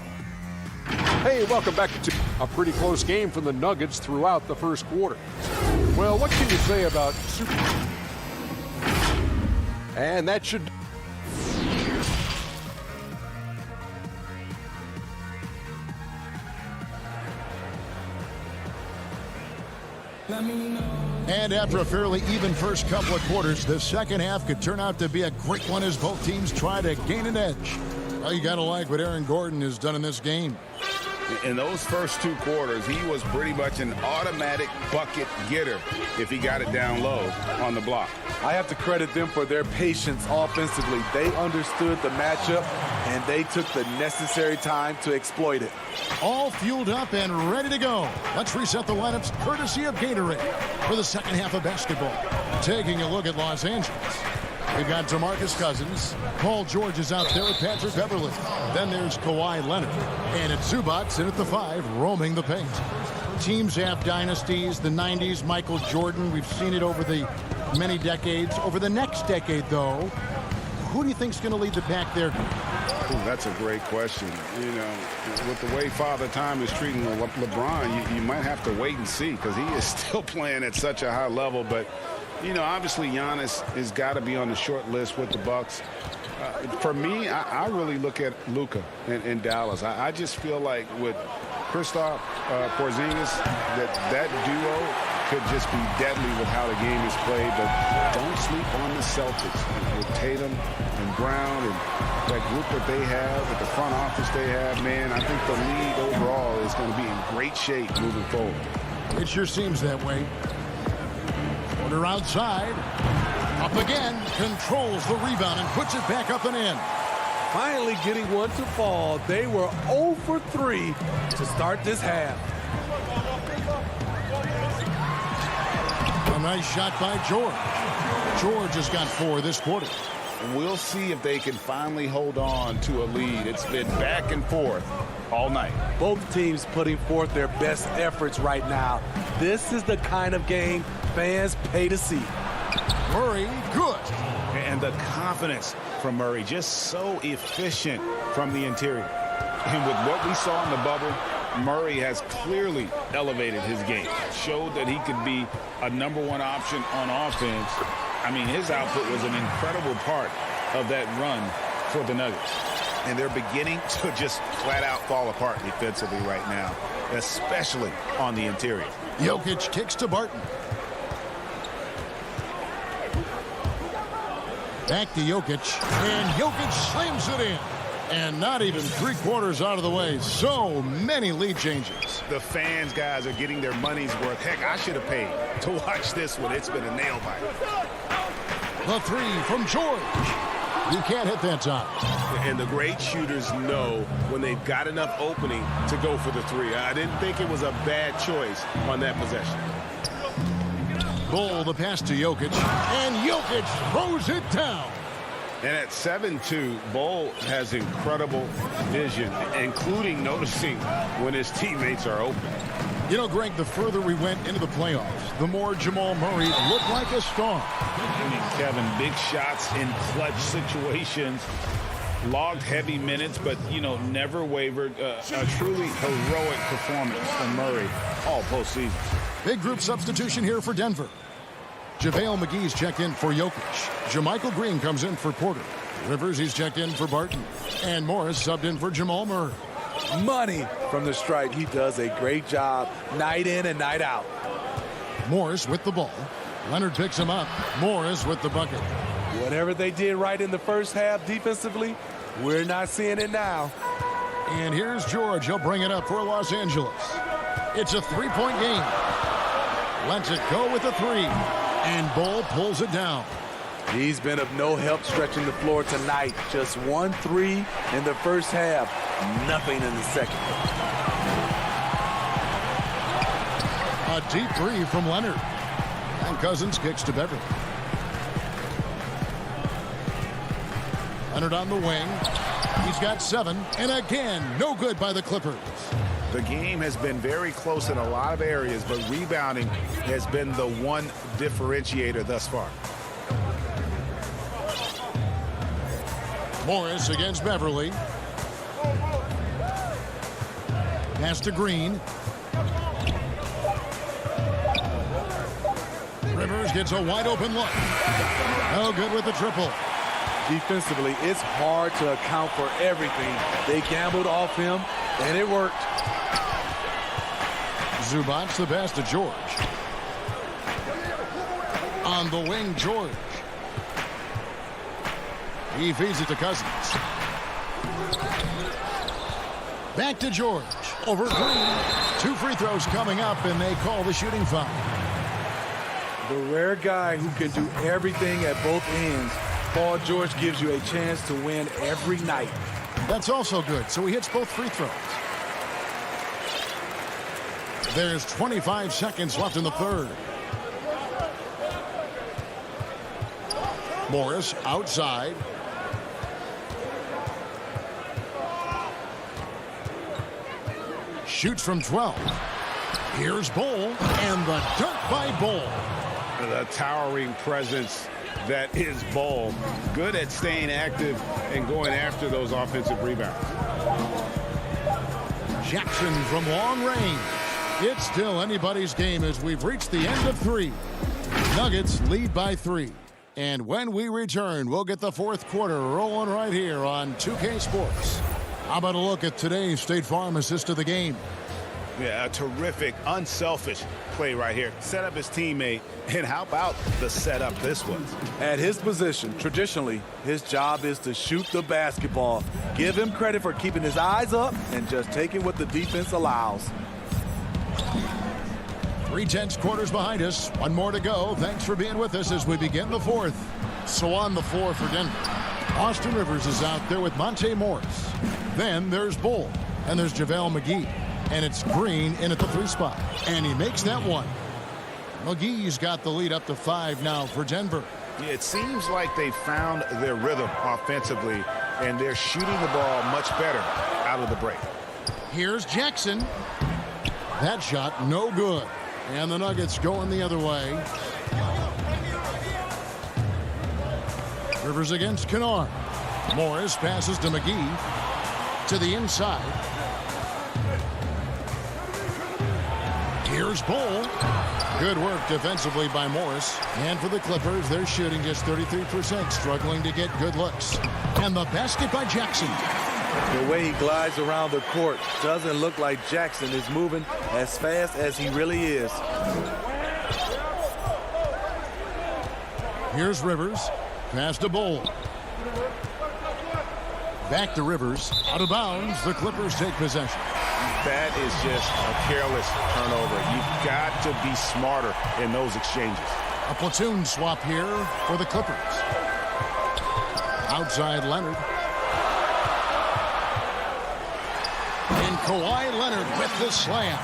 S7: Hey, welcome back to a pretty close game for the Nuggets throughout the first quarter. Well, what can you say about Super... And that should...
S1: And after a fairly even first couple of quarters, the second half could turn out to be a great one as both teams try to gain an edge. Well, you got to like what Aaron Gordon has done in this game.
S3: In those first 2 quarters, he was pretty much an automatic bucket getter if he got it down low on the block.
S2: I have to credit them for their patience offensively. They understood the matchup, and they took the necessary time to exploit it.
S1: All fueled up and ready to go. Let's reset the lineups courtesy of Gatorade for the second half of basketball. Taking a look at Los Angeles. We've got DeMarcus Cousins. Paul George is out there with Patrick Beverley. Then there's Kawhi Leonard. And it's Zubac in at the 5, roaming the paint. Teams have dynasties. The 90s, Michael Jordan. We've seen it over the many decades. Over the next decade, though, who do you think is going to lead the pack there?
S3: Ooh, that's a great question. You know, with the way Father Time is treating LeBron, you might have to wait and see because he is still playing at such a high level. But, you know, obviously Giannis has got to be on the short list with the Bucks. For me, I really look at Luka in Dallas. I just feel like with Kristaps Porzingis, that duo could just be deadly with how the game is played. But don't sleep on the Celtics with Tatum and Brown and that group that they have, with the front office they have. Man, I think the league overall is going to be in great shape moving forward.
S1: It sure seems that way. Porter outside. Up again. Controls the rebound and puts it back up and in.
S2: Finally getting one to fall. They were 0 for 3 to start this half.
S1: A nice shot by George. George has got 4 this quarter.
S3: We'll see if they can finally hold on to a lead. It's been back and forth all night.
S2: Both teams putting forth their best efforts right now. This is the kind of game fans pay to see.
S1: Murray, good.
S3: And the confidence from Murray, just so efficient from the interior. And with what we saw in the bubble, Murray has clearly elevated his game. Showed that he could be a #1 option on offense. I mean, his output was an incredible part of that run for the Nuggets.
S4: And they're beginning to just flat out fall apart defensively right now, especially on the interior.
S1: Jokic kicks to Barton. Back to Jokic, and Jokic slams it in. And not even 3/4 out of the way. So many lead changes.
S4: The fans, guys, are getting their money's worth. Heck, I should have paid to watch this one. It's been a nail biter.
S1: The 3 from George. You can't hit that time.
S4: And the great shooters know when they've got enough opening to go for the 3. I didn't think it was a bad choice on that possession.
S1: Bull the pass to Jokic, and Jokic throws it down.
S3: And at 7'2", Bull has incredible vision, including noticing when his teammates are open.
S1: You know, Greg, the further we went into the playoffs, the more Jamal Murray looked like a star.
S3: I mean, Kevin, big shots in clutch situations, logged heavy minutes, but, you know, never wavered. A truly heroic performance from Murray all postseason.
S1: Big group substitution here for Denver. JaVale McGee's checked in for Jokic. JaMychal Green comes in for Porter. Rivers, he's checked in for Barton. And Morris subbed in for Jamal Murray.
S2: Money from the stripe. He does a great job night in and night out.
S1: Morris with the ball. Leonard picks him up. Morris with the bucket.
S2: Whatever they did right in the first half defensively, we're not seeing it now.
S1: And here's George. He'll bring it up for Los Angeles. It's a 3-point game. Lets it go with a 3. And Bull pulls it down.
S2: He's been of no help stretching the floor tonight. Just 1 3 in the first half. Nothing in the second.
S1: A deep 3 from Leonard. And Cousins kicks to Beverly. Leonard on the wing. He's got 7. And again, no good by the Clippers.
S4: The game has been very close in a lot of areas, but rebounding has been the one differentiator thus far.
S1: Morris against Beverly. Pass to Green. Rivers gets a wide open look. No good with the triple.
S2: Defensively, it's hard to account for everything. They gambled off him, and it worked.
S1: Zubac the pass to George. On the wing, George. He feeds it to Cousins. Back to George. Over Green. 2 free throws coming up, and they call the shooting foul.
S2: The rare guy who can do everything at both ends. Paul George gives you a chance to win every night.
S1: That's also good, so he hits both free throws. There's 25 seconds left in the third. Morris outside. Shoots from 12. Here's Bull, and the dunk by Bull.
S3: The towering presence that is Bull. Good at staying active and going after those offensive rebounds.
S1: Jackson from long range. It's still anybody's game as we've reached the end of 3. Nuggets lead by 3. And when we return, we'll get the fourth quarter rolling right here on 2K Sports. How about a look at today's State Farm assist of the game?
S3: Yeah, a terrific, unselfish play right here. Set up his teammate, and how about the setup this was?
S2: At his position, traditionally, his job is to shoot the basketball. Give him credit for keeping his eyes up and just taking what the defense allows.
S1: 3/10 quarters behind us. One more to go. Thanks for being with us as we begin the fourth. So on the floor for Denver, Austin Rivers is out there with Monte Morris. Then there's Bull, and there's JaVale McGee. And it's Green in at the 3 spot. And he makes that one. McGee's got the lead up to 5 now for Denver.
S3: It seems like they found their rhythm offensively, and they're shooting the ball much better out of the break.
S1: Here's Jackson. That shot no good. And the Nuggets going the other way. Rivers against Kennard. Morris passes to McGee. To the inside. Here's Bull. Good work defensively by Morris. And for the Clippers, they're shooting just 33%, struggling to get good looks. And the basket by Jackson.
S2: The way he glides around the court doesn't look like Jackson is moving as fast as he really is.
S1: Here's Rivers. Pass to Bull. Back to Rivers. Out of bounds. The Clippers take possession.
S3: That is just a careless turnover. You've got to be smarter in those exchanges.
S1: A platoon swap here for the Clippers. Outside Leonard. And Kawhi Leonard with the slam.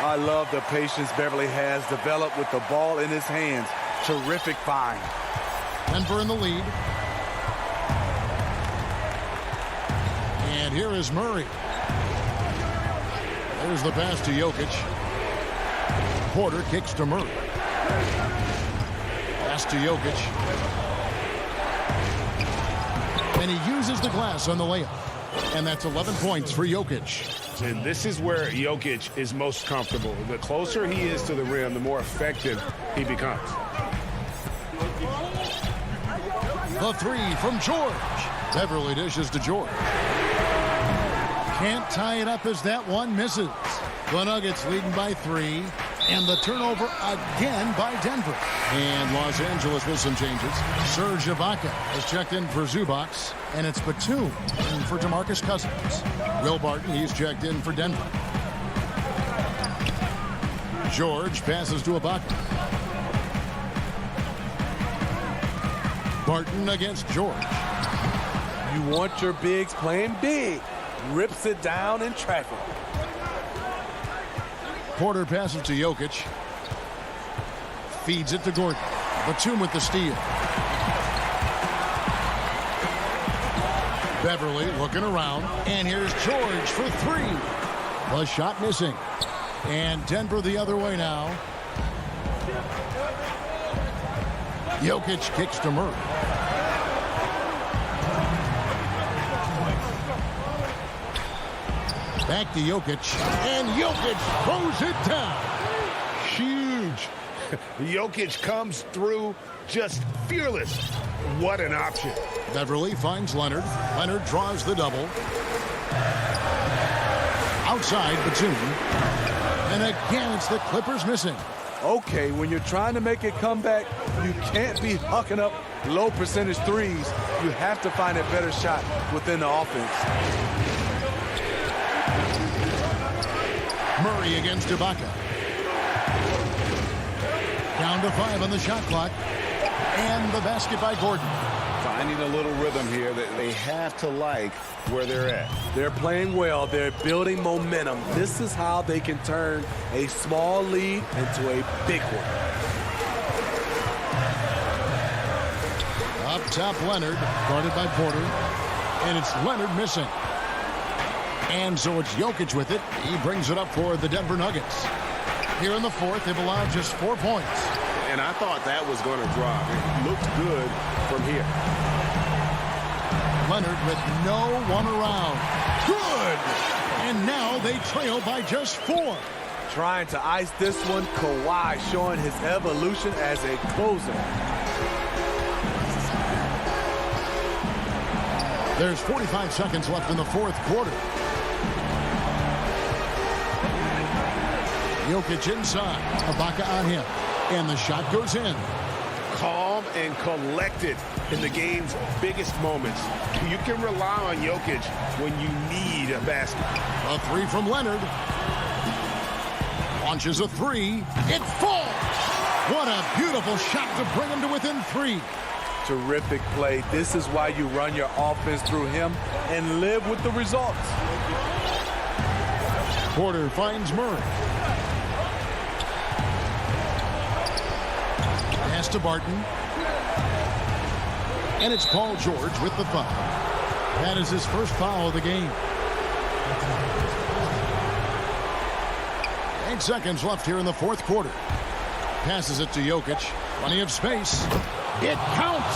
S2: I love the patience Beverly has developed with the ball in his hands. Terrific find.
S1: Denver in the lead. And here is Murray. There's the pass to Jokic. Porter kicks to Murray. Pass to Jokic. And he uses the glass on the layup. And that's 11 points for Jokic.
S3: And this is where Jokic is most comfortable. The closer he is to the rim, the more effective he becomes.
S1: The 3 from George. Beverly dishes to George. Can't tie it up as that one misses. The Nuggets leading by 3. And the turnover again by Denver. And Los Angeles with some changes. Serge Ibaka has checked in for Zubac. And it's Batum in for DeMarcus Cousins. Will Barton, he's checked in for Denver. George passes to Ibaka. Barton against George.
S2: You want your bigs playing big. Rips it down in traffic.
S1: Porter passes to Jokic. Feeds it to Gordon. Batum with the steal. Beverly looking around. And here's George for 3. The shot missing. And Denver the other way now. Jokic kicks to Murray. Back to Jokic. And Jokic throws it down.
S3: Huge. Jokic comes through just fearless. What an option.
S1: Beverly finds Leonard. Leonard draws the double. Outside Batum. And again, it's the Clippers missing.
S2: Okay, when you're trying to make a comeback, you can't be hucking up low percentage threes. You have to find a better shot within the offense.
S1: Murray against Ibaka. Down to 5 on the shot clock. And the basket by Gordon.
S3: Finding a little rhythm here that they have to like where they're at.
S2: They're playing well. They're building momentum. This is how they can turn a small lead into a big one.
S1: Top Leonard, guarded by Porter. And it's Leonard missing. And so it's Jokic with it. He brings it up for the Denver Nuggets. Here in the fourth, they've allowed just 4 points.
S4: And I thought that was going to drop. It looked good from here.
S1: Leonard with no one around. Good! And now they trail by just 4.
S2: Trying to ice this one, Kawhi showing his evolution as a closer.
S1: There's 45 seconds left in the fourth quarter. Jokic inside. Ibaka on him. And the shot goes in.
S4: Calm and collected in the game's biggest moments. You can rely on Jokic when you need a basket.
S1: A 3 from Leonard. Launches a 3. It falls. What a beautiful shot to bring him to within 3.
S2: Terrific play. This is why you run your offense through him and live with the results.
S1: Porter finds Murray. Pass to Barton. And it's Paul George with the foul. That is his first foul of the game. 8 seconds left here in the fourth quarter. Passes it to Jokic. Plenty of space. It counts.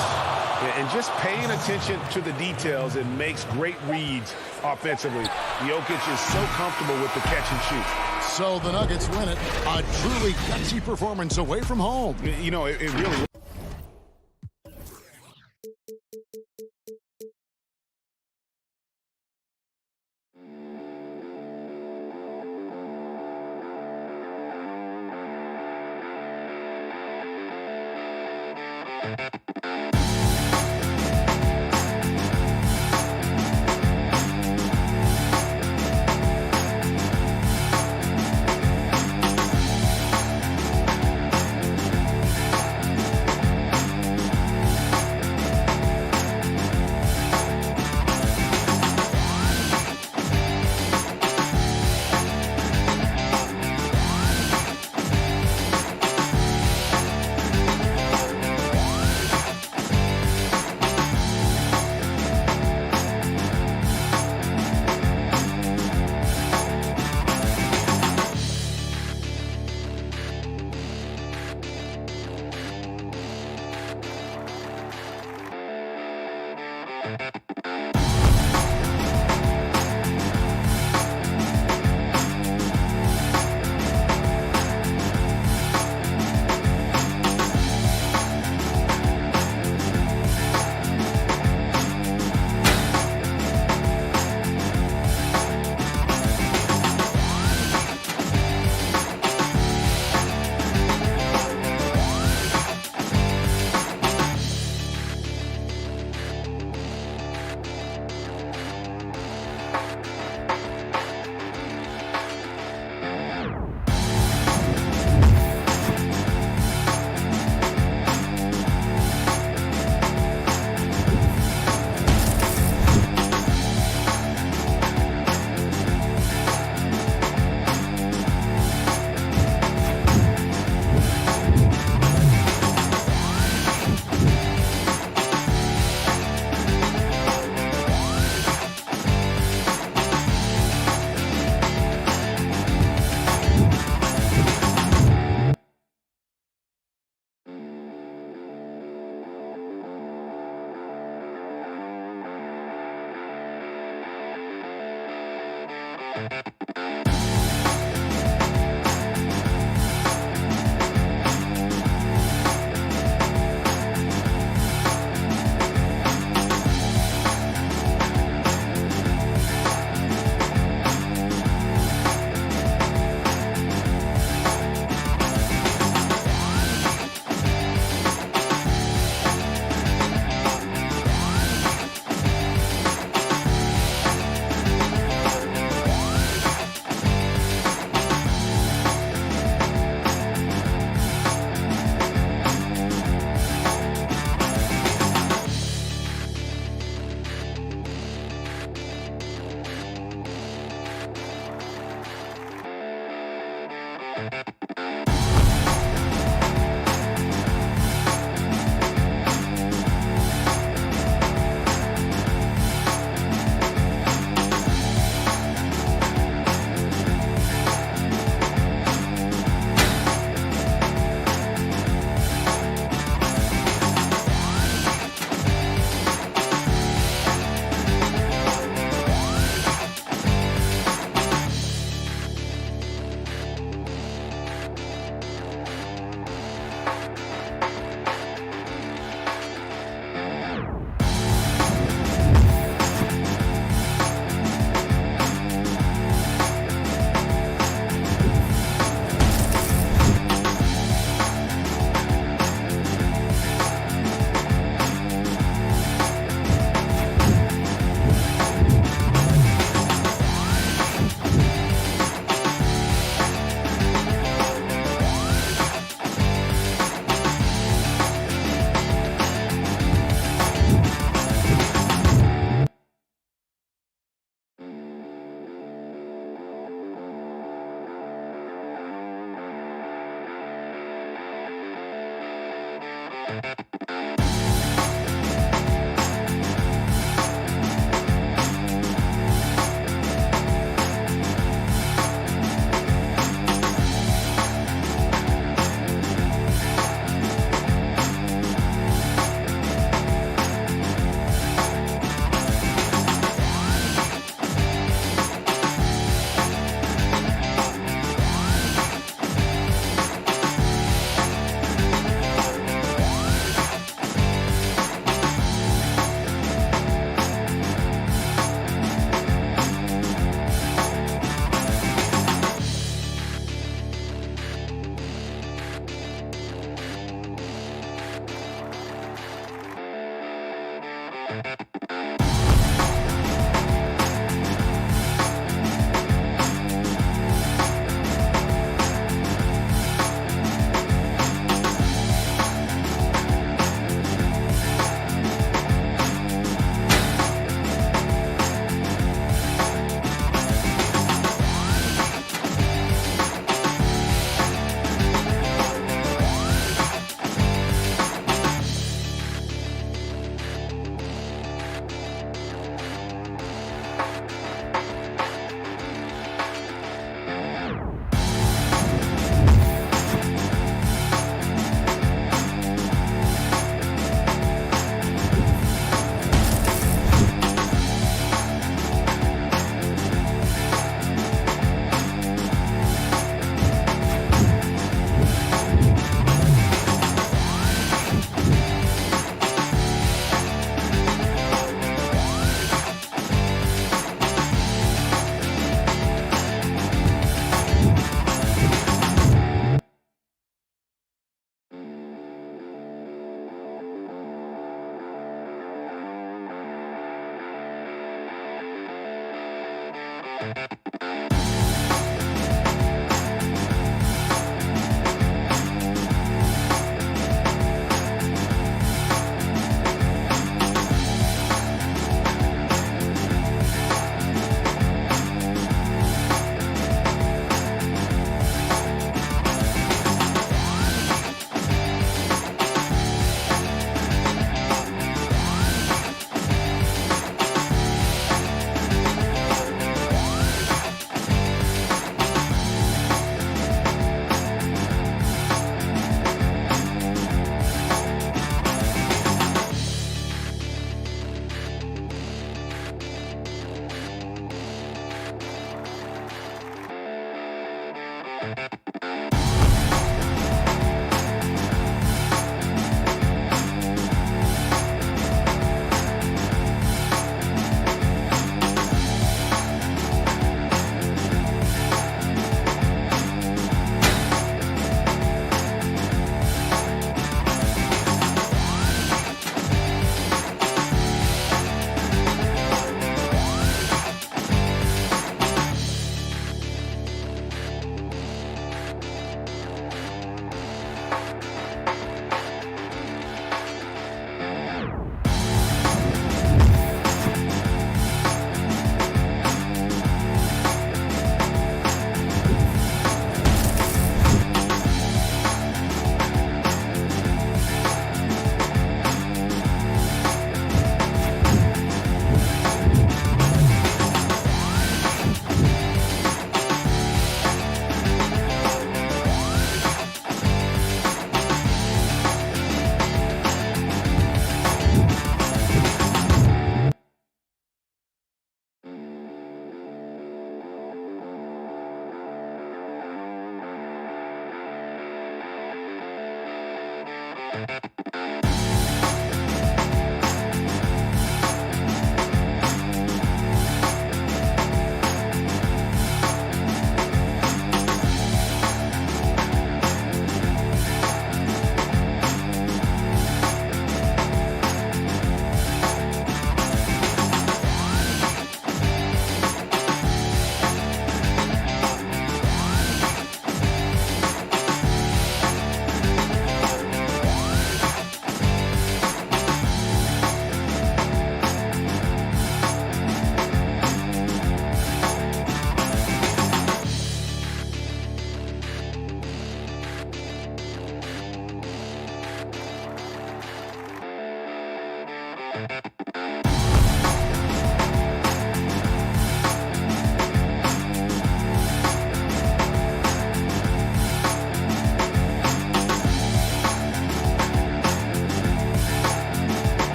S4: And just paying attention to the details, it makes great reads offensively. Jokic is so comfortable with the catch and shoot.
S1: So the Nuggets win it. A truly gutsy performance away from home.
S4: You know, it really...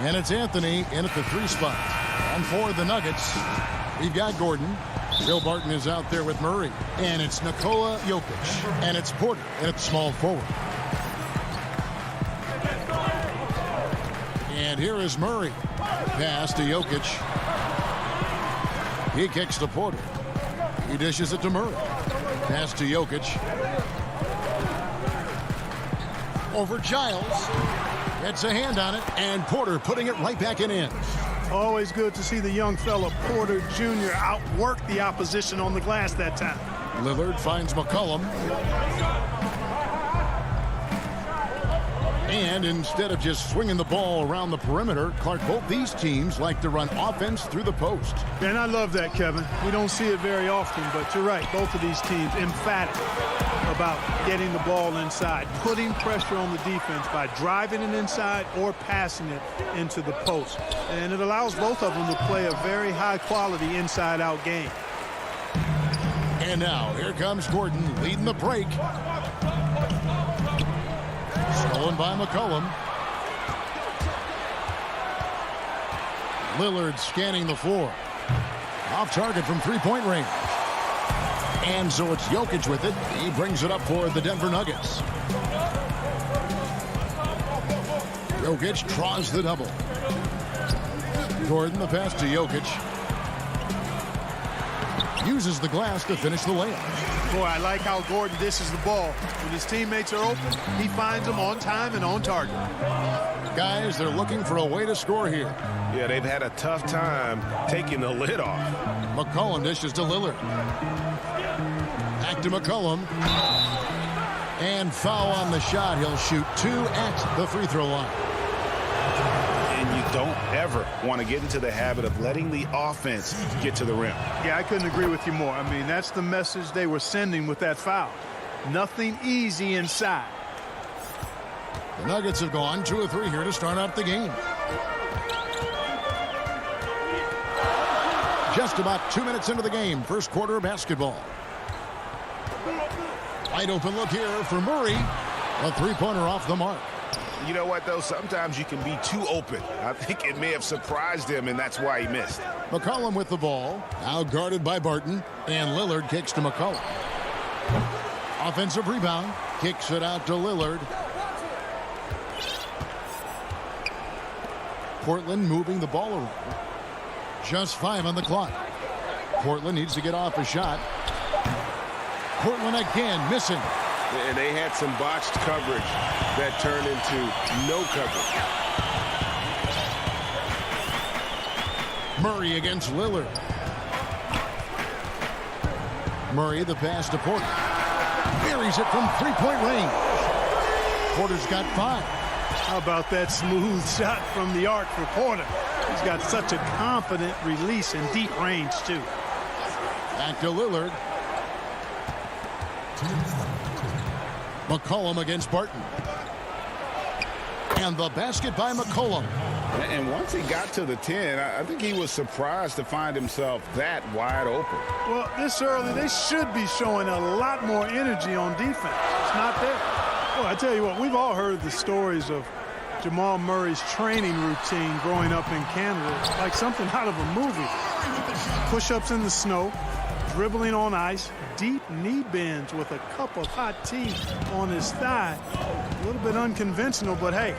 S1: And it's Anthony in at the 3 spot. And for the Nuggets, we've got Gordon. Bill Barton is out there with Murray. And it's Nikola Jokic. And it's Porter at small forward. And here is Murray. Pass to Jokic. He kicks to Porter. He dishes it to Murray. Pass to Jokic. Over Giles. Gets a hand on it, and Porter putting it right back in.
S9: Always good to see the young fella Porter Jr. outwork the opposition on the glass that time.
S1: Lillard finds McCollum. And instead of just swinging the ball around the perimeter, Clark, both these teams like to run offense through the post.
S9: And I love that, Kevin. We don't see it very often, but you're right. Both of these teams emphatic about getting the ball inside, putting pressure on the defense by driving it inside or passing it into the post. And it allows both of them to play a very high-quality inside-out game.
S1: And now, here comes Gordon leading the break. Stolen by McCollum. Lillard scanning the floor. Off target from three-point range. And so it's Jokic with it. He brings it up for the Denver Nuggets. Jokic draws the double. Gordon, the pass to Jokic. Uses the glass to finish the layup.
S9: Boy, I like how Gordon dishes the ball. When his teammates are open, he finds them on time and on target.
S1: Guys, they're looking for a way to score here.
S4: Yeah, they've had a tough time taking the lid off.
S1: McCollum dishes to Lillard. Back to McCollum. And foul on the shot. He'll shoot 2 at the free throw line.
S3: And you don't ever want to get into the habit of letting the offense get to the rim.
S9: Yeah, I couldn't agree with you more. I mean, that's the message they were sending with that foul. Nothing easy inside.
S1: The Nuggets have gone 2 of 3 here to start out the game. Just about 2 minutes into the game, first quarter of basketball. Wide open look here for Murray. A three-pointer off the mark.
S4: You know what, though? Sometimes you can be too open. I think it may have surprised him, and that's why he missed.
S1: McCollum with the ball. Now guarded by Barton. And Lillard kicks to McCollum. Offensive rebound. Kicks it out to Lillard. Portland moving the ball around. Just 5 on the clock. Portland needs to get off a shot. Portland again missing.
S4: And they had some botched coverage that turned into no coverage.
S1: Murray against Lillard. Murray the pass to Porter. Buries it from three-point range. Porter's got 5.
S9: How about that smooth shot from the arc for Porter? He's got such a confident release in deep range, too.
S1: Back to Lillard. McCollum against Barton. And the basket by McCollum.
S3: And once he got to the 10, I think he was surprised to find himself that wide open.
S9: Well, this early, they should be showing a lot more energy on defense. It's not there. Well, I tell you what, we've all heard the stories of Jamal Murray's training routine growing up in Canada. It's like something out of a movie. Push-ups in the snow, dribbling on ice, deep knee bends with a cup of hot tea on his thigh. A little bit unconventional, but hey,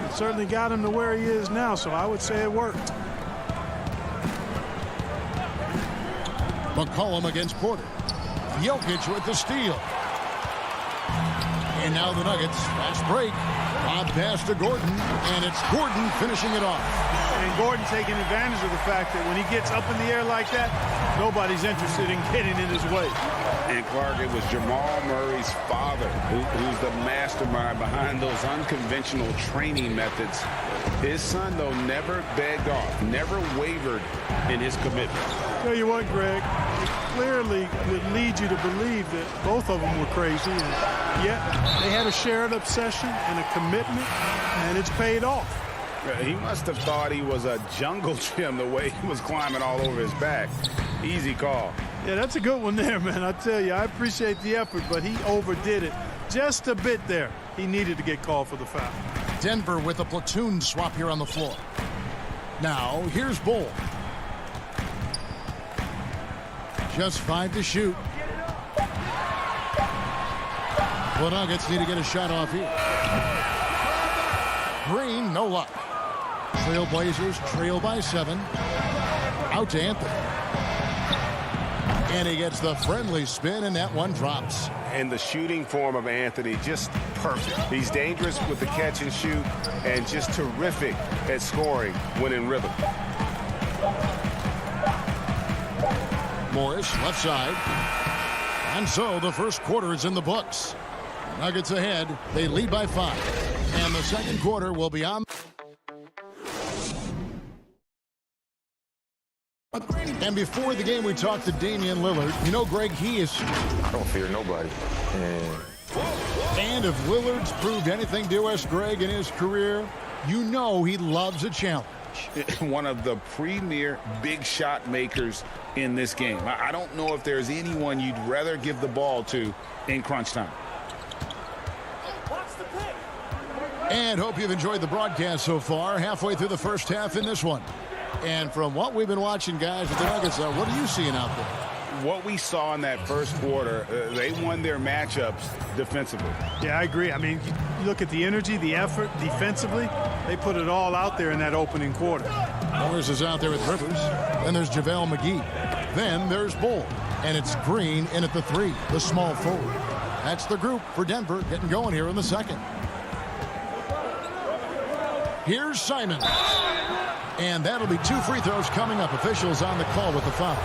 S9: it certainly got him to where he is now, so I would say it worked.
S1: McCollum against Porter. Jokic with the steal. And now the Nuggets, fast break. Lob pass to Gordon, and it's Gordon finishing it off.
S9: And Gordon taking advantage of the fact that when he gets up in the air like that, nobody's interested in getting in his way.
S3: And Clark, it was Jamal Murray's father who's the mastermind behind those unconventional training methods. His son, though, never begged off, never wavered in his commitment.
S9: Tell you what, Greg, it clearly would lead you to believe that both of them were crazy, and yet they had a shared obsession and a commitment, and it's paid off.
S3: He must have thought he was a jungle gym the way he was climbing all over his back. Easy call.
S9: Yeah, that's a good one there, man. I tell you, I appreciate the effort, but he overdid it just a bit there. He needed to get called for the foul.
S1: Denver with a platoon swap here on the floor. Now, here's Bull. Just 5 to shoot. The Nuggets need to get a shot off here. Green, no luck. Trailblazers trail by 7. Out to Anthony. And he gets the friendly spin, and that one drops.
S4: And the shooting form of Anthony, just perfect. He's dangerous with the catch and shoot, and just terrific at scoring when in rhythm.
S1: Morris, left side. And so the first quarter is in the books. Nuggets ahead. They lead by 5. And the second quarter will be on. And before the game, we talked to Damian Lillard. You know, Greg, he is...
S12: I don't fear nobody.
S1: And if Lillard's proved anything to us, Greg, in his career, you know he loves a challenge.
S3: One of the premier big shot makers in this game. I don't know if there's anyone you'd rather give the ball to in crunch time.
S1: And hope you've enjoyed the broadcast so far. Halfway through the first half in this one. And from what we've been watching, guys, with the Nuggets, what are you seeing out there?
S3: What we saw in that first quarter, they won their matchups defensively.
S9: Yeah, I agree. I mean, you look at the energy, the effort defensively, they put it all out there in that opening quarter.
S1: Morris is out there with Rivers. Then there's JaVale McGee. Then there's Bull. And it's Green in at the 3, the small forward. That's the group for Denver getting going here in the second. Here's Simon. And that'll be 2 free throws coming up. Officials on the call with the foul.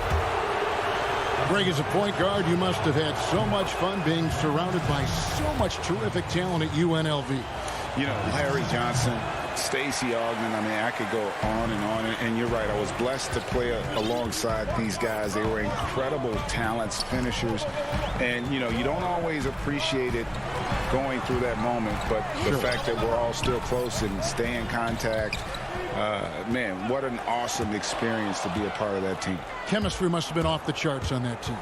S1: Greg, as a point guard, you must have had so much fun being surrounded by so much terrific talent at UNLV.
S3: You know, Larry Johnson, Stacey Ogden, I mean, I could go on. And you're right, I was blessed to play alongside these guys. They were incredible talents, finishers. And, you know, you don't always appreciate it going through that moment, but the fact that we're all still close and stay in contact, man, what an awesome experience to be a part of that team.
S1: Chemistry must have been off the charts on that team.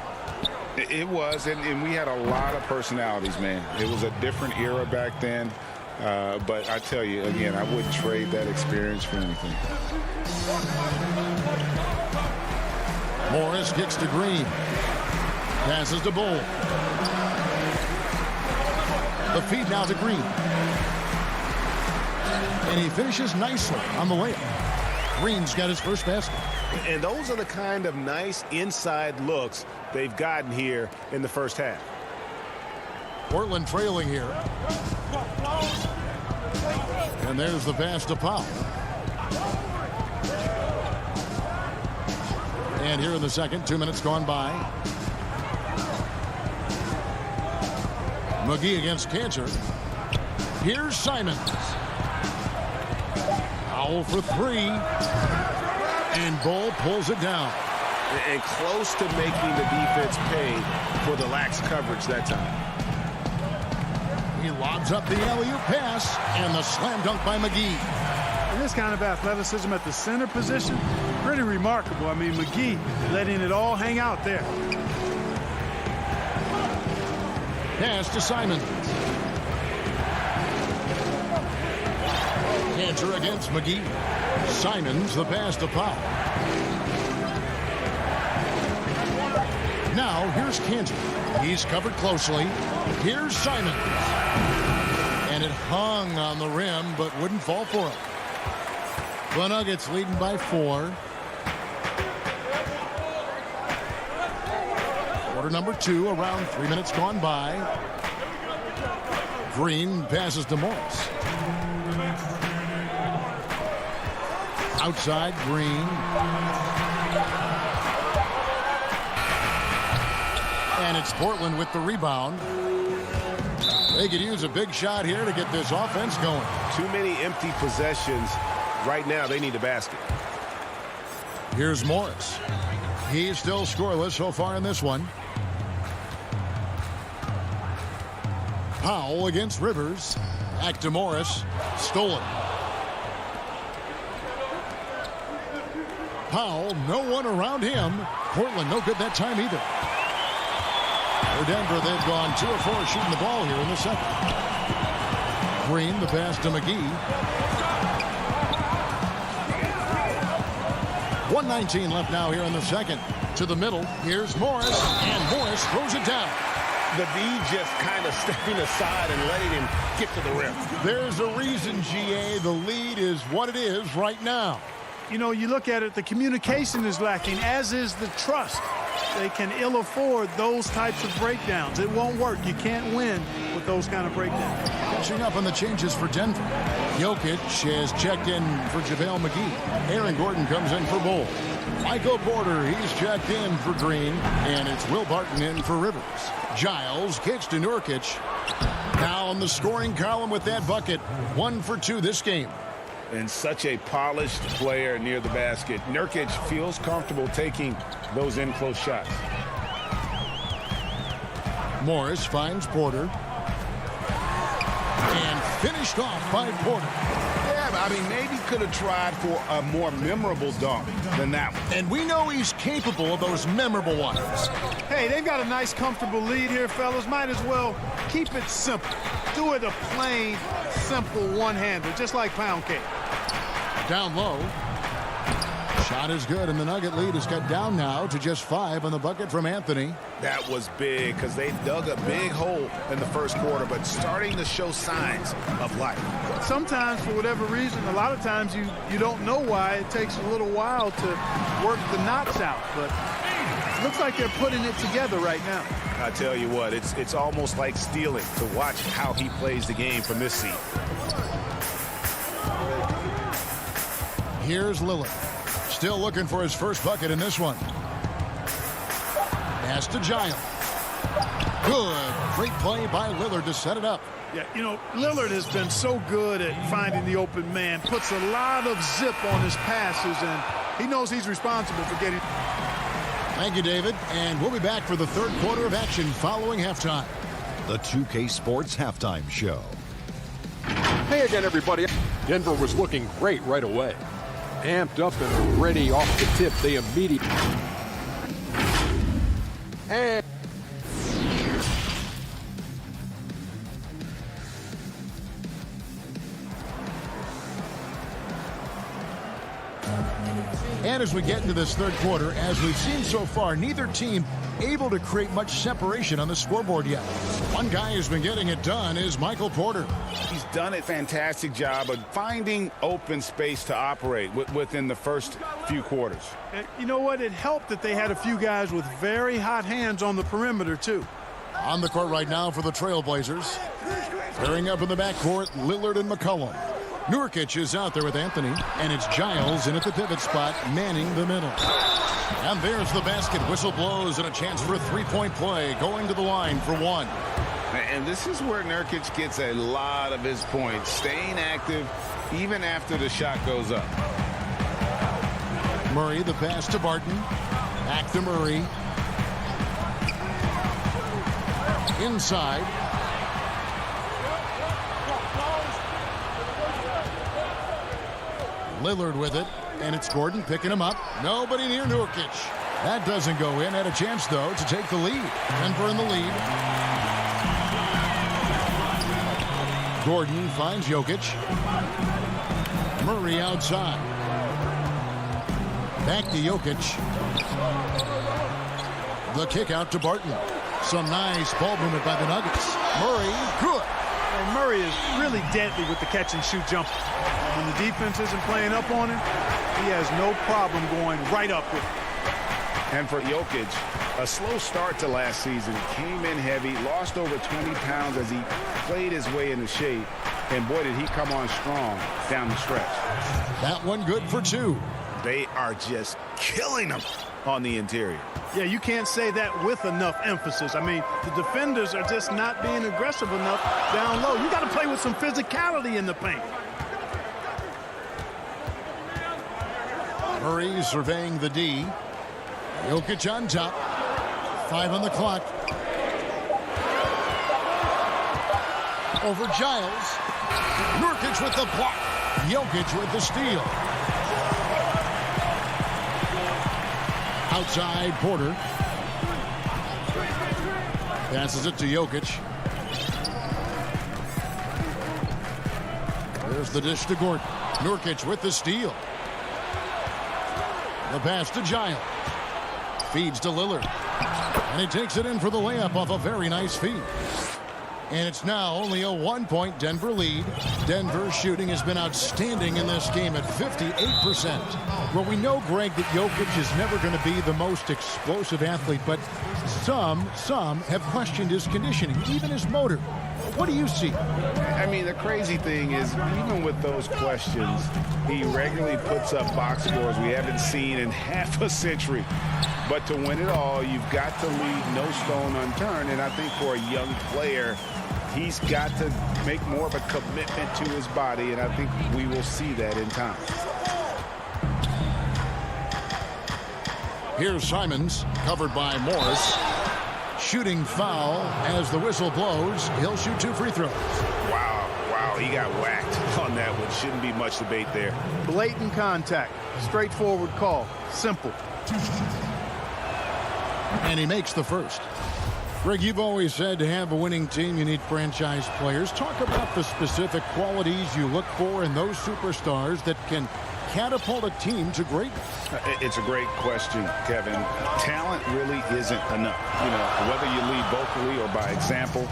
S3: It was, and we had a lot of personalities, man. It was a different era back then, but I tell you, again, I wouldn't trade that experience for anything.
S1: Morris kicks to Green. Passes to Bull. The feed now to Green. And he finishes nicely on the layup. Green's got his first basket.
S4: And those are the kind of nice inside looks they've gotten here in the first half.
S1: Portland trailing here. And there's the pass to Powell. And here in the second, 2 minutes gone by. McGee against Cantor. Here's Simons. Powell for 3. And Bull pulls it down.
S4: And close to making the defense pay for the lax coverage that time.
S1: He lobs up the alley-oop pass. And the slam dunk by McGee.
S9: And this kind of athleticism at the center position, pretty remarkable. I mean, McGee letting it all hang out there.
S1: Pass to Simons. Cantor against McGee. Simons, the pass to Powell. Now, here's Cantor. He's covered closely. Here's Simons. And it hung on the rim, but wouldn't fall for him. The Nuggets leading by 4. Quarter number 2, around 3 minutes gone by. Green passes to Morris. Outside, Green. And it's Portland with the rebound. They could use a big shot here to get this offense going.
S4: Too many empty possessions. Right now, they need a basket.
S1: Here's Morris. He's still scoreless so far in this one. Powell against Rivers. Back to Morris. Stolen. Powell, no one around him. Portland, no good that time either. For Denver, they've gone 2 of 4 shooting the ball here in the second. Green, the pass to McGee. 1:19 left now here in the second. To the middle. Here's Morris, and Morris throws it down.
S4: The D just kind of stepping aside and letting him get to the rim.
S1: There's a reason, GA. The lead is what it is right now.
S9: You know, you look at it, the communication is lacking, as is the trust. They can ill afford those types of breakdowns. It won't work. You can't win with those kind of breakdowns.
S1: Catching up on the changes for Denver. Jokic has checked in for JaVale McGee. Aaron Gordon comes in for Bull. Michael Porter, he's checked in for Green. And it's Will Barton in for Rivers. Giles kicks to Nurkic. Now on the scoring column with that bucket. 1 for 2 this game.
S3: And such a polished player near the basket. Nurkic feels comfortable taking those in-close shots.
S1: Morris finds Porter. And finished off by Porter.
S3: Yeah, but I mean, maybe could have tried for a more memorable dunk than that one.
S1: And we know he's capable of those memorable ones.
S9: Hey, they've got a nice, comfortable lead here, fellas. Might as well keep it simple. Do it a plain, simple one-hander, just like pound cake.
S1: Down low. Shot is good, and the Nugget lead is cut down now to just 5 on the bucket from Anthony.
S4: That was big because they dug a big hole in the first quarter, but starting to show signs of life.
S9: Sometimes, for whatever reason, a lot of times you don't know why. It takes a little while to work the knots out, but it looks like they're putting it together right now.
S4: I tell you what, it's almost like stealing to watch how he plays the game from this seat.
S1: Here's Lillard. Still looking for his first bucket in this one. Pass to Giles. Good. Great play by Lillard to set it up.
S9: Yeah, you know, Lillard has been so good at finding the open man. Puts a lot of zip on his passes, and he knows he's responsible for getting.
S1: Thank you, David. And we'll be back for the third quarter of action following halftime.
S6: The 2K Sports Halftime Show.
S7: Hey again, everybody. Denver was looking great right away. Amped up and ready off the tip. They immediately. And
S1: as we get into this third quarter, as we've seen so far, neither team able to create much separation on the scoreboard yet. One guy who's been getting it done is Michael Porter.
S3: He's done a fantastic job of finding open space to operate within the first few quarters.
S9: And you know what? It helped that they had a few guys with very hot hands on the perimeter, too.
S1: On the court right now for the Trailblazers. Pairing up in the backcourt, Lillard and McCollum. Nurkic is out there with Anthony, and it's Giles in at the pivot spot, manning the middle. And there's the basket. Whistle blows and a chance for a three-point play, going to the line for 1.
S3: And this is where Nurkic gets a lot of his points, staying active even after the shot goes up.
S1: Murray, the pass to Barton. Back to Murray. Inside. Lillard with it, and it's Gordon picking him up. Nobody near Nurkic. That doesn't go in. Had a chance, though, to take the lead. Denver in the lead. Gordon finds Jokic. Murray outside. Back to Jokic. The kick out to Barton. Some nice ball movement by the Nuggets. Murray, good.
S9: And Murray is really deadly with the catch-and-shoot jumper. When the defense isn't playing up on him, he has no problem going right up with it.
S3: And for Jokic, a slow start to last season. Came in heavy, lost over 20 pounds as he played his way into shape. And boy, did he come on strong down the stretch.
S1: That one good for 2.
S4: They are just killing them on the interior.
S9: Yeah, you can't say that with enough emphasis. I mean, the defenders are just not being aggressive enough down low. You got to play with some physicality in the paint.
S1: Murray surveying the D. Jokic on top. 5 on the clock. Over Giles. Nurkic with the block. Jokic with the steal. Outside Porter. Passes it to Jokic. There's the dish to Gordon. Nurkic with the steal. The pass to Giles. Feeds to Lillard. And he takes it in for the layup off a very nice feed. And it's now only a 1-point Denver lead. Denver's shooting has been outstanding in this game at 58%. Well, we know, Greg, that Jokic is never going to be the most explosive athlete, but some have questioned his conditioning, even his motor. What do you see?
S3: I mean, the crazy thing is, even with those questions, he regularly puts up box scores we haven't seen in half a century. But to win it all, you've got to leave no stone unturned. And I think for a young player, he's got to make more of a commitment to his body. And I think we will see that in time.
S1: Here's Simons, covered by Morris. Shooting foul as the whistle blows. He'll shoot 2 free throws.
S4: Wow, he got whacked on that one. Shouldn't be much debate there.
S9: Blatant contact. Straightforward call. Simple.
S1: And he makes the first. Greg, you've always said to have a winning team, you need franchise players. Talk about the specific qualities you look for in those superstars that can catapult a team to greatness.
S3: It's a great question, Kevin. Talent really isn't enough. You know, whether you lead vocally or by example,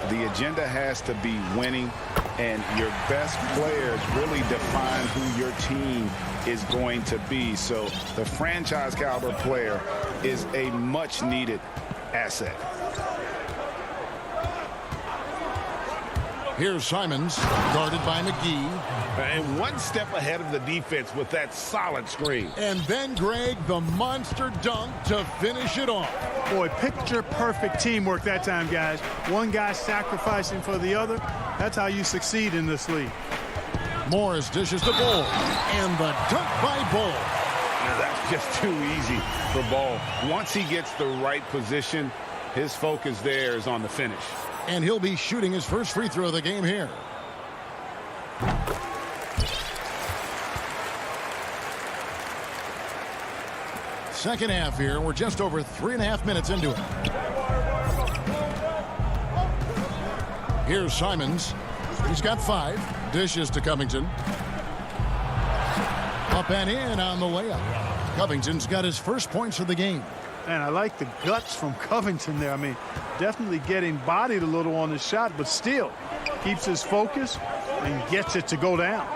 S3: the agenda has to be winning, and your best players really define who your team is going to be. So the franchise caliber player is a much needed asset.
S1: Here's Simons, guarded by McGee.
S4: And one step ahead of the defense with that solid screen.
S1: And then, Greg, the monster dunk to finish it off.
S9: Boy, picture-perfect teamwork that time, guys. One guy sacrificing for the other. That's how you succeed in this league.
S1: Morris dishes to Ball. And the dunk by Ball.
S3: Now, that's just too easy for Ball. Once he gets the right position, his focus there is on the finish.
S1: And he'll be shooting his first free throw of the game here. Second half here. We're just over 3.5 minutes into it. Here's Simons. He's got 5. Dishes to Covington. Up and in on the layup. Covington's got his first points of the game.
S9: And I like the guts from Covington there. I mean, definitely getting bodied a little on his shot, but still keeps his focus and gets it to go down.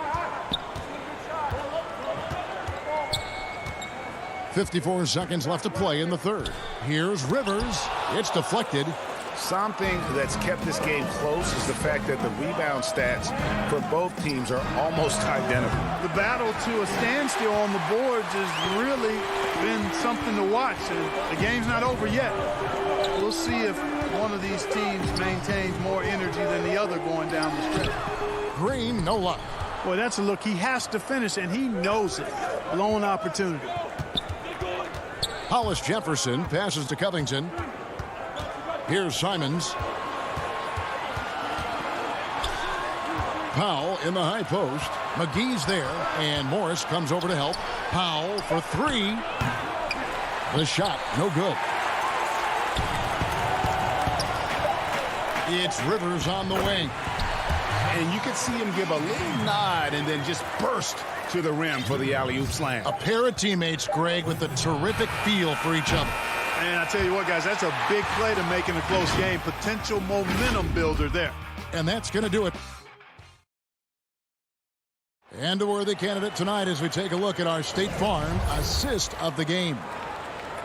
S1: 54 seconds left to play in the third. Here's Rivers. It's deflected.
S4: Something that's kept this game close is the fact that the rebound stats for both teams are almost identical.
S9: The battle to a standstill on the boards has really been something to watch, and the game's not over yet. We'll see if one of these teams maintains more energy than the other going down the stretch.
S1: Green, no luck.
S9: Boy, that's a look. He has to finish, and he knows it. Blown opportunity.
S1: Hollis Jefferson passes to Covington. Here's Simons. Powell in the high post. McGee's there, and Morris comes over to help. Powell for 3. The shot, no good. It's Rivers on the wing.
S4: And you can see him give a little nod and then just burst to the rim for the alley-oop slam.
S1: A pair of teammates, Greg, with a terrific feel for each other.
S9: And I tell you what, guys, that's a big play to make in a close game. Potential momentum builder there.
S1: And that's going to do it. And a worthy candidate tonight as we take a look at our State Farm assist of the game.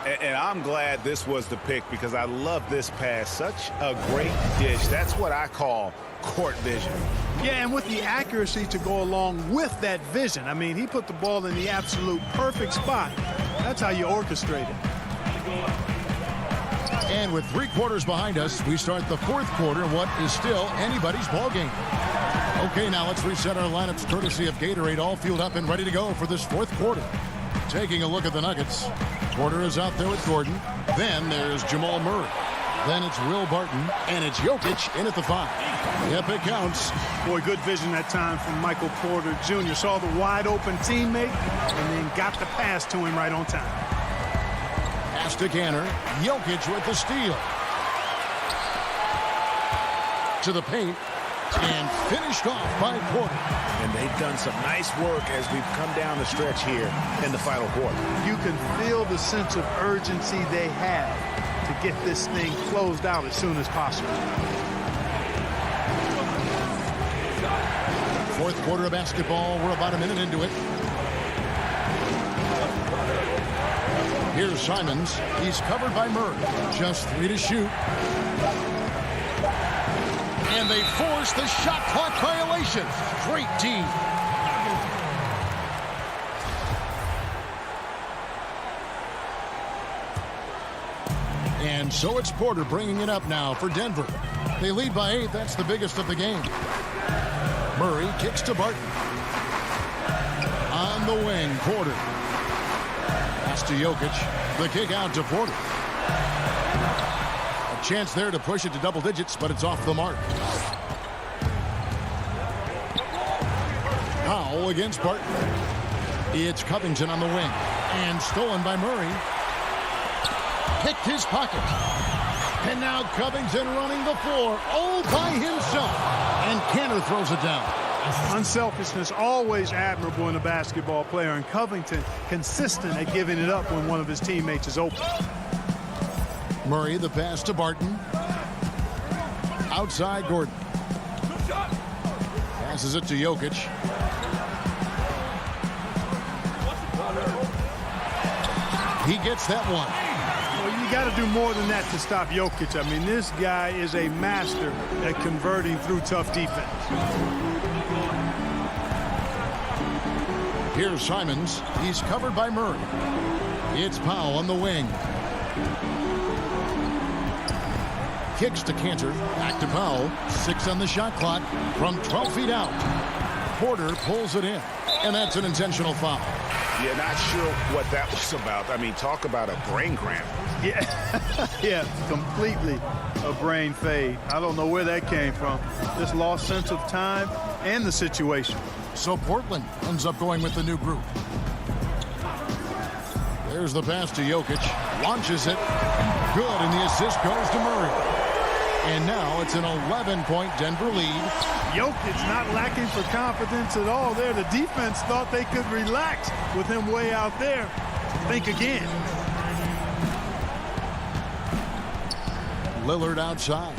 S3: And I'm glad this was the pick because I love this pass. Such a great dish. That's what I call court vision.
S9: Yeah, and with the accuracy to go along with that vision. I mean, he put the ball in the absolute perfect spot. That's how you orchestrate it.
S1: And with 3 quarters behind us, we start the 4th quarter in what is still anybody's ball game. Okay, now let's reset our lineups courtesy of Gatorade, all fueled up and ready to go for this 4th quarter. Taking a look at the Nuggets. Porter is out there with Gordon. Then there's Jamal Murray. Then it's Will Barton, and it's Jokic in at the 5. Yep, it counts.
S9: Boy, good vision that time from Michael Porter Jr. Saw the wide open teammate and then got the pass to him right on time.
S1: Pass to Ganner. Jokic with the steal. To the paint. And finished off by Porter.
S4: And they've done some nice work as we've come down the stretch here in the final quarter.
S9: You can feel the sense of urgency they have to get this thing closed out as soon as possible.
S1: 4th quarter of basketball. We're about a minute into it. Here's Simons. He's covered by Murray. Just 3 to shoot. And they force the shot clock violation. Great D. And so it's Porter bringing it up now for Denver. They lead by 8. That's the biggest of the game. Murray kicks to Barton. On the wing, Porter. Pass to Jokic. The kick out to Porter. A chance there to push it to double digits, but it's off the mark. Powell against Barton. It's Covington on the wing. And stolen by Murray. Picked his pocket. And now Covington running the floor all by himself. And Kanter throws it down.
S9: Unselfishness always admirable in a basketball player, and Covington consistent at giving it up when one of his teammates is open.
S1: Murray, the pass to Barton. Outside Gordon. Passes it to Jokic. He gets that one.
S9: Well, you got to do more than that to stop Jokic. I mean, this guy is a master at converting through tough defense.
S1: Here's Simons. He's covered by Murray. It's Powell on the wing. Kicks to Kanter. Back to Powell. 6 on the shot clock from 12 feet out. Porter pulls it in. And that's an intentional foul.
S3: Yeah, not sure what that was about. I mean, talk about a brain cramp.
S9: Yeah, yeah, completely a brain fade. I don't know where that came from. Just lost sense of time and the situation.
S1: So Portland ends up going with the new group. There's the pass to Jokic. Launches it. Good, and the assist goes to Murray. And now it's an 11-point Denver lead.
S9: Jokic not lacking for confidence at all there. The defense thought they could relax with him way out there. Think again.
S1: Lillard outside.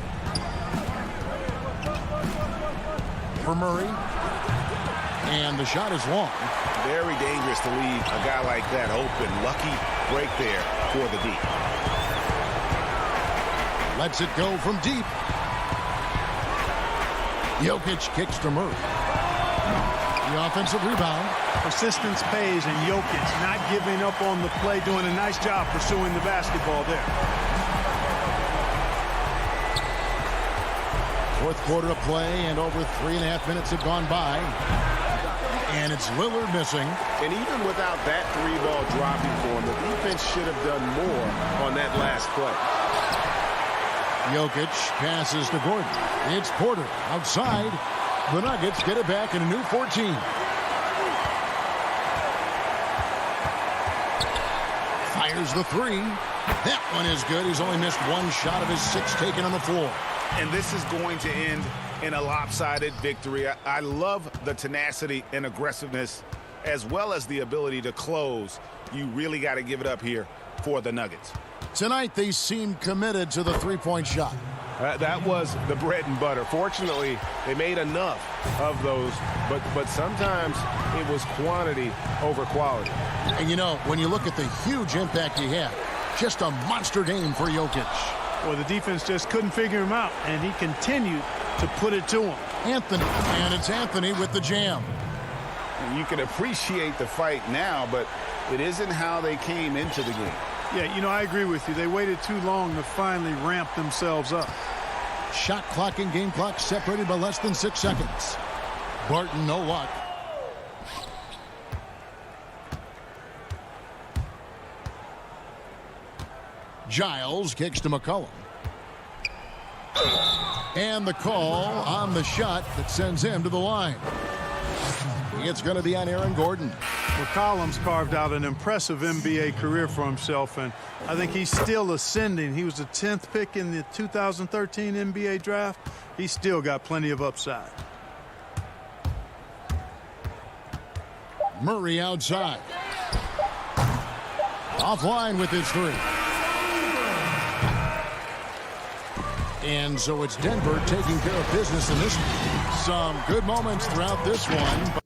S1: For Murray. And the shot is long.
S3: Very dangerous to leave a guy like that open. Lucky break there for the deep.
S1: Lets it go from deep. Jokic kicks to Murray. The offensive rebound.
S9: Persistence pays, and Jokic not giving up on the play, doing a nice job pursuing the basketball there.
S1: 4th quarter of play, and over 3.5 minutes have gone by. And it's Lillard missing.
S4: And even without that 3-ball dropping for him, the defense should have done more on that last play.
S1: Jokic passes to Gordon. It's Porter outside. The Nuggets get it back in a new 14. Fires the 3. That one is good. He's only missed 1 shot of his 6 taken on the floor.
S3: And this is going to end in a lopsided victory. I love the tenacity and aggressiveness as well as the ability to close. You really got to give it up here for the Nuggets.
S1: Tonight, they seem committed to the 3-point shot.
S4: That was the bread and butter. Fortunately, they made enough of those, but sometimes it was quantity over quality.
S1: And, you know, when you look at the huge impact he had, Just a monster game for Jokic.
S9: Well, the defense just couldn't figure him out, and he continued to put it to him.
S1: Anthony, and it's Anthony with the jam.
S3: And you can appreciate the fight now, but it isn't how they came into the game.
S9: Yeah, you know, I agree with you. They waited too long to finally ramp themselves up.
S1: Shot clock and game clock separated by less than 6 seconds. Barton, no luck. Giles kicks to McCollum. And the call on the shot that sends him to the line. It's going to be on Aaron Gordon.
S9: McCollum's carved out an impressive NBA career for himself, and I think he's still ascending. He was the 10th pick in the 2013 NBA draft. He's still got plenty of upside.
S1: Murray outside. Offline with his three. And so it's Denver taking care of business in this one. Some good moments throughout this one.